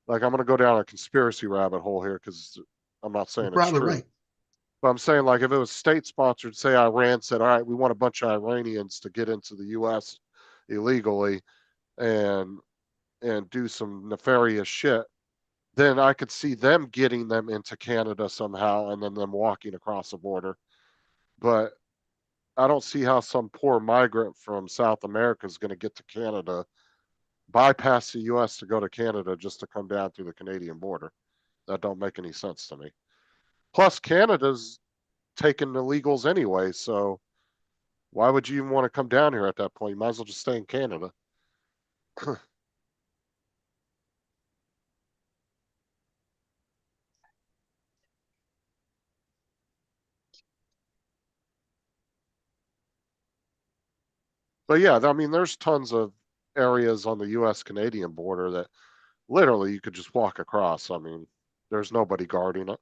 like I'm gonna go down a conspiracy rabbit hole here because I'm not saying You're it's probably true. right. But I'm saying like if it was state sponsored, say Iran said, all right, we want a bunch of Iranians to get into the US illegally and do some nefarious shit, then I could see them getting them into Canada somehow and then them walking across the border. But I don't see how some poor migrant from South America is going to get to Canada, bypass the US to go to Canada just to come down through the Canadian border. That don't make any sense to me. Plus Canada's taking illegals anyway, so why would you even want to come down here at that point? You might as well just stay in Canada. But yeah, I mean, there's tons of areas on the US Canadian border that literally you could just walk across. I mean, there's nobody guarding it.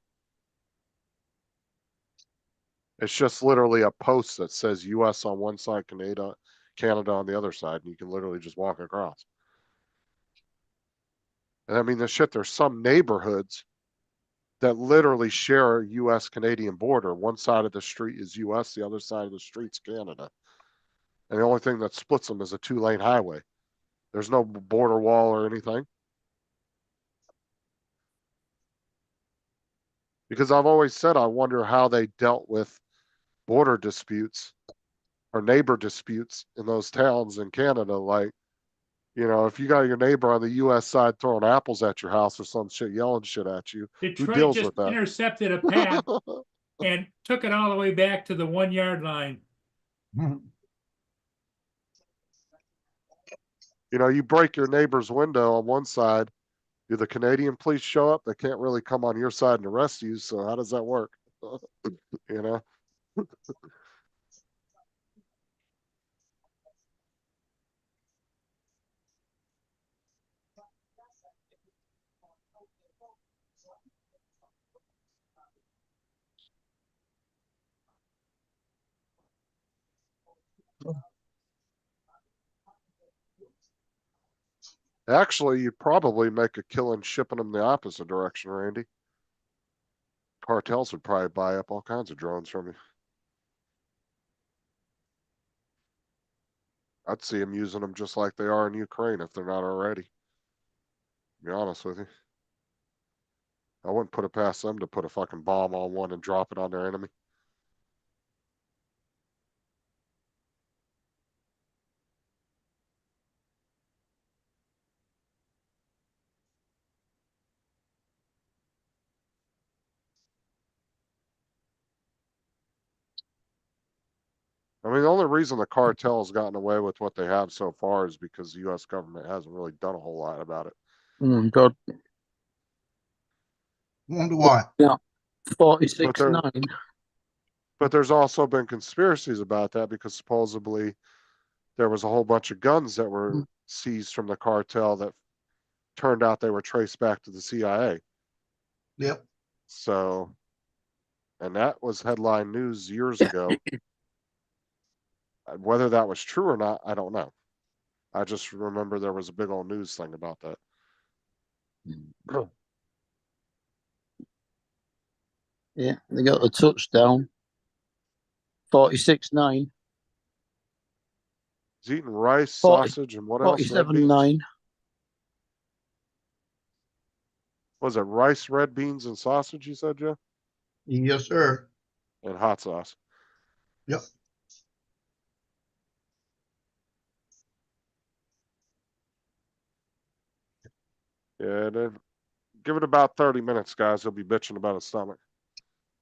It's just literally a post that says US on one side, Canada on the other side, and you can literally just walk across. And I mean, there's some neighborhoods that literally share a US Canadian border. One side of the street is US, the other side of the street's Canada. And the only thing that splits them is a 2-lane highway. There's no border wall or anything. Because I've always said I wonder how they dealt with border disputes or neighbor disputes in those towns in Canada. Like, you know, if you got your neighbor on the US side throwing apples at your house or some shit, yelling shit at you, who Detroit deals just with that? intercepted a path and took it all the way back to the 1 yard line. You know, you break your neighbor's window on one side. Do the Canadian police show up? They can't really come on your side and arrest you. So how does that work? You know? Actually, you'd probably make a killing shipping them the opposite direction, Randy. Cartels would probably buy up all kinds of drones from you. I'd see them using them just like they are in Ukraine if they're not already. To be honest with you. I wouldn't put it past them to put a fucking bomb on one and drop it on their enemy. I mean, the only reason the cartel has gotten away with what they have so far is because the US government hasn't really done a whole lot about it. God. Wonder why. Yeah. 46-9. But there's also been conspiracies about that because supposedly there was a whole bunch of guns that were seized from the cartel that turned out they were traced back to the CIA. Yep. So, and that was headline news years ago. Whether that was true or not, I don't know. I just remember there was a big old news thing about that. Yeah, they got the touchdown. 46-9. He's eating rice, 40 sausage, and what else? Red beans? 47-9. Was it rice, red beans, and sausage, you said, Joe? Yes, sir. And hot sauce. Yep. Yeah, then give it about 30 minutes, guys. He'll be bitching about his stomach.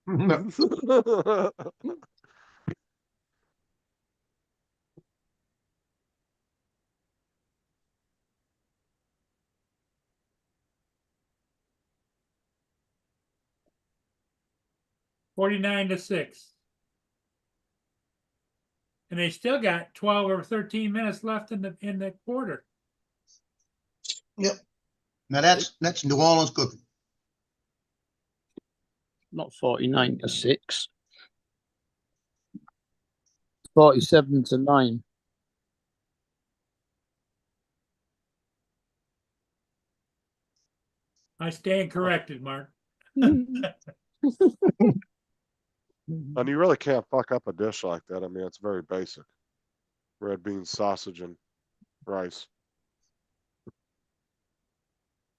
49-6. And they still got 12 or 13 minutes left in the quarter. Yep. Now that's New Orleans cooking. Not 49-6. 47-9. I stand corrected, Mark. And you really can't fuck up a dish like that. I mean, it's very basic. Red beans, sausage, and rice.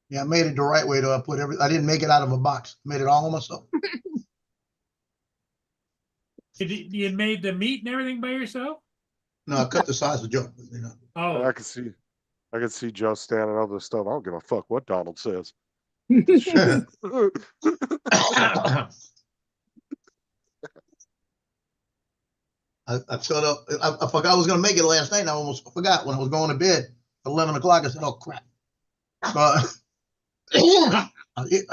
Yeah, I made it the right way though. I didn't make it out of a box. I made it all myself. You made the meat and everything by yourself? No, I cut the sausage up. You know. And Oh, I can see Joe standing over the stove. I don't give a fuck what Donald says. I showed up. I forgot I was gonna make it last night. And I almost forgot when I was going to bed. 11 o'clock. I said, "Oh crap!" I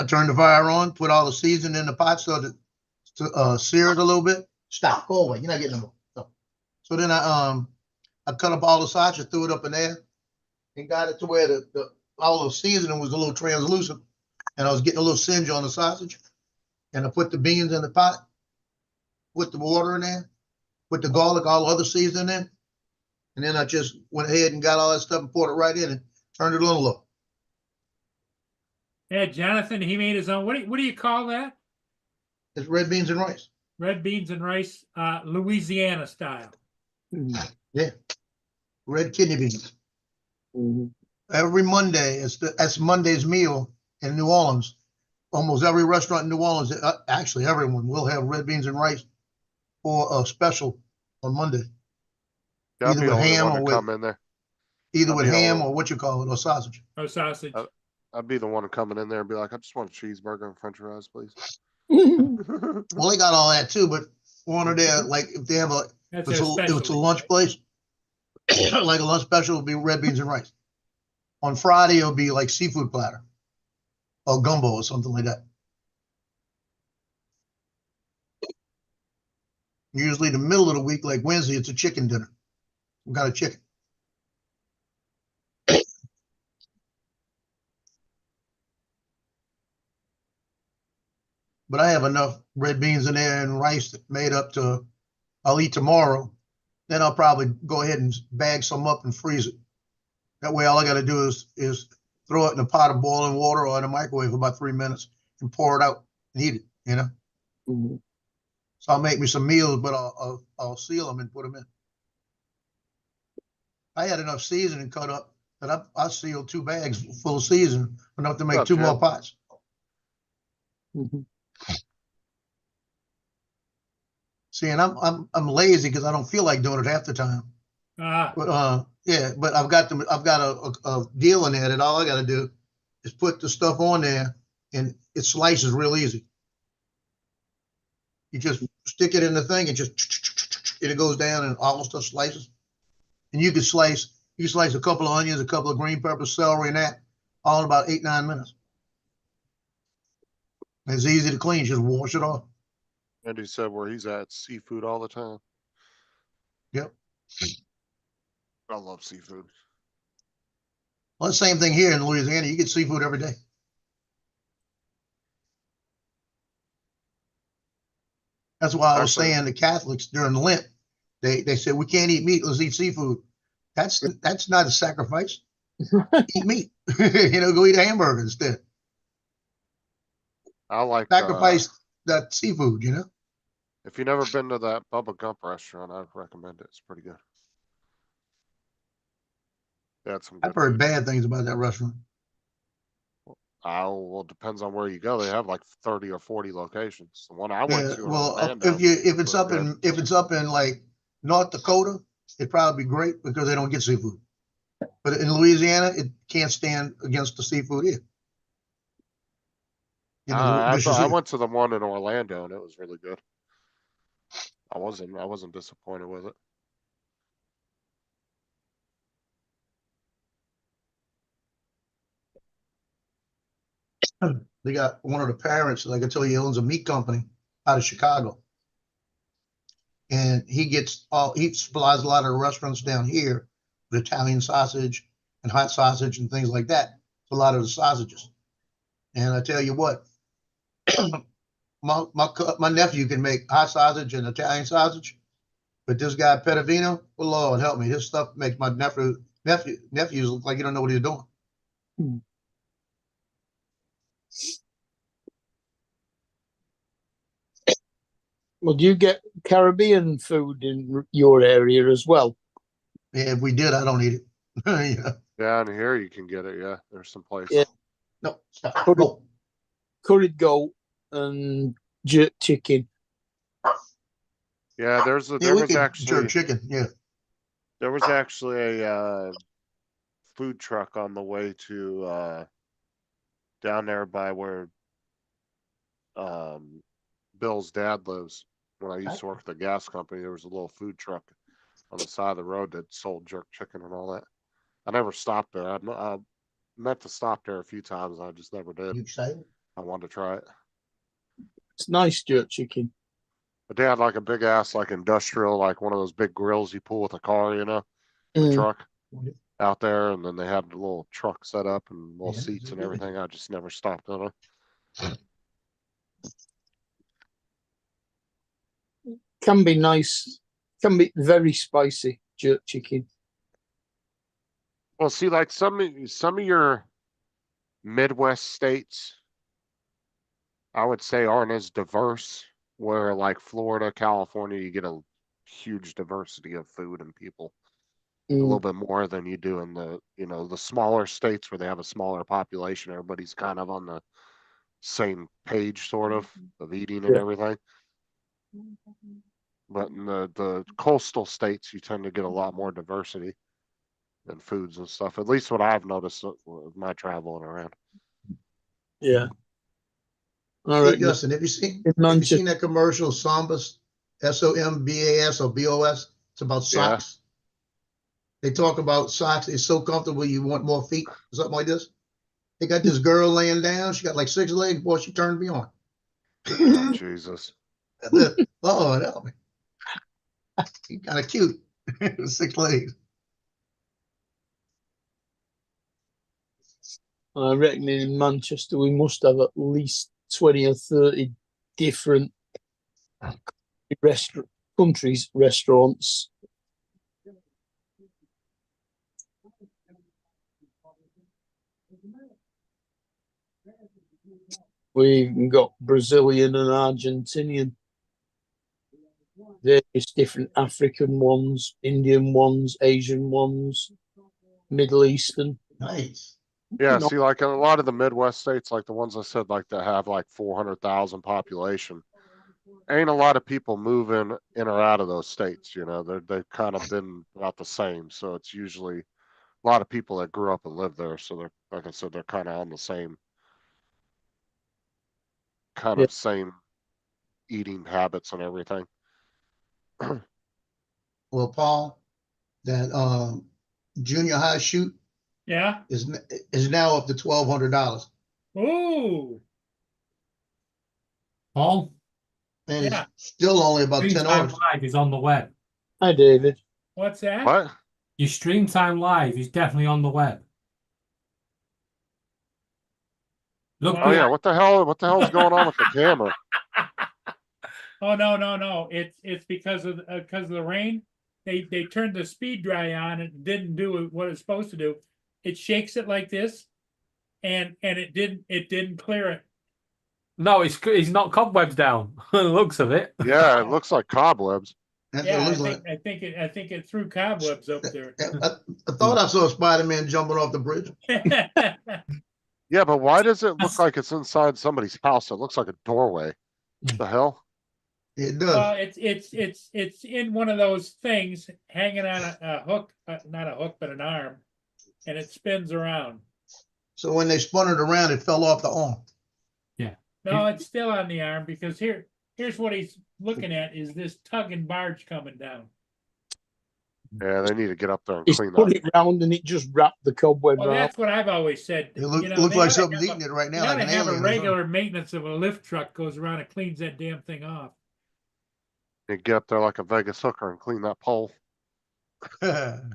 turned the fire on, put all the seasoning in the pot so that to sear it a little bit. Stop. Go away. You're not getting no more. So then I cut up all the sausage, threw it up in there, and got it to where all the seasoning was a little translucent, and I was getting a little singe on the sausage. And I put the beans in the pot, put the water in there, put the garlic, all the other seasoning in, and then I just went ahead and got all that stuff and poured it right in and turned it on low. Yeah, Jonathan, he made his own. What do you call that? It's red beans and rice. Red beans and rice, Louisiana style. Yeah. Red kidney beans. Mhm. Every Monday, that's Monday's meal in New Orleans. Almost every restaurant in New Orleans, actually everyone will have red beans and rice or a special on Monday. Yeah, I'd Either be the with only ham one or to with come in there. either I'd with be the ham only- or what you call it, or sausage. Oh, sausage. I'd be the one coming in there and be like, I just want a cheeseburger and french fries, please. Well, they got all that too, but one of their, like, if they have That's if their it's a specialty. lunch place, like a lunch special will be red beans and rice. On Friday, it'll be like seafood platter or gumbo or something like that. Usually the middle of the week, like Wednesday, it's a chicken dinner. We got a chicken. But I have enough red beans in there and rice made up to, I'll eat tomorrow. Then I'll probably go ahead and bag some up and freeze it. That way, all I got to do is throw it in a pot of boiling water or in a microwave for about 3 minutes and pour it out and eat it. You know. Mhm. So I'll make me some meals, but I'll seal them and put them in. I had enough seasoning cut up that I sealed 2 bags full of seasoning, enough to make What's 2 up, more Jim? pots. Mhm. See, and I'm lazy because I don't feel like doing it half the time. Ah, But yeah, but I've got a deal in there that all I got to do is put the stuff on there, and it slices real easy. You just stick it in the thing and it goes down and all the stuff slices. And you can slice a couple of onions, a couple of green peppers, celery, and that all in about 8-9 minutes. It's easy to clean. Just wash it off. Andy said where he's at, seafood all the time. Yep. I love seafood. Well, the same thing here in Louisiana. You get seafood every day. That's why I was Actually- saying the Catholics during Lent, they said we can't eat meat. Let's eat seafood. That's not a sacrifice. Eat meat. Go eat a hamburger instead. I like, Sacrifice that seafood. if you've never been to that Bubba Gump restaurant, I'd recommend it. It's pretty good. They had some I've good heard food. bad things about that restaurant. Well, it depends on where you go. They have like 30 or 40 locations. The one I went Yeah, to in well, Orlando. if it's was up good. if it's up in like North Dakota, it'd probably be great because they don't get seafood. But in Louisiana, it can't stand against the seafood here. I dishes I here. went to the one in Orlando and it was really good. I wasn't disappointed with it. They got one of the parents, like I tell you, he owns a meat company out of Chicago. And he supplies a lot of the restaurants down here with Italian sausage and hot sausage and things like that. A lot of the sausages. And I tell you what, my nephew can make hot sausage and Italian sausage, but this guy Pedavino, well, Lord help me, his stuff makes my nephews look like you don't know what he's doing. Well, do you get Caribbean food in your area as well? Yeah, if we did, I don't eat it. Yeah. Yeah, and here you can get it. Yeah, there's some places. Yeah. No, stop. Put it- Go. Curried goat and jerk chicken. Yeah, there Yeah, we was could actually jerk chicken. Yeah. there was actually a food truck on the way to down there by where Bill's dad lives. When I used to work at the gas company, there was a little food truck on the side of the road that sold jerk chicken and all that. I never stopped there. I meant to stop there a few times. I just never did. You excited? I wanted to try it. It's nice jerk chicken. But they had like a big ass, like industrial, like one of those big grills you pull with a car, the Mm. truck Yeah. out there. And then they had a little truck set up and little Yeah, seats it's and really- everything. I just never stopped in it. Can be nice. Can be very spicy jerk chicken. Well, see, like some of your Midwest states, I would say aren't as diverse, where like Florida, California, you get a huge diversity of food and people. A little bit more than you do in the, the smaller states where they have a smaller population. Everybody's kind of on the same page, sort of eating and Yeah. everything. But in the coastal states, you tend to get a lot more diversity in foods and stuff. At least what I've noticed with my traveling around. Yeah. All Hey, right. Justin, have you In seen Manchester. that commercial Sombas, SOMBAS or BOS? It's about Yeah. socks. They talk about socks. It's so comfortable you want more feet, something like this. They got this girl laying down. She got like 6 legs. Boy, she turned me on. Oh, Jesus. Oh, help me. Kind of cute. 6 legs. I reckon in Manchester we must have at least 20 or 30 different restaurants. We've even got Brazilian and Argentinian, various different African ones, Indian ones, Asian ones, Middle Eastern. Nice. Yeah, No. see, like in a lot of the Midwest states, like the ones I said, like that have like 400,000 population, ain't a lot of people moving in or out of those states. They've kind of been about the same. So it's usually a lot of people that grew up and lived there. So they're, like I said, they're kind of on the same Yeah. same eating habits and everything. Well, Paul, that junior high shoot Yeah. is now up to $1,200, Ooh, Paul, and Yeah. it's still only about Stream 10 Time orders. Live is on the web. Hi, David. what's that? What? Your Stream Time Live is definitely on the web. Look, Wow. Oh yeah, what the hell's going on with the camera? Oh, no. It's because of the rain. They turned the speed dry on. It didn't do what it's supposed to do. It shakes it like this, and it didn't clear it. No, it's not cobwebs down. The looks of it. Yeah, it looks like cobwebs. That's Yeah, what it I looks like. think it threw cobwebs up there. I thought I saw Spider-Man jumping off the bridge. Yeah, but why does it look like it's inside somebody's house? It looks like a doorway. The hell? It does. Well, it's in one of those things hanging on a hook, not a hook, but an arm, and it spins around. So when they spun it around, it fell off the arm. No, it's still on the arm because here's what he's looking at is this tug and barge coming down. Yeah, they need to get up there and He's clean put that. it round and it just wrapped the cobweb Well, around. that's what I've always said. It looks they like oughta something's have eating it right They now, ought like to an have a alien. or regular maintenance of a lift truck goes around and cleans that damn thing off. They get up there like a Vegas hooker and clean that pole. something.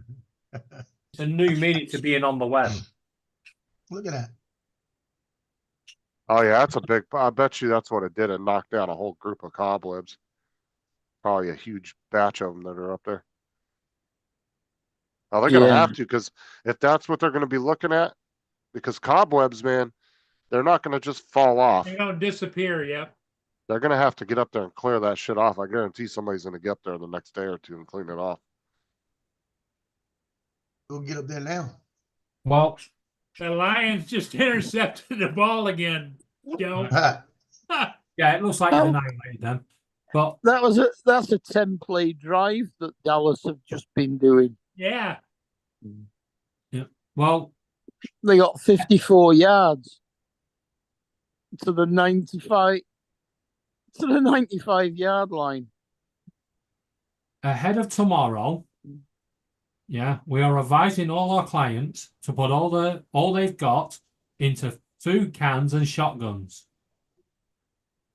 It's a new meaning to being on the web. Look at that. Oh yeah, that's a big. I bet you that's what it did. It knocked down a whole group of cobwebs. Probably a huge batch of them that are up there. Oh, they're gonna Yeah. have to, because if that's what they're gonna be looking at, because cobwebs, man, they're not gonna just fall off. They don't disappear. Yep. They're gonna have to get up there and clear that shit off. I guarantee somebody's gonna get up there the next day or two and clean it off. We'll get up there now. Well, The Lions just intercepted the ball again, Joe. yeah, it looks like Oh. annihilated then. But That's a 10-play drive that Dallas have just been doing. Yeah. well, They got 54 yards to the 95 yard line. ahead of tomorrow, yeah, we are advising all our clients to put all they've got into food cans and shotguns.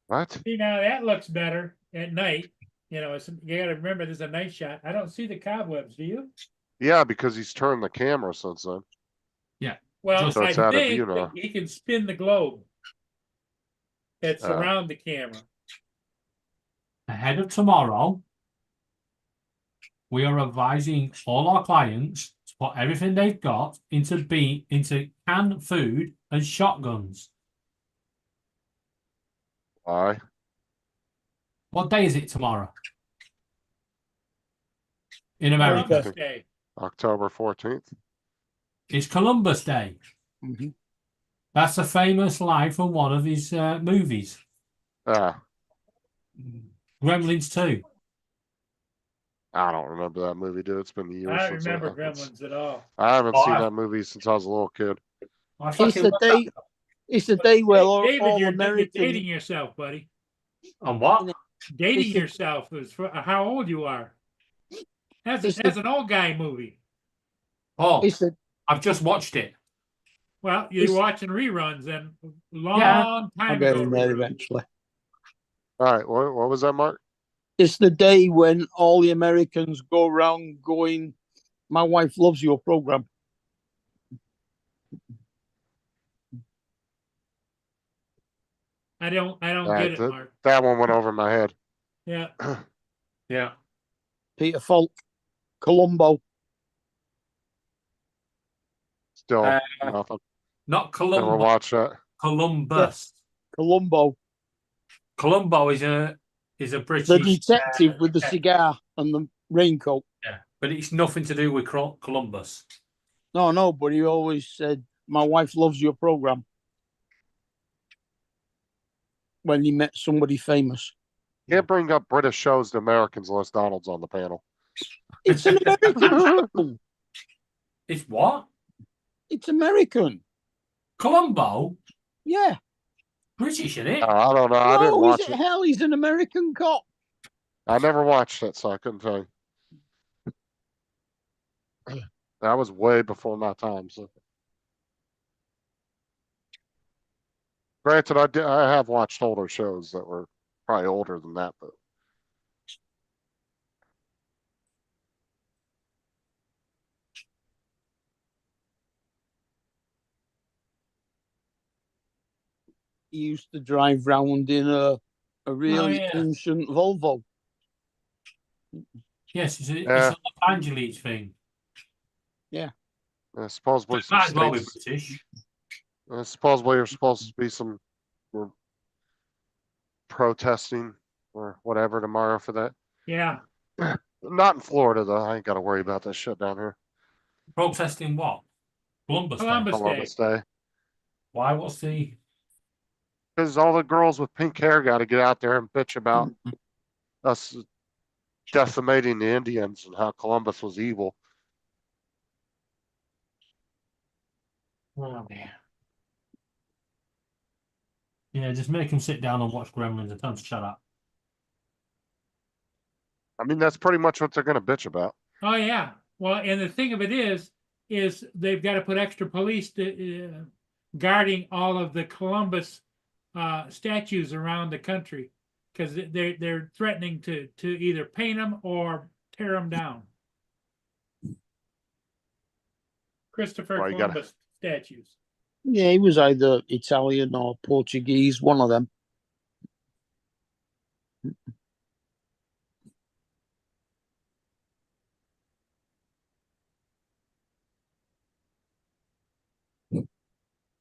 What? See, now that looks better at night. You gotta remember there's a night shot. I don't see the cobwebs, do you? Yeah, because he's turned the camera since then. Well, So I it's out of think view now. that he can spin the globe. It's Oh. around the camera. Ahead of tomorrow, we are advising all our clients to put everything they've got into canned food and shotguns. Why? What day is it tomorrow? In America, Columbus Day. October 14th? it's Columbus Day. Mhm. That's a famous line from one of his movies, Ah, Gremlins 2. I don't remember that movie, dude. It's been years I since don't remember it's- Gremlins at all. I haven't Oh, seen I- that movie since I was a little kid. I It's fucking the love day. that. It's the day where David, all you're Americans. dating yourself, buddy. On what? Dating It's the- yourself is for how old you are. It's That's the- an old guy movie. Oh, It's the I've just watched it. Well, you're It's- watching reruns and long Yeah. time I'll ago. get in there reruns. eventually. All right, what was that, Mark? It's the day when all the Americans go around going, "My wife loves your program." I don't That- get it, Mark. That one went over my head. Yeah. Yeah. Peter Falk, Columbo. Still Uh, nothing. Not Never Columbus. watched that. Columbus. Columbo, Columbo is a the British detective with the yeah. cigar and the raincoat. Yeah, but it's nothing to do with Columbus. No, but he always said, "My wife loves your program." When he met somebody famous. Can't bring up British shows to Americans unless Donald's on the panel. It's an American show. It's what? It's American. Columbo? Yeah. British, isn't it? I don't know. I didn't No, watch he's it. hell. He's an American cop. I never watched it, so I couldn't tell you. That was way before my time. So, granted, I have watched older shows that were probably older than that, but He used to drive round in a really yeah. ancient Volvo. Yes, it's Yeah. a Los Angeles thing. supposedly some Might as well be states. British. Supposedly there's supposed to be some we're protesting or whatever tomorrow for that. Yeah. Not in Florida though. I ain't got to worry about that shit down here. Protesting what? Columbus Day. Columbus Day. Columbus Day. Why? What's the... Because all the girls with pink hair got to get out there and bitch about us decimating the Indians and how Columbus was evil. Oh, man. Yeah, just make them sit down and watch Gremlins and tell them to shut up. I mean, that's pretty much what they're going to bitch about. Oh yeah. Well, and the thing of it is they've got to put extra police to, guarding all of the Columbus statues around the country because they're threatening to either paint them or tear them down. Christopher Well, you gotta- Columbus statues. Yeah, he was either Italian or Portuguese, one of them.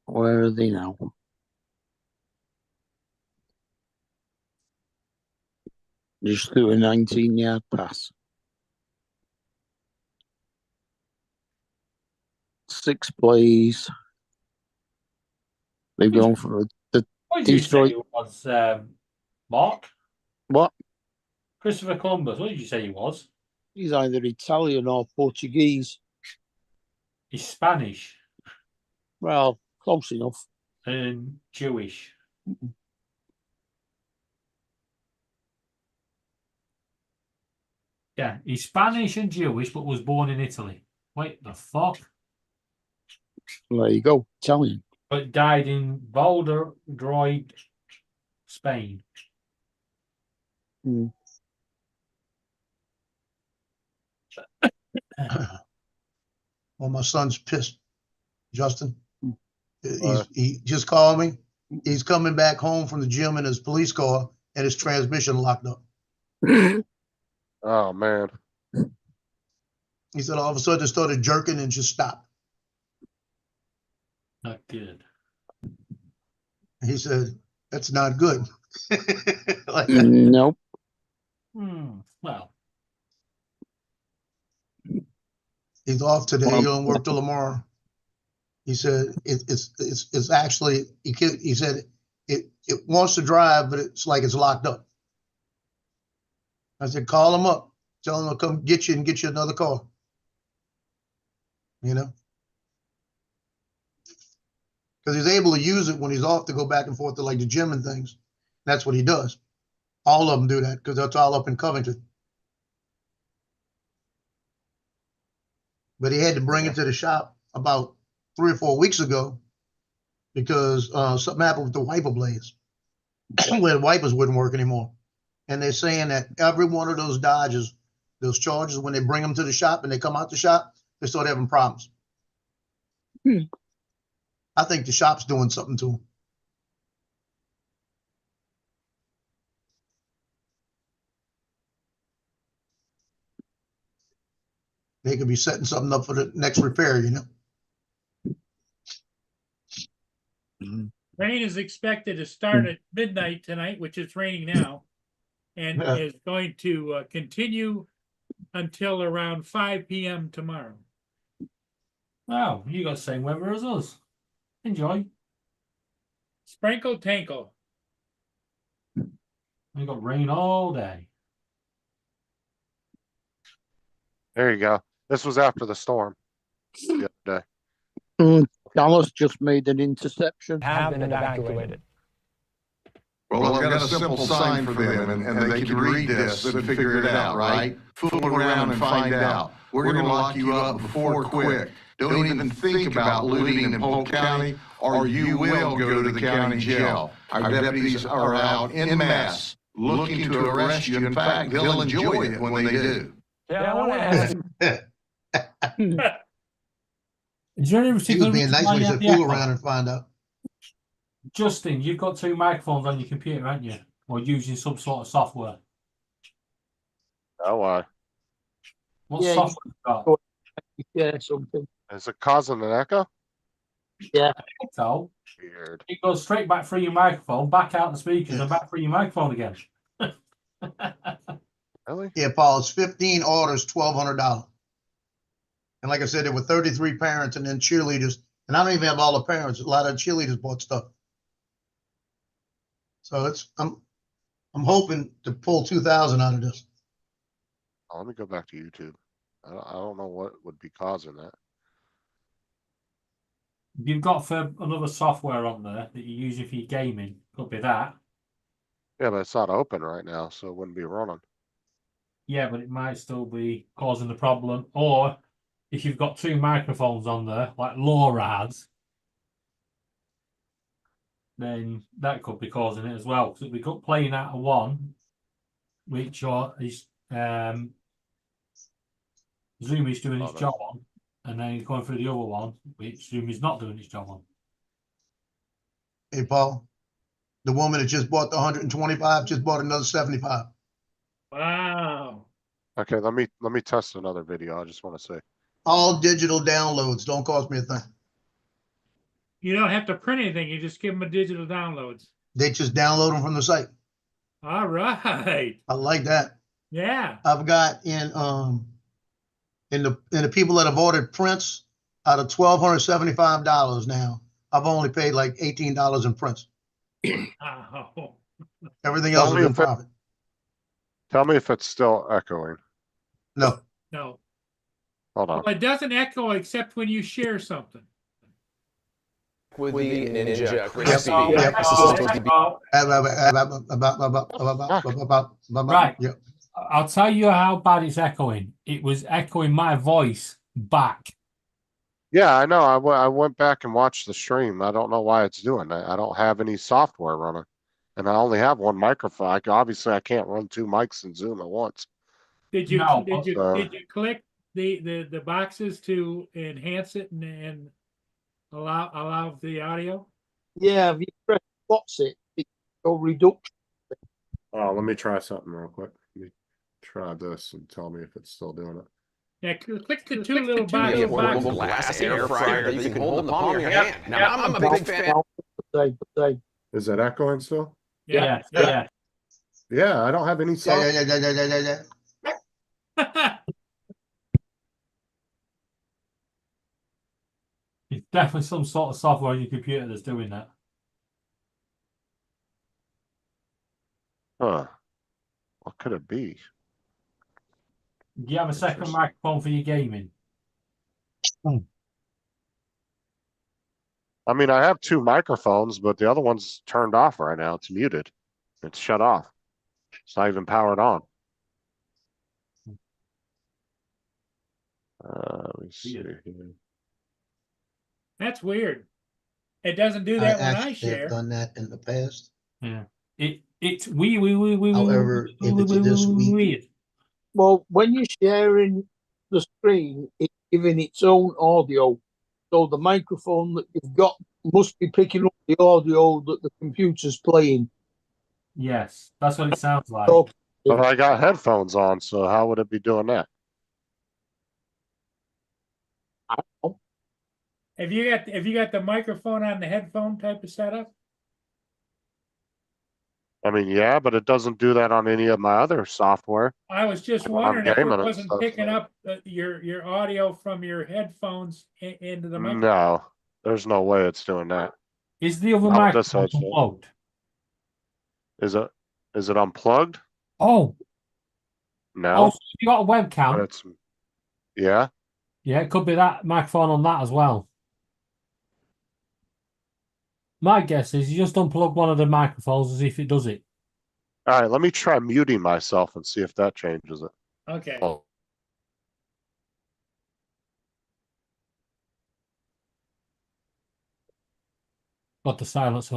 Where are they now? Just threw a 19-yard pass. 6 plays. They've gone for the What did you say Detroit. he was, Mark? what? Christopher Columbus, what did you say he was? He's either Italian or Portuguese. He's Spanish Well, close enough. and Jewish. Yeah, he's Spanish and Jewish, but was born in Italy. Wait, the fuck? There you go, Italian. But died in Valladolid, Spain. Mm. Well, my son's pissed, Justin. Why? He just called me. He's coming back home from the gym in his police car and his transmission locked up. Oh man. He said all of a sudden it started jerking and just stopped. Not good. He said, that's not good. Like, Nope. Well, he's off today. Well, He don't work till tomorrow. He said it's actually he said it wants to drive, but it's like it's locked up. I said, call him up, tell him to come get you and get you another car. You know, because he's able to use it when he's off to go back and forth to like the gym and things. That's what he does. All of them do that because that's all up in Covington. But he had to bring it to the shop about 3 or 4 weeks ago because something happened with the wiper blades where the wipers wouldn't work anymore. And they're saying that every one of those Dodges, those Chargers, when they bring them to the shop and they come out the shop, they start having problems. I think the shop's doing something to them. They could be setting something up for the next repair, you know? Rain is expected to start at midnight tonight, which is raining now, and Yeah. is going to continue until around 5 p.m. tomorrow. wow, you got the same weather as us. Enjoy. Sprinkle tankle. We got rain all day. There you go. This was after the storm. The other day. Dallas just made an interception. Have been evacuated. Well, I've got a simple sign for them, and they can read this and figure it out, right? Fool around and find out. We're going to lock you up before quick. Don't even think about looting in Polk County, or you will go to the county jail. Our deputies are out en masse looking to arrest you. In fact, they'll enjoy it when they do. Yeah, I want to ask. Is there any He was particular being reason nice why when he you said have the fool echo? around and find out. Justin, you've got 2 microphones on your computer, haven't you? Or using some sort of software. Oh, why? What Yeah, software you got? Yeah, something. Is it causing an echo? Yeah. So Weird. it goes straight back through your microphone, back out the speakers, and back through your microphone again. Really? Yeah, Paul, it's 15 orders, $1,200. And like I said, there were 33 parents and then cheerleaders. And I don't even have all the parents. A lot of cheerleaders bought stuff. So I'm hoping to pull 2,000 out of this. Oh, let me go back to YouTube. I don't know what would be causing that. You've got for another software on there that you're using for your gaming. Could be that. Yeah, but it's not open right now, so it wouldn't be running. Yeah, but it might still be causing the problem. Or if you've got 2 microphones on there, like Laura has, then that could be causing it as well. Because we got playing out of one, which is Zoom is doing its job on, and then going through the other one, which Zoom is not doing its job on. Hey, Paul, the woman that just bought the 125 just bought another 75. Wow. Okay, let me test another video. I just want to say. All digital downloads. Don't cost me a thing. You don't have to print anything. You just give them a digital downloads. They just download them from the site. All right. I like that. Yeah. I've got in the people that have ordered prints out of $1,275 now, I've only paid like $18 in prints. Oh. Everything else is in Tell me profit. Tell me if it's still echoing. No. No. Hold on. Well, it doesn't echo except when you share something. With the Ninja Yep. Crispy. Yep. This is supposed to be Right. Yep. I'll tell you how bad it's echoing. It was echoing my voice back. Yeah, I know. I went back and watched the stream. I don't know why it's doing that. I don't have any software running, and I only have one microphone. Obviously, I can't run 2 mics in Zoom at once. Did you No, did you uh, did you click the boxes to enhance it and allow the audio? Yeah, if you press what's it go reduction. Oh, let me try something real quick. Let me try this and tell me if it's still doing it. Yeah, click the 2 little be a boxes. portable glass air fryer that you can hold in the palm of your hand. Now, I'm a big fan. Say. Is that echoing still? Yeah, Yeah. yeah. Yeah, I don't have any Yeah, sound. yeah. It's definitely some sort of software on your computer that's doing that. Huh. What could it be? Do you have a second Interesting. microphone for your gaming? I mean, I have two microphones, but the other one's turned off right now. It's muted. It's shut off. It's not even powered on. Let me see here. That's weird. It doesn't do I that when I actually share. have done that in the past. Yeah. It's we However, if it's this week, weird. Well, when you're sharing the screen, it's giving its own audio. So the microphone that you've got must be picking up the audio that the computer's playing. Yes, that's what it sounds like. So But I got headphones on, so how would it be doing that? Have you got the microphone on the headphone type of setup? I mean, yeah, but it doesn't do that on any of my other software. I was just When I'm wondering if it gaming and wasn't stuff, picking so- up your audio from your headphones into the microphone. No, there's no way it's doing that. Is the other Not with this microphone headset. unplugged? Is it unplugged? Oh, No, so you got a but webcam? it's yeah. Yeah, it could be that microphone on that as well. My guess is you just unplug one of the microphones as if it does it. All right, let me try muting myself and see if that changes it. Okay. Oh, But the silence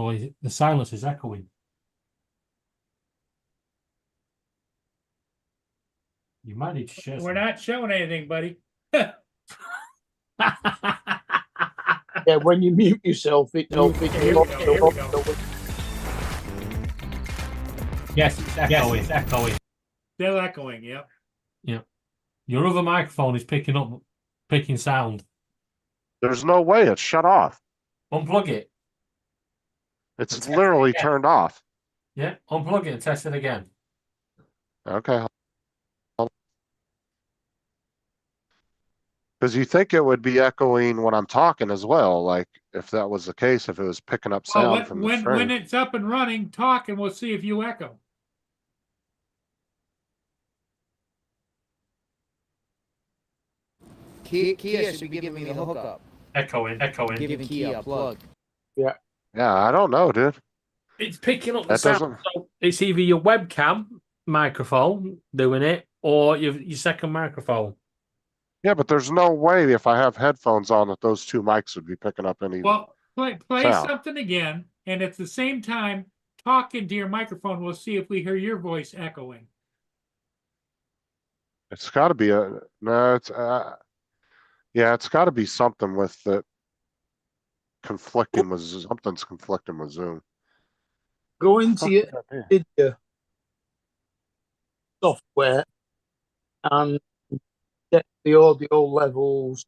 is echoing. You might need to share. We're not showing anything, buddy. yeah, when you mute yourself, it Here we go, here we go. Yes, it's echoing. It's echoing. Still echoing, yep. Your other microphone is picking sound. There's no way it's shut off. Unplug it. It's literally turned off. Yeah, unplug it and test it again. Okay. Because you think it would be echoing when I'm talking as well. Like if that was the case, if it was picking up Well, sound from the when stream. it's up and running, talk and we'll see if you echo. Kia should be giving me the hookup. Echoing. Giving Kia a plug. Yeah, I don't know, dude. It's picking up the That sound. doesn't- So it's either your webcam microphone doing it or your second microphone. Yeah, but there's no way if I have headphones on that those two mics would be picking up any. Well, play Sound. something again, and at the same time, talk into your microphone. We'll see if we hear your voice echoing. It's got to be a no. It's yeah, it's got to be something with the conflicting with something's conflicting with Zoom. go into your video software and check the audio levels.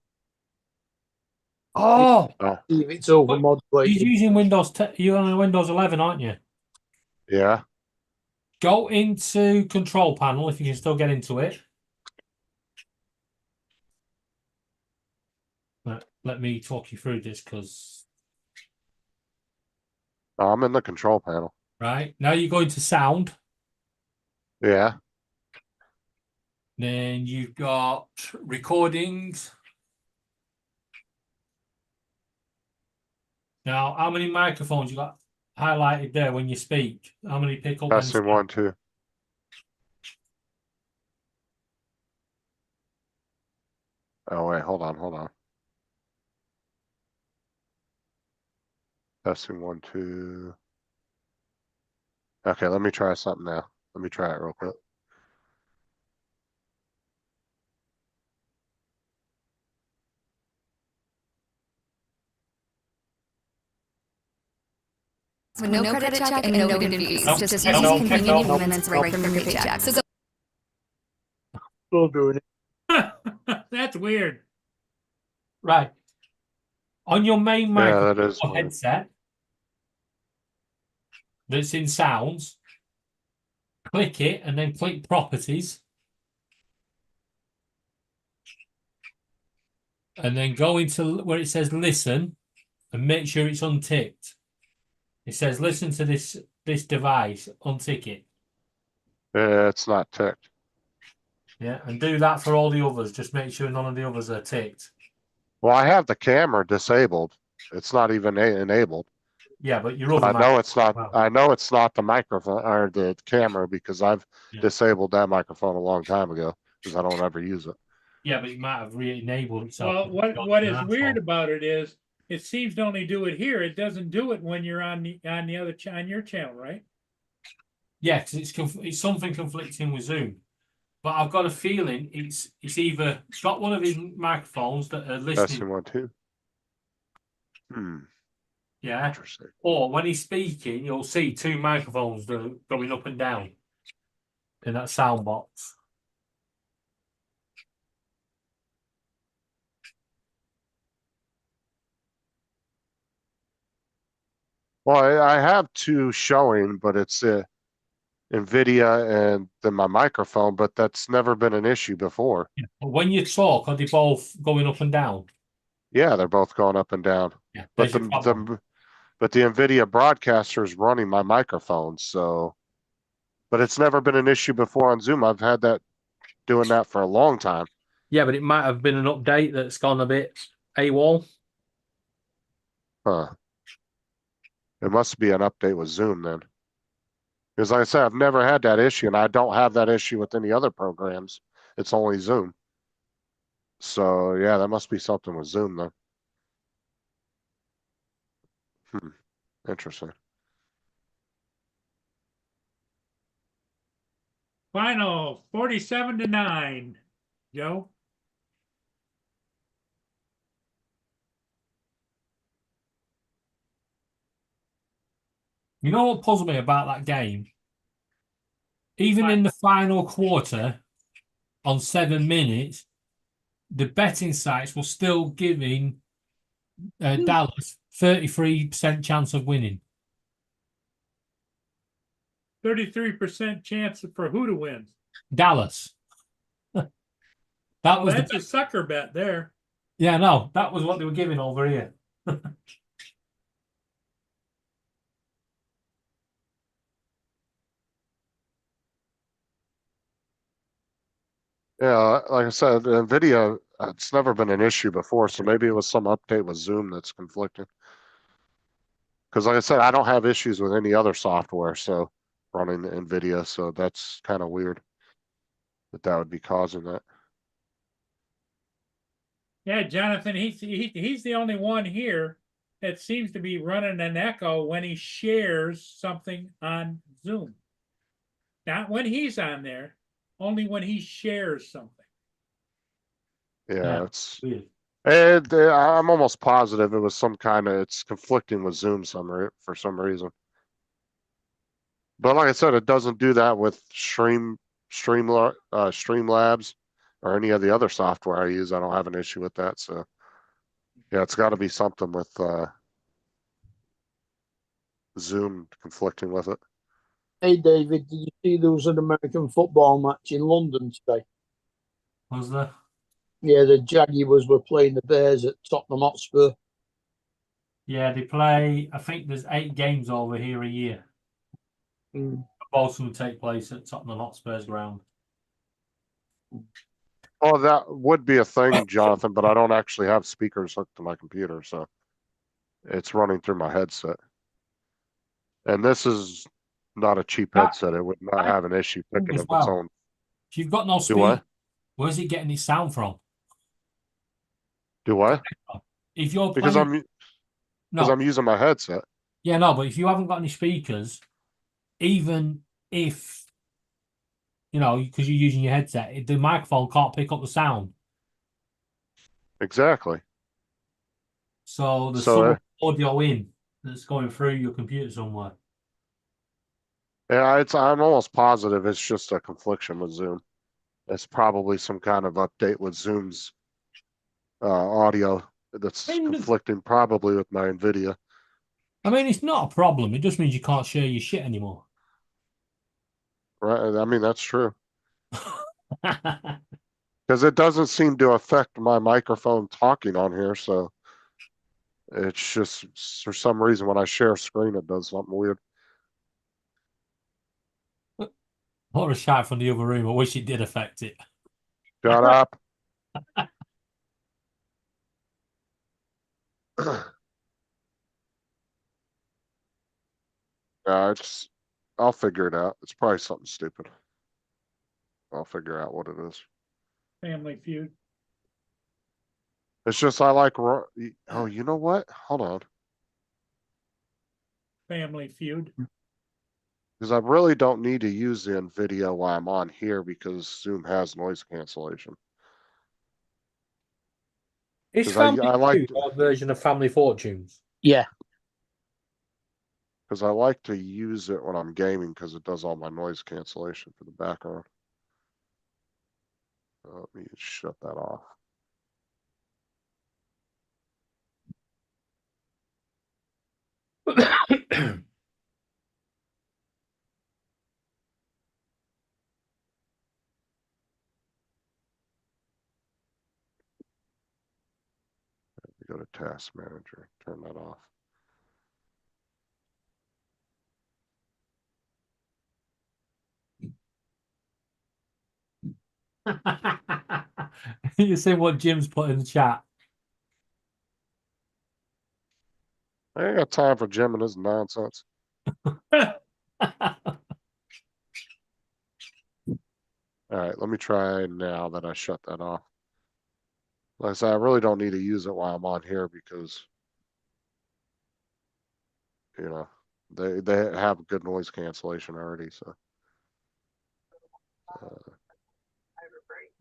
Oh, See if it's over you're modulated. using Windows. You're on Windows 11, aren't you? Yeah. Go into Control Panel if you can still get into it. Let me talk you through this because I'm in the control panel. right now you go into Sound. Yeah. Then you've got Recordings. Now, how many microphones you got highlighted there when you speak? How many pick up? Testing 1, 2. Oh wait, hold on. Testing 1, 2. Okay, let me try something now. Let me try it real quick. With no credit check and no hidden fees. Nope. Just Nope. easy, Nope. convenient Nope. payments right from your paycheck. So Still doing it. That's weird. Right. On your main Yeah, microphone that is or weird. headset, that's in sounds. Click it and then click properties. And then go into where it says listen and make sure it's unticked. It says listen to this device, untick it. Yeah, it's not ticked. Yeah, and do that for all the others. Just make sure none of the others are ticked. Well, I have the camera disabled. It's not even enabled. Yeah, but your other I know it's not. wow. I know it's not the microphone or the camera because I've Yeah. disabled that microphone a long time ago because I don't ever use it. Yeah, but it might have re-enabled itself. Well, what is weird about it is it seems to only do it here. It doesn't do it when you're on the other on your channel, right? Yeah, because it's something conflicting with Zoom. But I've got a feeling it's either got one of his microphones that are listening. Testing 1, 2. Yeah. Interesting. Or when he's speaking, you'll see two microphones that are going up and down in that sound box. Well, I have two showing, but it's NVIDIA and then my microphone, but that's never been an issue before. But when you talk, are they both going up and down? Yeah, they're both going up and down. Yeah, But there's your problem. but the NVIDIA broadcaster is running my microphone, so. But it's never been an issue before on Zoom. I've had that doing that for a long time. Yeah, but it might have been an update that's gone a bit AWOL. Huh. It must be an update with Zoom then. Because like I said, I've never had that issue, and I don't have that issue with any other programs. It's only Zoom. So yeah, that must be something with Zoom then. Interesting. Final 47-9. Joe? You know what puzzled me about that game? Even in the final quarter, on 7 minutes, the betting sites were still giving Dallas 33% chance of winning. 33% chance for who to win? Dallas. Well, that's a sucker bet there. Yeah, no, that was what they were giving over here. Yeah, like I said, NVIDIA, it's never been an issue before, so maybe it was some update with Zoom that's conflicting. Because like I said, I don't have issues with any other software, so running NVIDIA, so that's kind of weird that would be causing that. Yeah, Jonathan, he's the only one here that seems to be running an echo when he shares something on Zoom. Not when he's on there, only when he shares something. Yeah, it's weird. And I'm almost positive it was some kind of, it's conflicting with Zoom for some reason. But like I said, it doesn't do that with Streamlabs or any of the other software I use. I don't have an issue with that. So yeah, it's got to be something with Zoom conflicting with it. Hey, David, did you see there was an American football match in London today? Was there? Yeah, the Jaguars were playing the Bears at Tottenham Hotspur. Yeah, they play, I think there's 8 games over here a year. Both of them take place at Tottenham Hotspur's ground. Oh, that would be a thing, Jonathan, but I don't actually have speakers hooked to my computer, so it's running through my headset. And this is not a cheap headset. It would not have an issue picking up its own. If you've got no Do what? speaker, where's it getting its sound from? Do what? If you're Because playing... I'm using my headset. Yeah, no, but if you haven't got any speakers, even if, you know, because you're using your headset, the microphone can't pick up the sound. Exactly. So there's some audio in that's going through your computer somewhere. Yeah, I'm almost positive it's just a confliction with Zoom. It's probably some kind of update with Zoom's audio that's conflicting probably with my NVIDIA. I mean, it's not a problem. It just means you can't share your shit anymore. Right? I mean, that's true. Because it doesn't seem to affect my microphone talking on here, so it's just for some reason when I share a screen, it does something weird. What a shout from the other room. I wish it did affect it. Shut up. I'll figure it out. It's probably something stupid. I'll figure out what it is. Family Feud. It's just I like. Oh, you know what? Hold on. Family Feud. Because I really don't need to use the NVIDIA while I'm on here because Zoom has noise cancellation. Is 'Cause Family I like Feud our version of Family Fortunes? Yeah. Because I like to use it when I'm gaming because it does all my noise cancellation for the background. Let me shut that off. Go to Task Manager, turn that off. You see what Jim's put in the chat. I ain't got time for Jim and his nonsense. All right, let me try now that I shut that off. Like I said, I really don't need to use it while I'm on here because, you know, they have good noise cancellation already. So let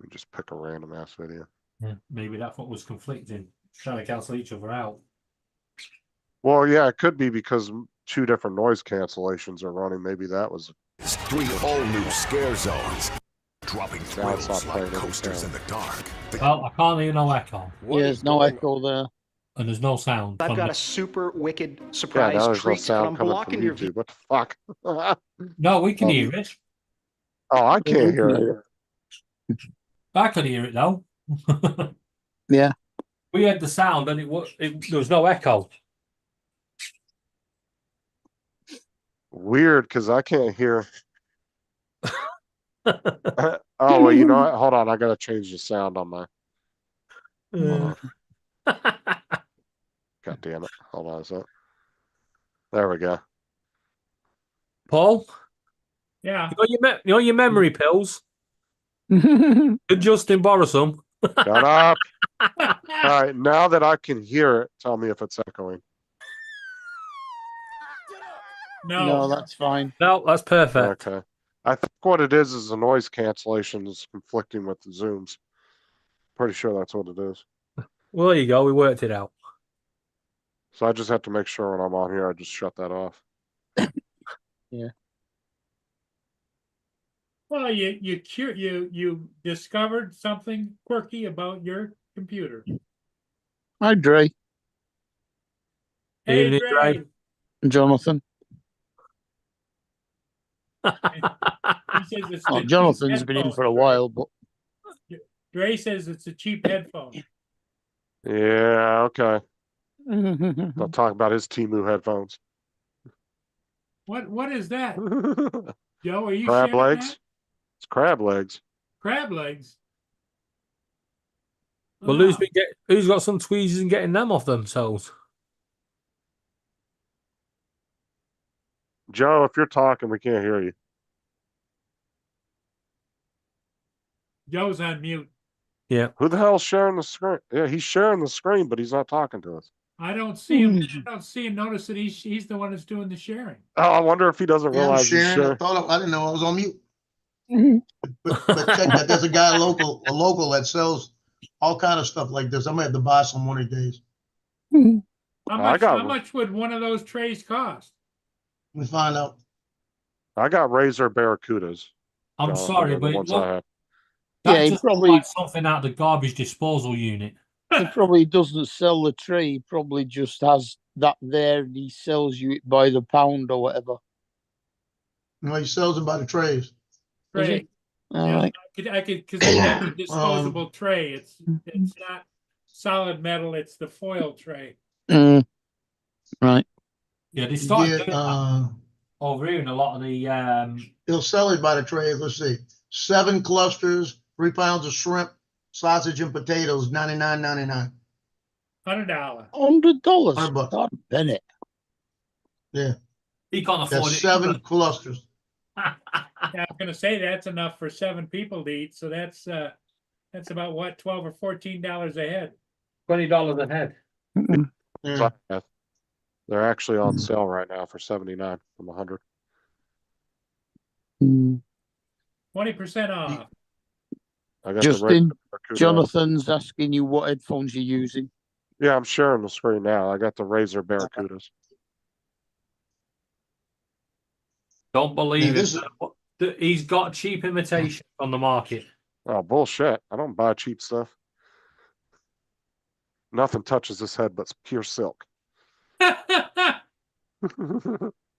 me just pick a random ass video. Yeah, maybe that's what was conflicting, trying to cancel each other out. Well, yeah, it could be because two different noise cancellations are running. Maybe that was 3 all-new scare zones. Dropping now it's thrills not like playing any coasters in sound. the dark. Well, I can't hear no echo. Yeah, there's no echo there. And there's no sound. I've from got the- a super wicked Yeah, surprise now there's no treat, but sound I'm coming blocking from your YouTube. What the fuck? No, we can Oh. hear it. Oh, I can't hear it. I could hear it though. Yeah. We had the sound and there was no echo. Weird, because I can't hear. Oh, well, you know what? Hold on. I got to change the sound on my. Hold on. God damn it. Hold on a sec. There we go. Paul, Yeah. you know your memory pills? Could Justin borrow some? Shut up. All right. Now that I can hear it, tell me if it's echoing. No, that's fine. No, that's perfect. Okay. I think what it is the noise cancellation is conflicting with the Zooms. Pretty sure that's what it is. Well, there you go. We worked it out. So I just have to make sure when I'm on here, I just shut that off. Yeah. Well, you discovered something quirky about your computer. Hi, Dre. Hey, Evening, Dre. Dre. Jonathan. He says it's Oh, the Jonathan's cheap been in headphone, for a Dre. while, but Dre says it's a cheap headphone. Yeah, okay. I'll talk about his Temu headphones. What is that, Joe? Are you Crab sharing legs? that? It's crab legs. Crab legs. Well, who's got some tweezers and getting them off themselves? Joe, if you're talking, we can't hear you. Joe's on mute. Yeah. Who the hell's sharing the screen? Yeah, he's sharing the screen, but he's not talking to us. I don't see him. I don't see him. Notice that he's the one that's doing the sharing. Oh, I wonder if he doesn't Yeah, I'm realize he's sharing. sharing. I didn't know I was on mute. But check that. There's a guy local that sells all kind of stuff like this. I'm gonna have to buy some one of these days. How much would one of those trays cost? Let me find out. I got Razor Barracudas. I'm Jonathan, sorry, they're the but ones I have. that Yeah, he just probably- looks like something out of the garbage disposal unit. he probably doesn't sell the tree. He probably just has that there, and he sells you it by the pound or whatever. No, he sells them by the trays. Does he? Tray. All Yeah, right. because that's a disposable tray. It's not solid metal. It's the foil tray. Right. Yeah, they You started get, doing that over here in a lot of the he'll sell it by the tray. Let's see. 7 clusters, 3 pounds of shrimp, sausage and potatoes, $99.99. $100. $100. $100. God, Bennett. Yeah, he can't afford that's it. 7 clusters. Yeah, I'm gonna say that's enough for 7 people to eat. So that's about what, $12 or $14 a head. $20 a head. Yeah. Sorry, Beth. They're actually on sale right now for 79 from 100. 20% off. I got Justin, the Barracuda. Jonathan's asking you what headphones you're using. Yeah, I'm sharing the screen now. I got the Razer Barracudas. Don't believe Yeah, it. He's got cheap imitation on the market. Oh, bullshit. I don't buy cheap stuff. Nothing touches this head but pure silk.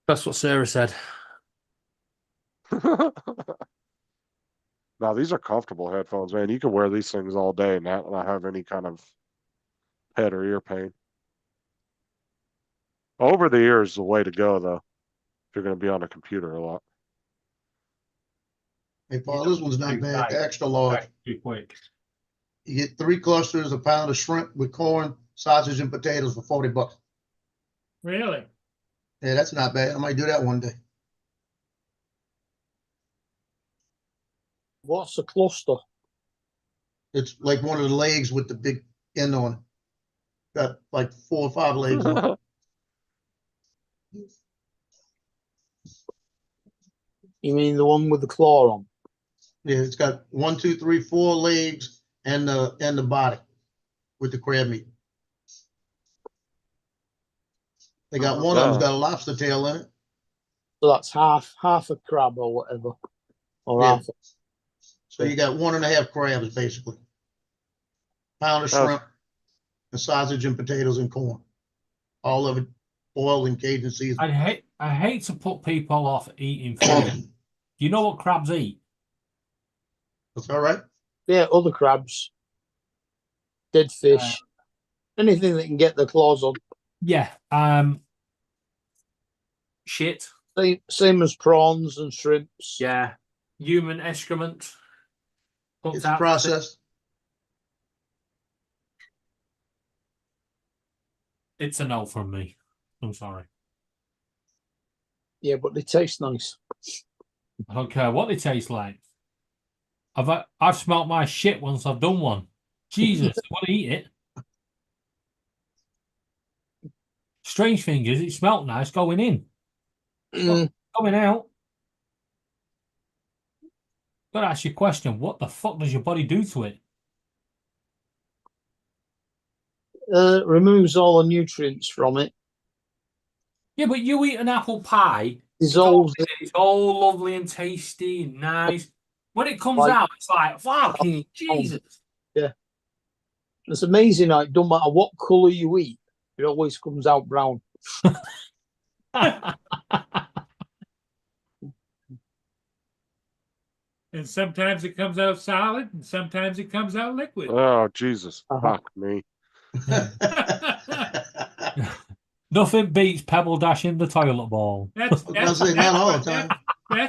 That's what Sarah said. Now, these are comfortable headphones, man. You can wear these things all day and not have any kind of head or ear pain. Over the ear is the way to go, though, if you're going to be on a computer a lot. Hey, Paul, this one's not bad. Extra large. Too quick. You get 3 clusters, a pound of shrimp with corn, sausage, and potatoes for $40. Really? Yeah, that's not bad. I might do that one day. What's a cluster? It's like one of the legs with the big end on it. Got like 4 or 5 legs on it. You mean the one with the claw on? Yeah, it's got 1, 2, 3, 4 legs and the body with the crab meat. They got one of them's got a lobster tail in it. So that's half a crab or whatever. Or Yeah. half. So you got 1.5 crabs basically. Pound of shrimp, and sausage and potatoes and corn. All of it boiled in Cajun seasoning. I hate to put people off eating food. Do you know what crabs eat? That's all right. Yeah, other crabs. Dead fish. Anything that can get their claws on. Yeah. Shit. Same as prawns and shrimps. Yeah. Human excrement. It's processed. It's a no from me. I'm sorry. Yeah, but they taste nice. I don't care what they taste like. I've smelt my shit once I've done one. Jesus, I want to eat it. Strange thing is, it smelt nice going in. Coming out. Gotta ask you a question. What the fuck does your body do to it? Removes all the nutrients from it. Yeah, but you eat an apple pie, Dissolves it. it's all lovely and tasty and nice. When it comes out, it's like, fucking Jesus. Yeah. It's amazing how it don't matter what colour you eat, it always comes out brown. And sometimes it comes out solid, and sometimes it comes out liquid. Oh, Jesus. Fuck me. Nothing beats pebble dash in the toilet bowl. That's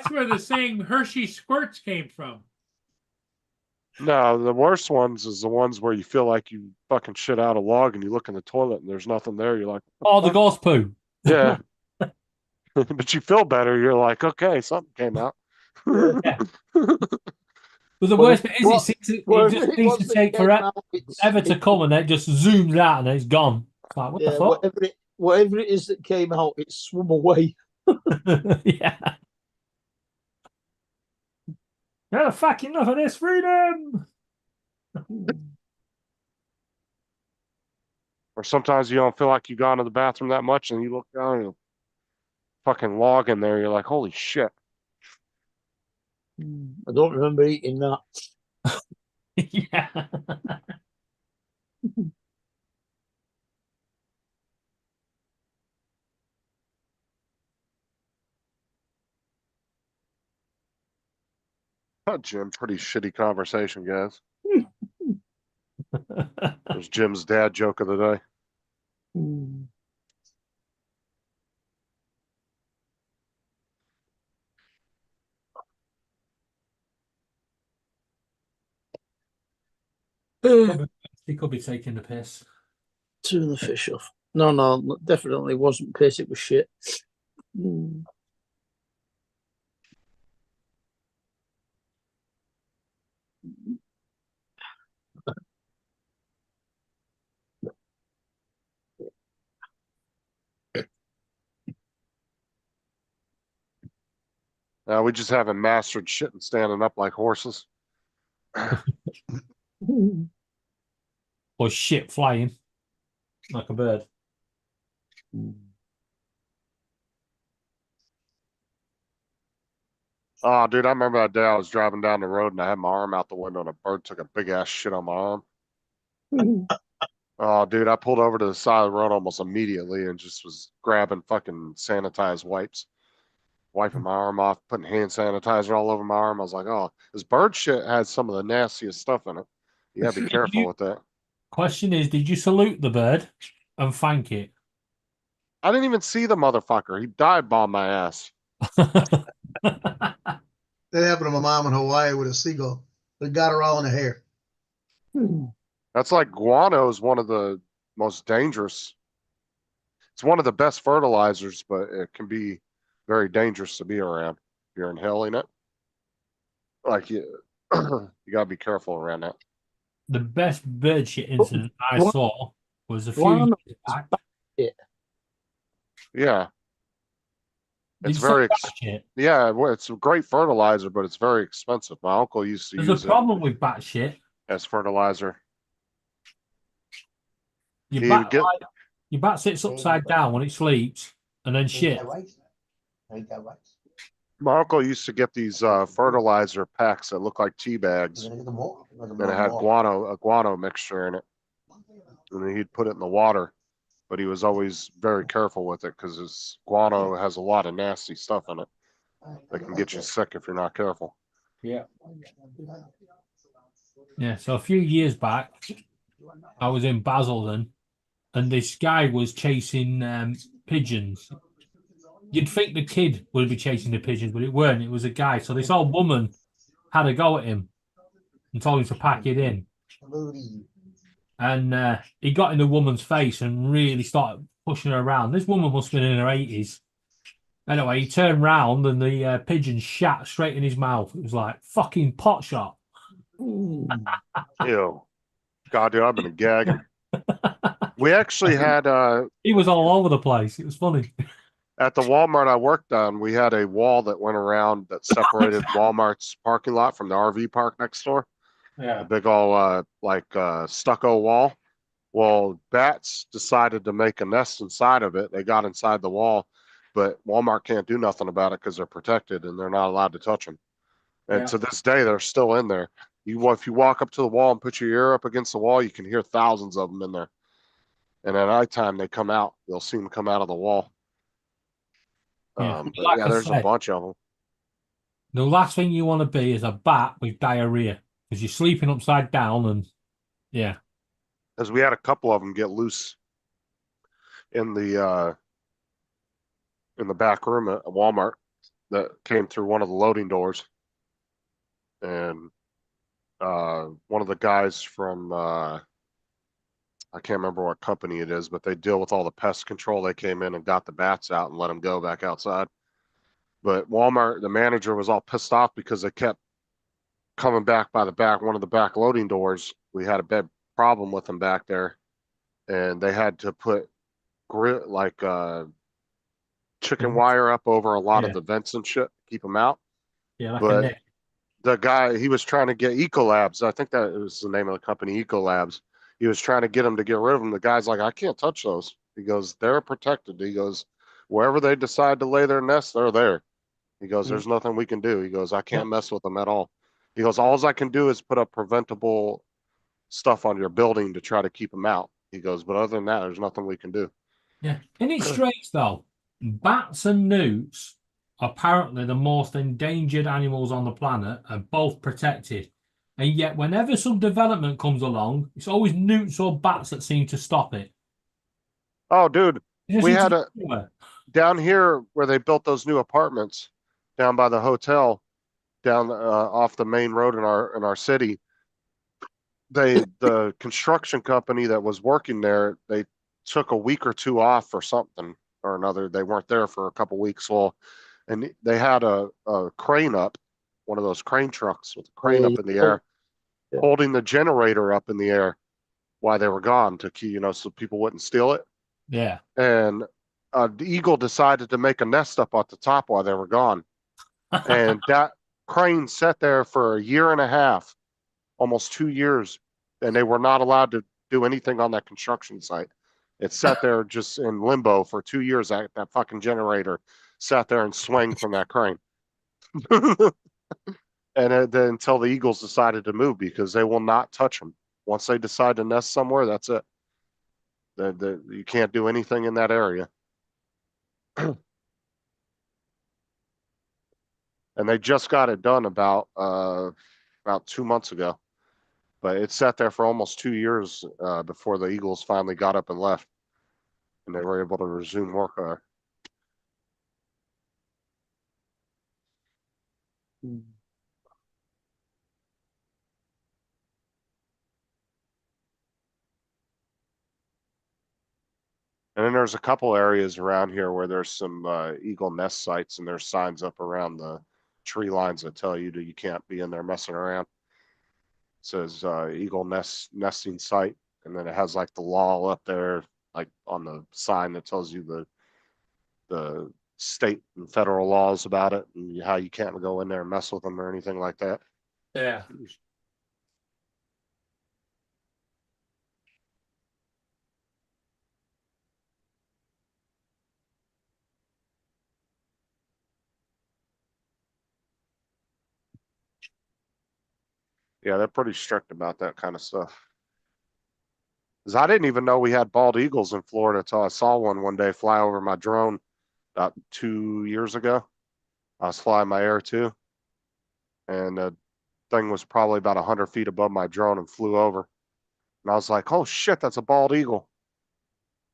where the saying Hershey squirts came from. No, the worst ones is the ones where you feel like you fucking shit out a log and you look in the toilet and there's nothing there. You're like, oh, the ghost poo. Yeah. But you feel better. You're like, okay, something came out. Yeah. But the worst bit is it just needs to take forever to come and then it just zooms out and it's gone. It's like, what the fuck? Whatever it is that came out, it swum away. Yeah. Not fucking enough of this freedom. Or sometimes you don't feel like you've gone to the bathroom that much and you look down and fucking log in there. You're like, holy shit. I don't remember eating that. Yeah. Jim, pretty shitty conversation, guys. There's Jim's dad joke of the day. He could be taking the piss. Turn the fish off. No, definitely wasn't piss. It was shit. We just haven't mastered shit and standing up like horses. Or shit flying like a bird. Oh, dude, I remember that day I was driving down the road and I had my arm out the window and a bird took a big ass shit on my arm. Oh, dude, I pulled over to the side of the road almost immediately and just was grabbing fucking sanitized wipes, wiping my arm off, putting hand sanitizer all over my arm. I was like, oh, this bird shit has some of the nastiest stuff in it. You gotta be careful with that. Question is, did you salute the bird and thank it? I didn't even see the motherfucker. He dive bombed my ass. That happened to my mom in Hawaii with a seagull. It got her all in the hair. That's like guano is one of the most dangerous. It's one of the best fertilizers, but it can be very dangerous to be around if you're inhaling it. Like you gotta be careful around that. The best bird shit incident I saw was a few Guano years back. Yeah. Did It's you say very, bat shit? yeah, well, it's a great fertilizer, but it's very expensive. My uncle used to There's use a problem with bat shit. it as fertilizer. Your He bat, would get- your bat sits upside down when it sleeps and then shit. My uncle used to get these fertilizer packs that look like tea bags, and it had a guano mixture in it, and then he'd put it in the water. But he was always very careful with it because his guano has a lot of nasty stuff in it that can get you sick if you're not careful. Yeah. Yeah, so a few years back, I was in Basildon, and this guy was chasing pigeons. You'd think the kid would be chasing the pigeons, but it weren't. It was a guy. So this old woman had a go at him and told him to pack it in. And he got in the woman's face and really started pushing her around. This woman must have been in her 80s. Anyway, he turned round and the pigeon shat straight in his mouth. It was like fucking pot shot. Ew. God, dude, I've been gagging. We actually had He was all over the place. It was funny. at the Walmart I worked on, we had a wall that went around that separated Walmart's parking lot from the RV park next door. Yeah. A big old stucco wall. Well, bats decided to make a nest inside of it. They got inside the wall, but Walmart can't do nothing about it because they're protected and they're not allowed to touch them. And Yeah. to this day, they're still in there. If you walk up to the wall and put your ear up against the wall, you can hear thousands of them in there. And at nighttime, they come out. You'll see them come out of the wall. Yeah. But Like yeah, I there's a said, bunch of them. the last thing you want to be is a bat with diarrhea because you're sleeping upside down and yeah. As we had a couple of them get loose in the back room at Walmart that came through one of the loading doors. And one of the guys from I can't remember what company it is, but they deal with all the pest control. They came in and got the bats out and let them go back outside. But Walmart, the manager was all pissed off because they kept coming back by one of the back loading doors. We had a bad problem with them back there, and they had to put chicken wire up over a lot of the vents and shit, keep them out. Yeah, like But a net. the guy, he was trying to get Ecolabs. I think that was the name of the company, Ecolabs. He was trying to get them to get rid of them. The guy's like, I can't touch those. He goes, they're protected. He goes, wherever they decide to lay their nest, they're there. He goes, there's nothing we can do. He goes, I can't mess with them at all. He goes, all I can do is put up preventable stuff on your building to try to keep them out. He goes, but other than that, there's nothing we can do. Yeah. Isn't it strange though? Bats and newts apparently the most endangered animals on the planet are both protected. And yet, whenever some development comes along, it's always newts or bats that seem to stop it. Oh, dude, It just we seems had to a do it. down here where they built those new apartments down by the hotel, down off the main road in our city. The construction company that was working there, they took a week or two off for something or another. They weren't there for a couple weeks. Well, and they had a crane up, one of those crane trucks with a crane up in the air, holding the generator up in the air while they were gone to keep, so people wouldn't steal it. Yeah. And the eagle decided to make a nest up at the top while they were gone. And that crane sat there for a year and a half, almost 2 years, and they were not allowed to do anything on that construction site. It sat there just in limbo for 2 years. That fucking generator sat there and swung from that crane. And then until the eagles decided to move, because they will not touch them. Once they decide to nest somewhere, that's it. You can't do anything in that area. And they just got it done about 2 months ago. But it sat there for almost 2 years before the eagles finally got up and left. And they were able to resume work there. And then there's a couple areas around here where there's some eagle nest sites, and there's signs up around the tree lines that tell you that you can't be in there messing around. It says eagle nesting site, and then it has like the law up there, like on the sign that tells you the state and federal laws about it and how you can't go in there and mess with them or anything like that. Yeah. Yeah, they're pretty strict about that kind of stuff. Because I didn't even know we had bald eagles in Florida until I saw one day fly over my drone about 2 years ago. I was flying my Air 2, and the thing was probably about 100 feet above my drone and flew over. And I was like, oh shit, that's a bald eagle.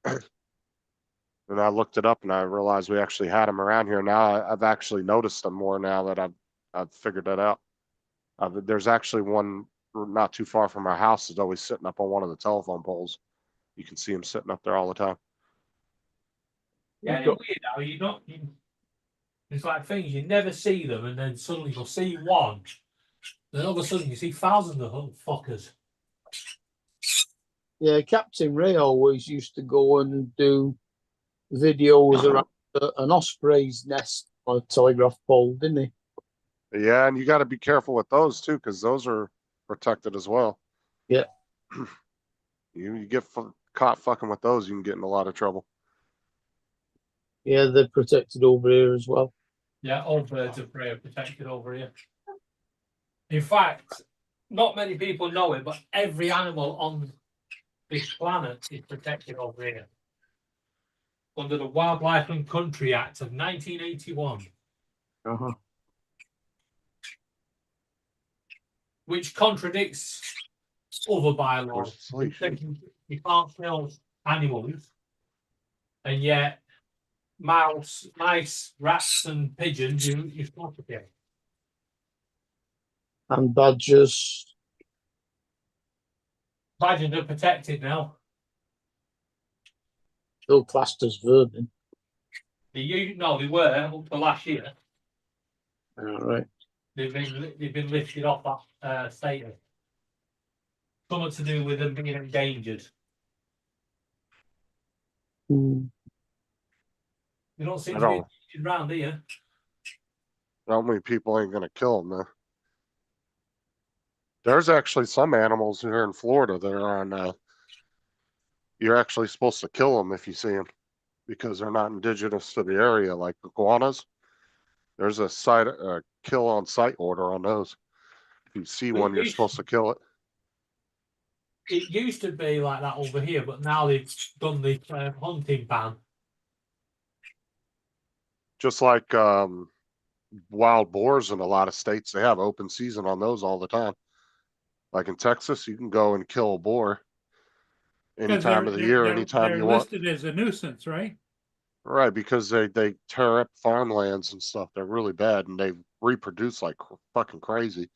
And I looked it up and I realized we actually had them around here. Now I've actually noticed them more now that I've figured that out. There's actually one not too far from our house that's always sitting up on one of the telephone poles. You can see him sitting up there all the time. Yeah, it's weird how you don't. It's like things you never see them, and then suddenly you'll see one. Then all of a sudden you see thousands of little fuckers. Yeah, Captain Ray always used to go and do videos around an osprey's nest on a telegraph pole, didn't he? Yeah, and you got to be careful with those too, because those are protected as well. Yeah. You get caught fucking with those, you can get in a lot of trouble. Yeah, they're protected over here as well. Yeah, all birds of prey are protected over here. In fact, not many people know it, but every animal on this planet is protected over here under the Wildlife and Country Act of 1981. Uh-huh. Which contradicts other bylaws. You can't kill animals, and yet mice, rats, and pigeons you're supposed to kill. And badgers. Badgers are protected now. Still classed as vermin. They were up to last year. All right. They've been lifted off that status. Something to do with them being endangered. Mm. You don't seem to be endangered around here. Not many people ain't gonna kill them though. There's actually some animals here in Florida that are on. You're actually supposed to kill them if you see them, because they're not indigenous to the area, like iguanas. There's a kill on sight order on those. If you see one, you're supposed to kill it. It used to be like that over here, but now they've done the hunting ban. Just like wild boars in a lot of states, they have open season on those all the time. Like in Texas, you can go and kill a boar any 'Cause time of the year, anytime they're you want. listed as a nuisance, right? Right, because they tear up farmlands and stuff. They're really bad, and they reproduce like fucking crazy.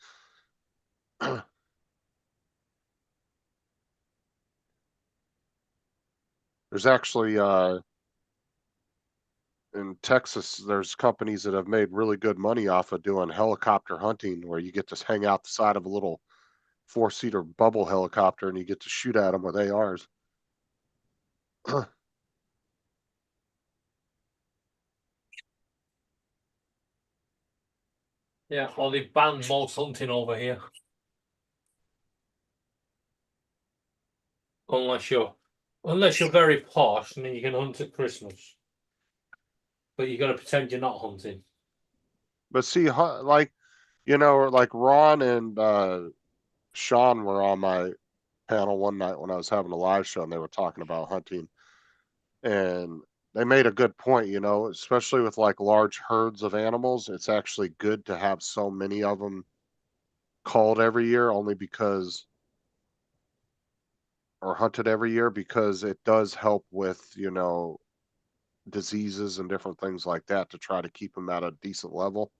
There's actually in Texas, there's companies that have made really good money off of doing helicopter hunting, where you get to hang out the side of a little 4-seater bubble helicopter and you get to shoot at them with ARs. Yeah, or they banned most hunting over here. Unless you're very posh and then you can hunt at Christmas. But you gotta pretend you're not hunting. But see, like, like Ron and Sean were on my panel one night when I was having a live show, and they were talking about hunting, and they made a good point, especially with like large herds of animals. It's actually good to have so many of them called every year, only because, or hunted every year, because it does help with, diseases and different things like that, to try to keep them at a decent level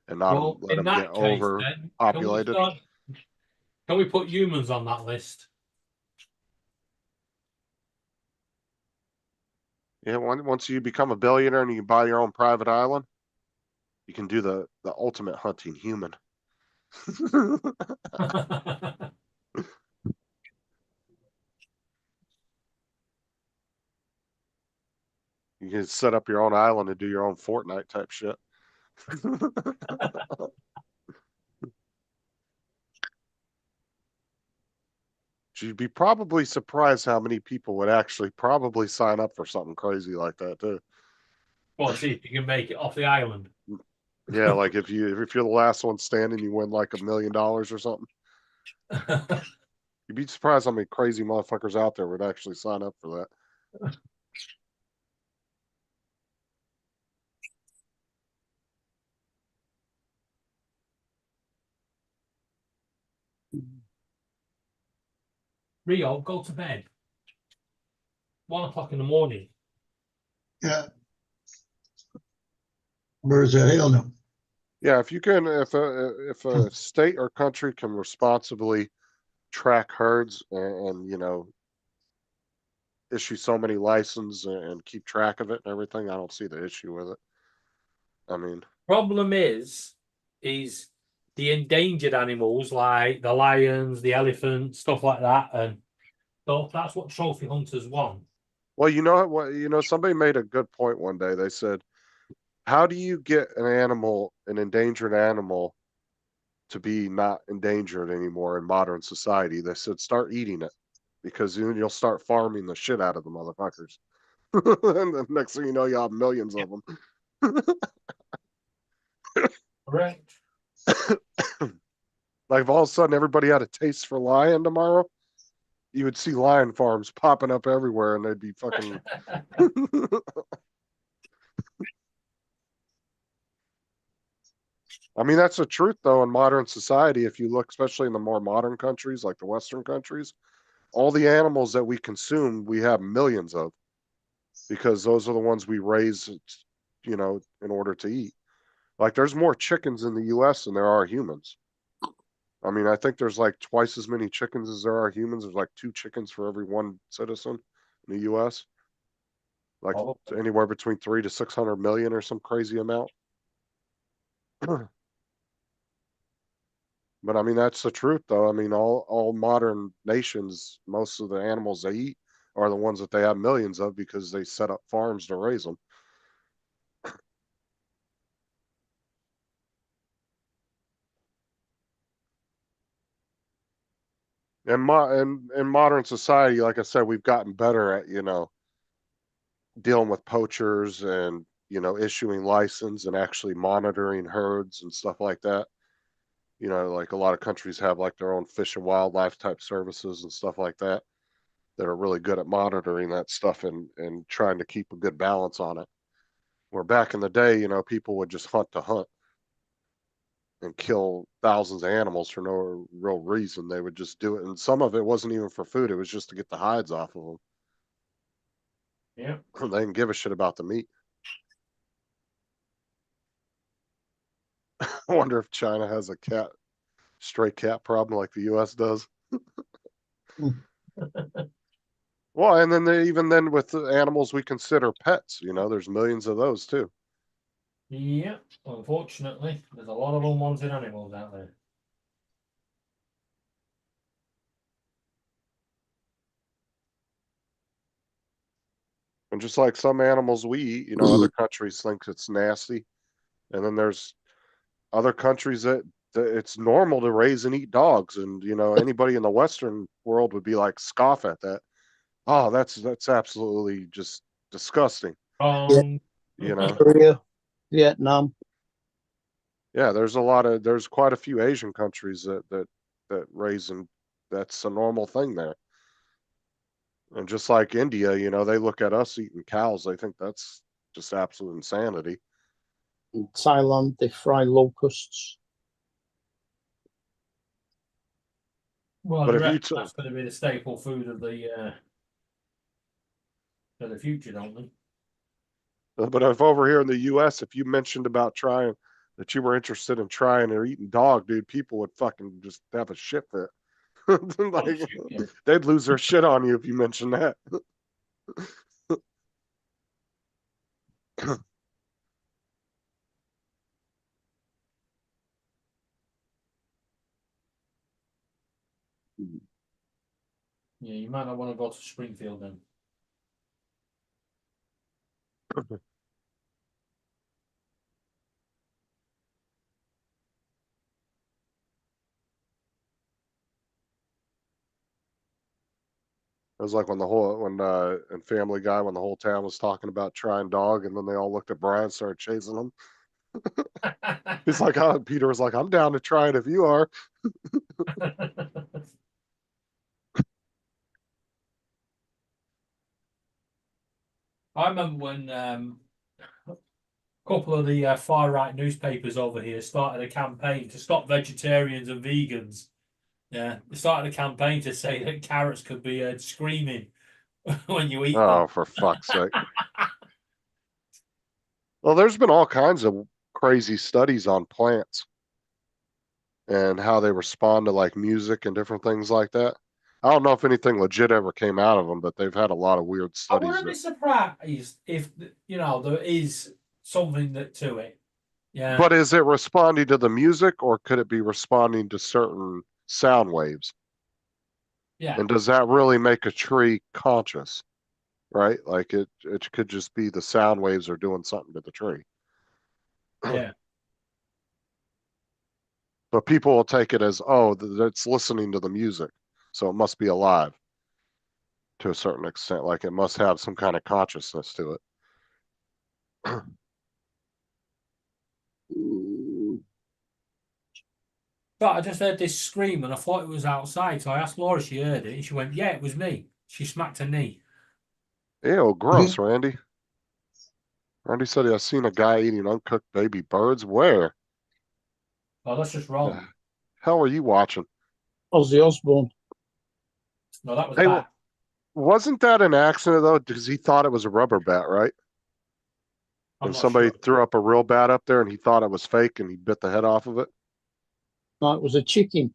and not let them get overpopulated. Can we put humans on that list? Yeah, once you become a billionaire and you can buy your own private island, you can do the ultimate hunting human. You can set up your own island and do your own Fortnite type shit. You'd be probably surprised how many people would actually probably sign up for something crazy like that too. Well, see if you can make it off the island. Yeah, like if you're the last one standing, you win like $1 million or something. You'd be surprised how many crazy motherfuckers out there would actually sign up for that. Rio, go to bed. 1 o'clock in the morning. Yeah. Where's that? Hell no. Yeah, if you can, if a state or country can responsibly track herds and issue so many licenses and keep track of it and everything, I don't see the issue with it. I mean, problem is the endangered animals like the lions, the elephants, stuff like that, and so that's what trophy hunters want. well, somebody made a good point one day. They said, how do you get an endangered animal, to be not endangered anymore in modern society? They said, start eating it, because you'll start farming the shit out of the motherfuckers. And the next thing you know, you'll have millions of them. Correct. Like if all of a sudden everybody had a taste for lion tomorrow, you would see lion farms popping up everywhere, and they'd be fucking. I mean, that's the truth, though, in modern society. If you look, especially in the more modern countries, like the Western countries, all the animals that we consume, we have millions of, because those are the ones we raise, in order to eat. Like, there's more chickens in the U.S. than there are humans. I mean, I think there's like twice as many chickens as there are humans. There's like 2 chickens for every 1 citizen in the U.S. Like anywhere between 300 to 600 million or some crazy amount. But I mean, that's the truth, though. I mean, all modern nations, most of the animals they eat are the ones that they have millions of, because they set up farms to raise them. And in modern society, like I said, we've gotten better at, dealing with poachers and, issuing license and actually monitoring herds and stuff like that. Like a lot of countries have like their own fish and wildlife type services and stuff like that are really good at monitoring that stuff and trying to keep a good balance on it. Where back in the day, people would just hunt to hunt. and kill thousands of animals for no real reason. They would just do it, and some of it wasn't even for food; it was just to get the hides off of them. Yeah. They didn't give a shit about the meat. I wonder if China has a stray cat problem like the U.S. does. Well, and then even then with the animals we consider pets, there's millions of those too. Yeah, unfortunately, there's a lot of unwanted animals out there. And just like some animals we eat, other countries think it's nasty. And then there's other countries that it's normal to raise and eat dogs. And, anybody in the Western world would be like, scoff at that. Oh, that's absolutely just disgusting. Korea, Vietnam. Yeah, there's quite a few Asian countries that raise, and that's a normal thing there. And just like India, they look at us eating cows, they think that's just absolute insanity. In Thailand, they fry locusts. Well, But that's going to be the staple food of the future, don't they? But if over here in the U.S., if you mentioned about trying that you were interested in trying or eating dog, dude, people would fucking just have a shit fit. They'd lose their shit on you if you mentioned that. Yeah, you might not want to go to Springfield then. It was like when in Family Guy, when the whole town was talking about trying dog, and then they all looked at Brian and started chasing him. He's like, Peter was like, I'm down to try it if you are. I remember when a couple of the far right newspapers over here started a campaign to stop vegetarians and vegans. Yeah, they started a campaign to say that carrots could be screaming when you eat them. Oh, for fuck's sake. Well, there's been all kinds of crazy studies on plants and how they respond to like music and different things like that. I don't know if anything legit ever came out of them, but they've had a lot of weird I studies. wouldn't be surprised if there is something to it. Yeah. But is it responding to the music, or could it be responding to certain sound waves? Yeah. And does that really make a tree conscious? Right? Like it could just be the sound waves are doing something to the tree. Yeah. But people will take it as, oh, it's listening to the music, so it must be alive to a certain extent. Like it must have some kind of consciousness to it. But I just heard this scream and I thought it was outside. So I asked Laura if she heard it and she went, yeah, it was me. She smacked her knee. Ew, gross, Randy. Randy said he has seen a guy eating uncooked baby birds. Where? Oh, that's just wrong. Hell are you watching? Ozzy Osbourne. No, that was bad. Wasn't that an accident though? Because he thought it was a rubber bat, right? And somebody threw up a real bat up there and he thought it was fake and he bit the head off of it. No, it was a chicken.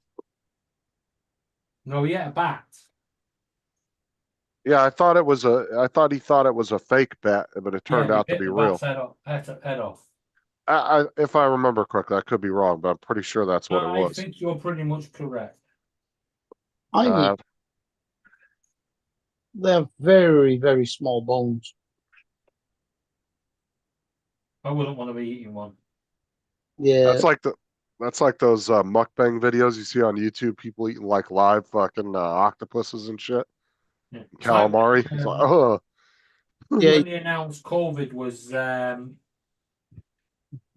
No, yeah, a bat. Yeah, I thought he thought it was a fake bat, but it turned out to be real. Head off. If I remember correctly, I could be wrong, but I'm pretty sure that's what it was. I think you're pretty much correct. I mean, they have very, very small bones. I wouldn't want to be eating one. Yeah. That's like those mukbang videos you see on YouTube, people eating like live fucking octopuses and shit. Yeah. Calamari. It's it's like, oh. Yeah. When they announced COVID was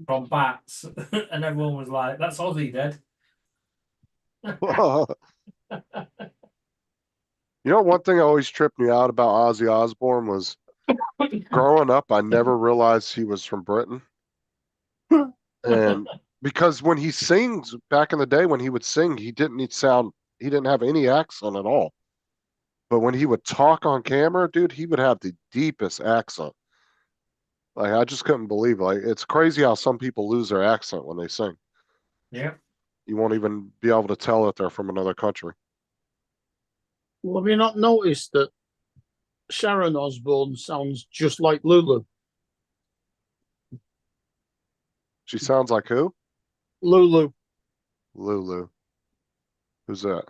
from bats, and everyone was like, "That's Ozzy dead." You know, one thing always tripped me out about Ozzy Osbourne was growing up, I never realized he was from Britain. And Because when he sings back in the day, when he would sing, he didn't have any accent at all. But when he would talk on camera, dude, he would have the deepest accent. Like, I just couldn't believe it. Like, it's crazy how some people lose their accent when they sing. Yeah. You won't even be able to tell that they're from another country. Well, have you not noticed that Sharon Osbourne sounds just like Lulu? She sounds like who? Lulu. Lulu. Who's that?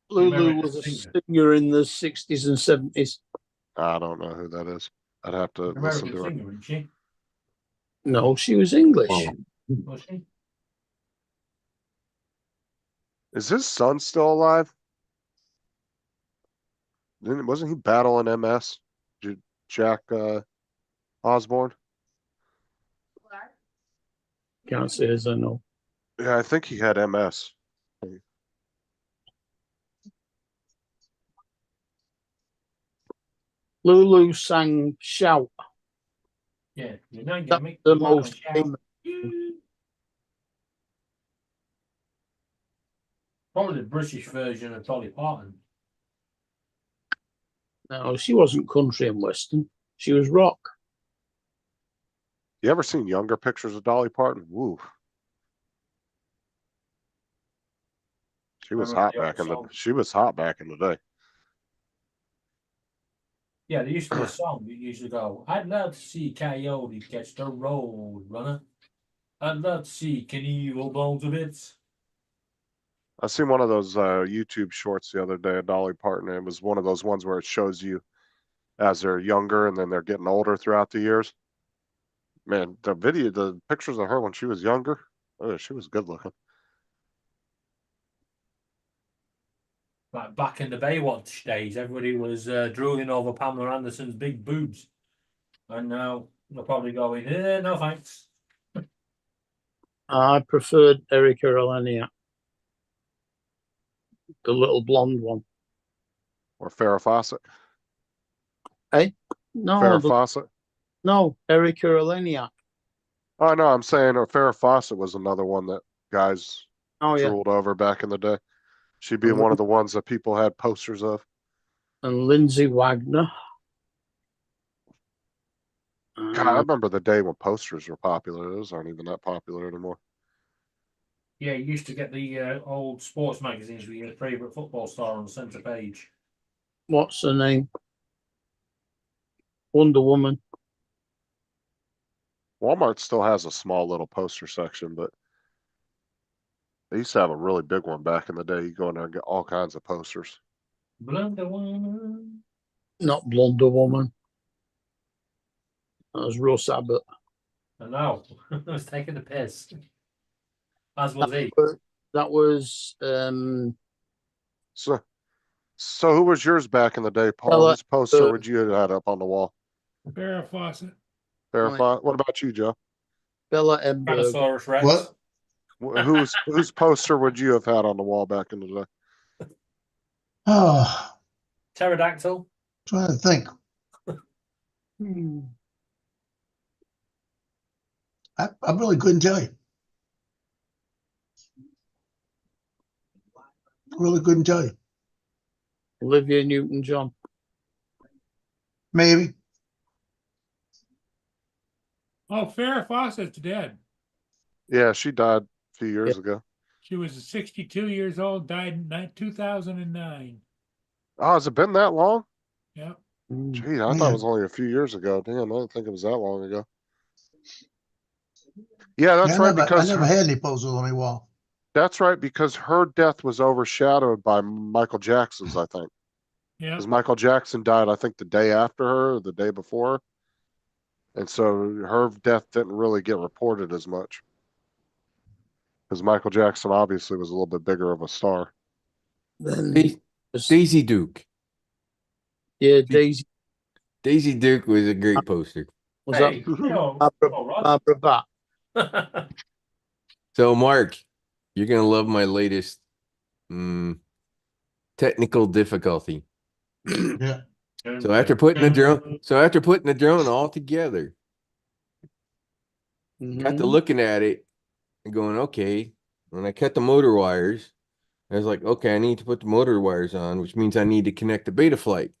Lulu Remember was the a singer? singer in the 60s and 70s. I don't know who that is. I'd have to listen American to it. singer, isn't she? No, she was English. Was she? Is his son still alive? Wasn't he battling MS? Jack Osborne? Can't say as I know. Yeah, I think he had MS. Lulu sang Shout. Yeah, you know, That's make the you wanna most shout. famous. Probably the British version of Dolly Parton. No, she wasn't country and western. She was rock. You ever seen younger pictures of Dolly Parton? Woo. She was Remember hot the old back in the song? she was hot back in the day. Yeah, there used to be a song that used to go, I'd love to see Coyote catch the road runner. I'd love to see Knievel Bones of it. I seen one of those YouTube shorts the other day of Dolly Parton. It was one of those ones where it shows you as they're younger and then they're getting older throughout the years. Man, the pictures of her when she was younger, oh, she was good looking. Like back in the Baywatch days, everybody was drooling over Pamela Anderson's big boobs. And now they're probably going, no thanks. I preferred Erica Elenia, the little blonde one. Or Farrah Fawcett. Hey, no, Farrah Fawcett. no, Erica Elenia. Oh no, I'm saying Farrah Fawcett was another one that guys Oh yeah, drooled over back in the day. She'd be And one of the ones that people had posters of. and Lindsay Wagner. God, I remember the day when posters were popular. Those aren't even that popular anymore. Yeah, you used to get the old sports magazines with your favourite football star on the centre page. What's her name? Wonder Woman. Walmart still has a small little poster section, but they used to have a really big one back in the day. You go in there and get all kinds of posters. Blunder Woman. Not Blunder Woman. That was Russ Abbott. I know. I was taking the piss. As was he. That was So who was yours back in the day, Paul? Bella Whose poster Emberg. would you have had up on the wall? Farrah Fawcett. Farrah Fawcett. What about you, Joe? Bella Emberg. Tyrannosaurus Rex. What? Whose poster would you have had on the wall back in the day? Oh, Pterodactyl. trying to think. I really couldn't tell you. Really couldn't tell you. Olivia Newton-John. Maybe. Oh, Farrah Fawcett's dead. Yeah, she died a few years ago. She was 62 years old, died in 2009. Oh, has it been that long? Yep. Gee, I thought it was only a few years ago. Damn, I didn't think it was that long ago. Yeah, that's right. Because I never had any posters on my wall. that's right, because her death was overshadowed by Michael Jackson's, I think. Yeah. Because Michael Jackson died, I think, the day after her, or the day before. And so her death didn't really get reported as much. Because Michael Jackson obviously was a little bit bigger of a star. Then Daisy Duke. yeah, Daisy. Daisy Duke was a great poster. Was Hey, that you know, Barbara Bat? So, Mark, you're gonna love my latest technical difficulty. Yeah. So after putting the drone all together, got to looking at it, and going, okay. When I cut the motor wires, I was like, okay, I need to put the motor wires on, which means I need to connect the Betaflight.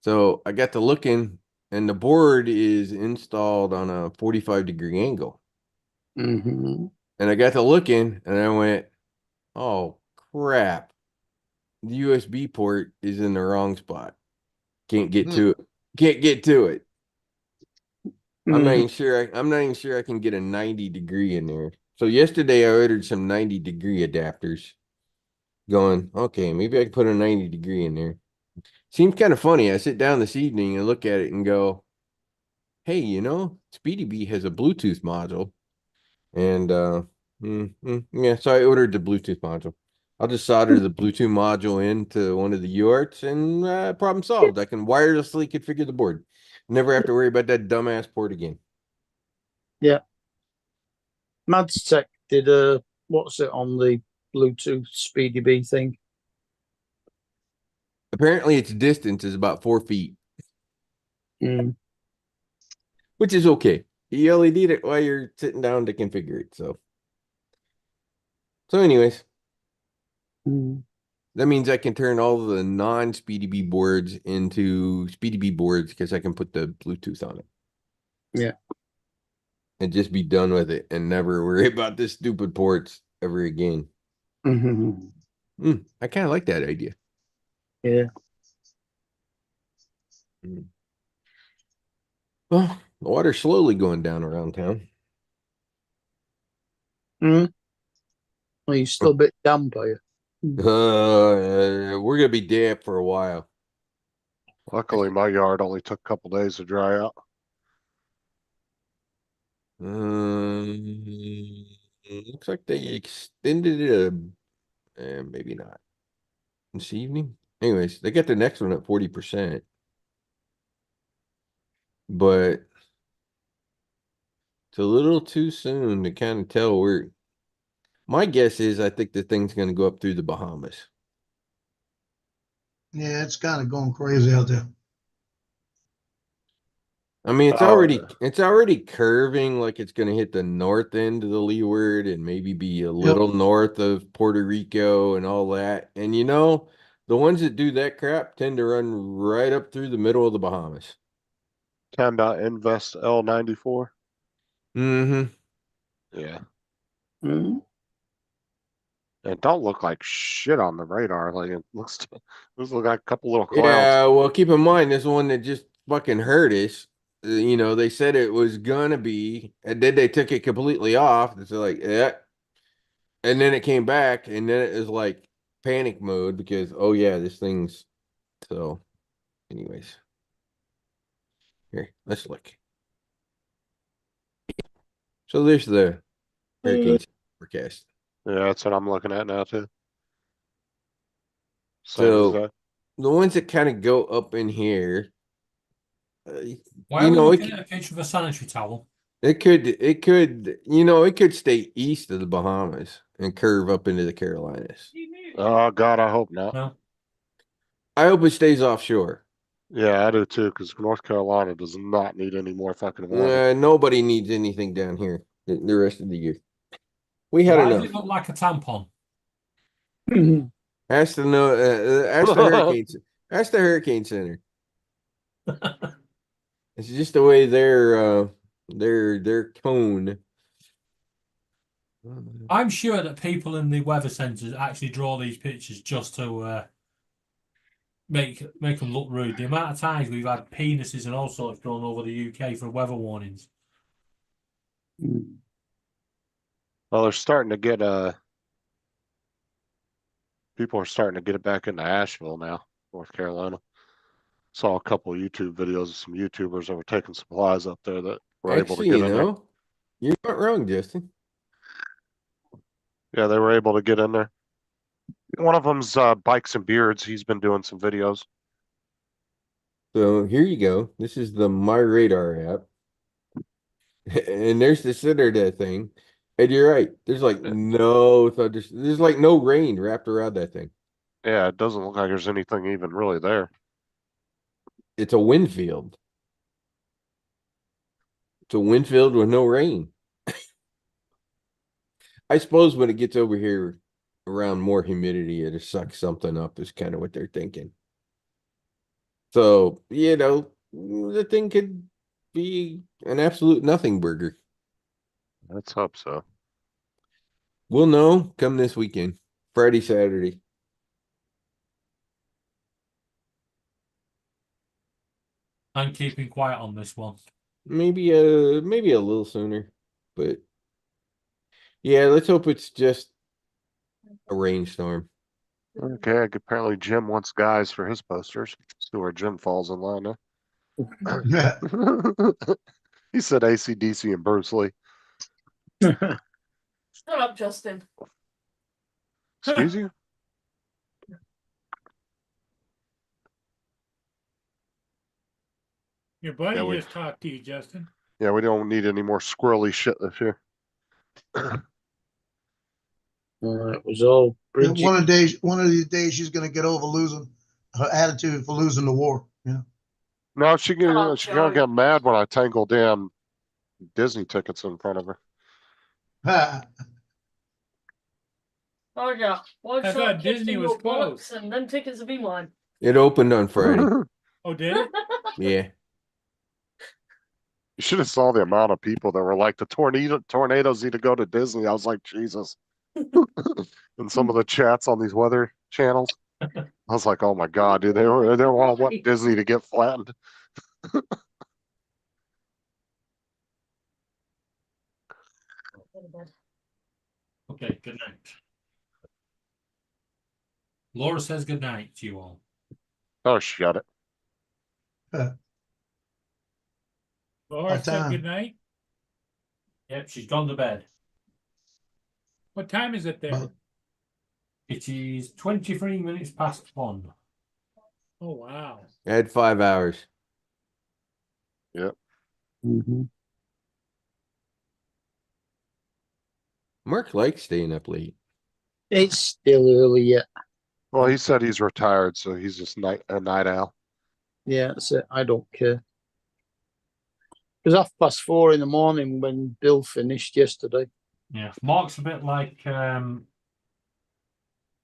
So I got to looking, and the board is installed on a 45-degree angle. Mm-hmm. And I got to looking, and I went, oh, crap. The USB port is in the wrong spot. Can't get to it. Can't get to it. I'm not even sure. I'm not even sure I can get a 90-degree in there. So yesterday I ordered some 90-degree adapters. Going, okay, maybe I can put a 90-degree in there. Seems kind of funny. I sit down this evening and look at it and go, hey, you know, Speedy Bee has a Bluetooth module. And yeah, so I ordered the Bluetooth module. I'll just solder the Bluetooth module into one of the UARTs and problem solved. I can wirelessly configure the board. Never have to worry about that dumbass port again. Yeah. Mads Tech did what's it on the Bluetooth Speedy Bee thing? Apparently its distance is about 4 feet. Mm. Which is okay. You only need it while you're sitting down to configure it. So anyways. That means I can turn all the non-Speedy Bee boards into Speedy Bee boards because I can put the Bluetooth on it. Yeah. And just be done with it and never worry about this stupid ports ever again. Mm-hmm. I kind of like that idea. Yeah. Well, the water's slowly going down around town. Well, you're still a bit damp, are you? We're gonna be damp for a while. Luckily, my yard only took a couple days to dry out. Looks like they extended it. Maybe not this evening. Anyways, they got the next one at 40%, but it's a little too soon to kind of tell where. My guess is I think the thing's going to go up through the Bahamas. Yeah, it's kind of going crazy out there. I mean, it's already curving like it's going to hit the north end of the leeward and maybe be a little north of Puerto Rico and all that. And you know, the ones that do that crap tend to run right up through the middle of the Bahamas. Invest L94. Mm-hmm. Yeah. Mm-hmm. It don't look like shit on the radar. Like it looks like a couple little clouds. Yeah, well, keep in mind this one that just fucking hurt us. You know, they said it was gonna be, and then they took it completely off. It's like, yeah. And then it came back, and then it was like panic mode because, oh yeah, this thing's so. Anyways, here, let's look. So there's the hurricane forecast. Yeah, that's what I'm looking at now too. So the ones that kind of go up in here. Why are we looking at a picture of a sanitary towel? It could stay east of the Bahamas and curve up into the Carolinas. Oh God, I hope not. No. I hope it stays offshore. Yeah, I do too, because North Carolina does not need any more fucking water. Nobody needs anything down here the rest of the year. We had Why enough. does it look like a tampon? Ask the Hurricane Center. It's just the way their cone. I'm sure that people in the weather centers actually draw these pictures just to make them look rude. The amount of times we've had penises and all sorts drawn over the UK for weather warnings. Well, they're starting to get people are starting to get it back into Asheville now, North Carolina. Saw a couple of YouTube videos of some YouTubers that were taking supplies up there that were able to get in there. You're not wrong, Justin. Yeah, they were able to get in there. One of them's Bikes and Beards. He's been doing some videos. So here you go. This is the My Radar app. And there's the center of that thing. And you're right. There's like no thunder. There's like no rain wrapped around that thing. Yeah, it doesn't look like there's anything even really there. It's a wind field. It's a wind field with no rain. I suppose when it gets over here around more humidity, it'll suck something up is kind of what they're thinking. So, the thing could be an absolute nothing burger. Let's hope so. We'll know come this weekend, Friday, Saturday. I'm keeping quiet on this one. Maybe a little sooner, but yeah, let's hope it's just a rainstorm. Okay, apparently Jim wants guys for his posters. See where Jim falls in line now. Yeah. He said AC/DC and Bruce Lee. Shut up, Justin. Excuse you? Your buddy Yeah, just talked to you, Justin. Yeah, we don't need any more squirrely shit this year. It was all Bridget. One of these days, she's gonna get over losing her attitude for losing the war. Yeah. No, she Oh, gonna Joey. get mad when I tangle damn Disney tickets in front of her. Oh yeah. One I shot thought kicked Disney in was your bollocks, closed. and them tickets will be mine. It opened on Friday. Oh, did it? Yeah. You should have saw the amount of people that were like, the tornadoes need to go to Disney. I was like, Jesus. And some of the chats on these weather channels, I was like, oh my God, dude, they all want Disney to get flattened. Okay, good night. Laura says good night to you all. Oh, shut it. Laura What said time? good night. Yep, she's gone to bed. What time is it there? Well- It is 23 minutes past 1. Oh, wow. I had 5 hours. Mhm. Mark likes staying up late. It's still early yet. Well, he said he's retired, so he's just a night owl. Yeah, that's it. I don't care. It was 4:30 in the morning when Bill finished yesterday. Yeah, Mark's a bit like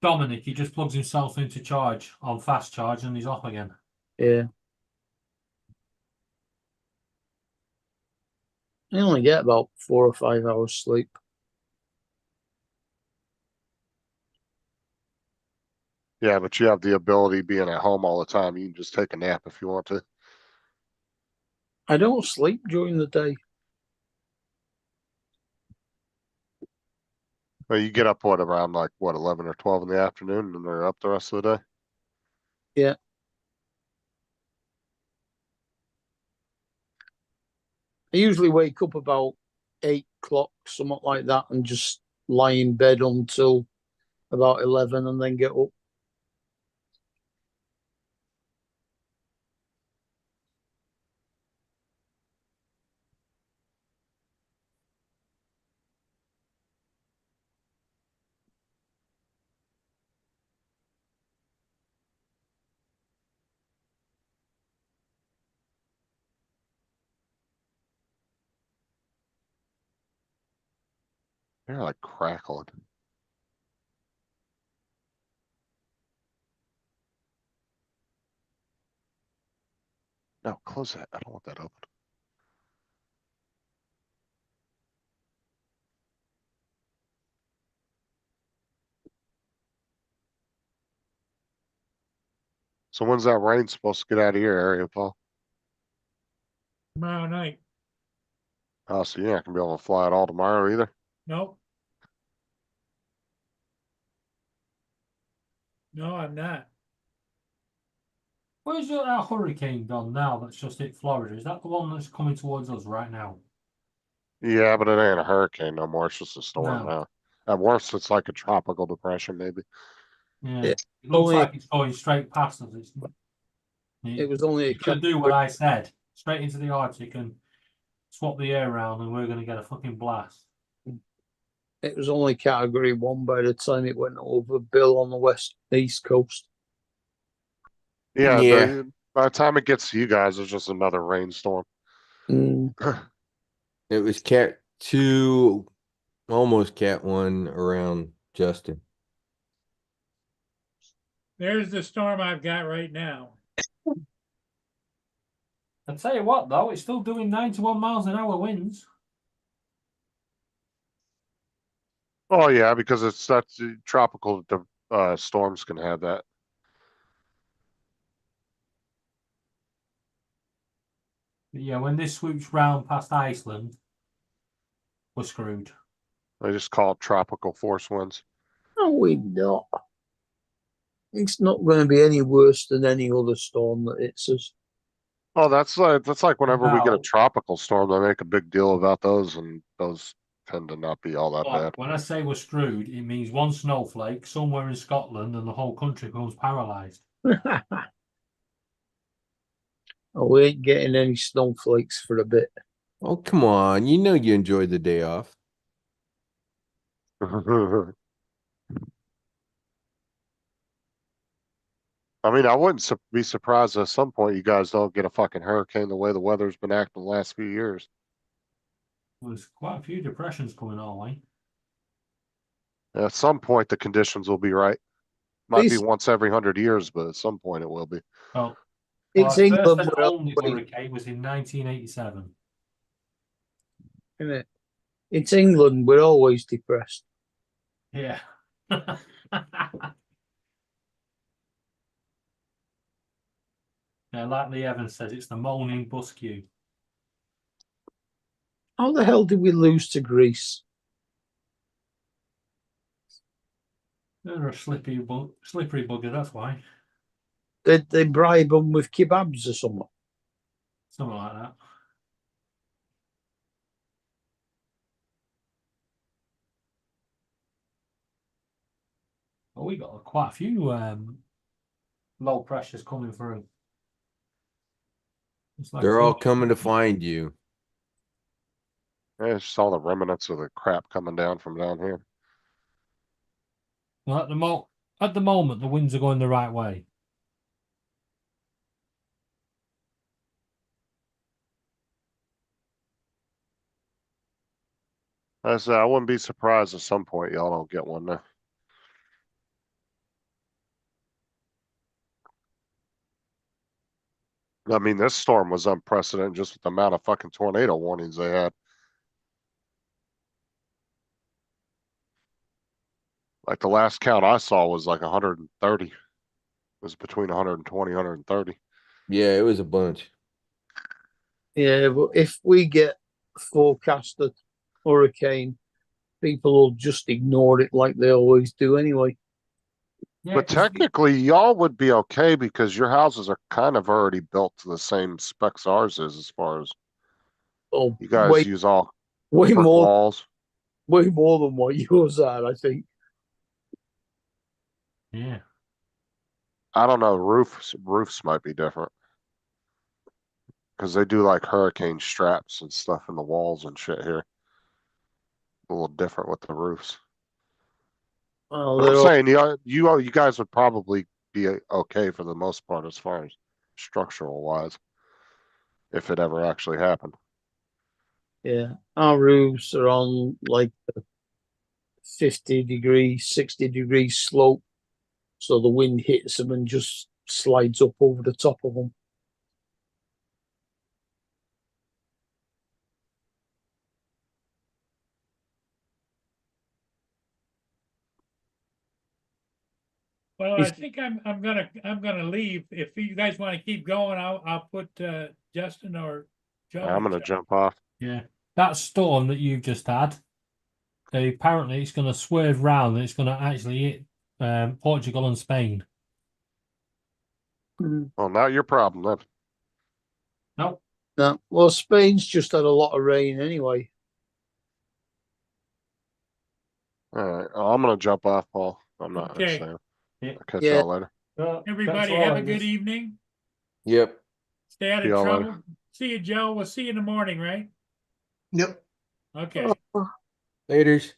Dominic. He just plugs himself into charge on fast charge and he's off again. Yeah. I only get about 4 or 5 hours sleep. Yeah, but you have the ability being at home all the time. You can just take a nap if you want to. I don't sleep during the day. Well, you get up around 11 or 12 in the afternoon, and they're up the rest of the day. Yeah. I usually wake up about 8 o'clock, something like that, and just lie in bed until about 11 and then get up. They're like crackling. No, close that. I don't want that open. So when's that rain supposed to get out of your area, Paul? Tomorrow night. Oh, so you're not gonna be able to fly at all tomorrow either? Nope. No, I'm not. Where's that hurricane gone now that's just hit Florida? Is that the one that's coming towards us right now? Yeah, but it ain't a hurricane no more. It's just a storm No. now. At worst, it's like a tropical depression, maybe. Yeah. Yeah. It looks Only- like it's going straight past us. It was only a It's going to do what I said. Straight into the Arctic and swap the air around and we're going to get a fucking blast. It was only category 1 by the time it went over Bill on the east coast. Yeah, Yeah. by the time it gets to you guys, it's just another rainstorm. Mm. It was Cat 2 Almost cat 1 around Justin. There's the storm I've got right now. I tell you what, though, it's still doing 91 miles an hour winds. Oh yeah, because that's tropical. The storms can have that. But yeah, when this swoops round past Iceland, we're screwed. They just call it tropical force winds. No, we're not. It's not going to be any worse than any other storm that hits us. Oh, that's like whenever we get a No. tropical storm, they make a big deal about those, and those tend to not be all that But bad. when I say we're screwed, it means one snowflake somewhere in Scotland and the whole country becomes paralysed. Oh, we ain't getting any snowflakes for a bit. Oh, come on. You know you enjoyed the day off. I mean, I wouldn't be surprised at some point you guys don't get a fucking hurricane the way the weather's been acting the last few years. There's quite a few depressions coming our way. At some point, the conditions will be right. Might be Please. once every 100 years, but at some point it will be. Oh, It's our England, first and we're only always- hurricane was in 1987. isn't it? It's England. We're always depressed. Yeah. Yeah, like Lee Evans says, it's the moaning bus queue. How the hell did we lose to Greece? They're a slippery bugger, that's why. Did they bribe them with kebabs or something? Something like that. Well, we got quite a few low pressures coming through. It's like They're all thinking- coming to find you. I just saw the remnants of the crap coming down from down here. Well, at the moment, the winds are going the right way. I said I wouldn't be surprised at some point y'all don't get one there. I mean, this storm was unprecedented just with the amount of fucking tornado warnings they had. Like the last count I saw was like 130. It was between 120, 130. Yeah, it was a bunch. Yeah, but if we get forecasted hurricane, people will just ignore it like they always do anyway. Yeah, But 'cause technically, y'all would be okay because your houses are kind of already built to the same specs ours is as far as Oh, you guys way, use all way brick more, walls. way more than what yours are, I think. yeah. I don't know, roofs might be different. Cause they do like hurricane straps and stuff in the walls and shit here. A little different with the roofs. Well, But they're I'm all, saying you guys would probably be okay for the most part as far as structural wise. If it ever actually happened. yeah, our roofs are on like a 50-degree, 60-degree slope. So the wind hits them and just slides up over the top of them. Well, I He's- think I'm gonna leave. If you guys want to keep going, I'll put Justin or Joe. I'm in gonna charge. jump off. Yeah. That storm that you've just had, apparently it's going to swerve round and it's going to actually hit Portugal and Spain. Well, not your problem then. Nope. No, well, Spain's just had a lot of rain anyway. Alright, I'm gonna jump off, Paul. I'm not Okay. saying. Yeah. I'll catch Yeah. y'all later. Everybody have a good evening. Yep. Stay out See of y'all later. trouble. See you, Joe. We'll see you in the morning, right? Yep. Okay. Laters.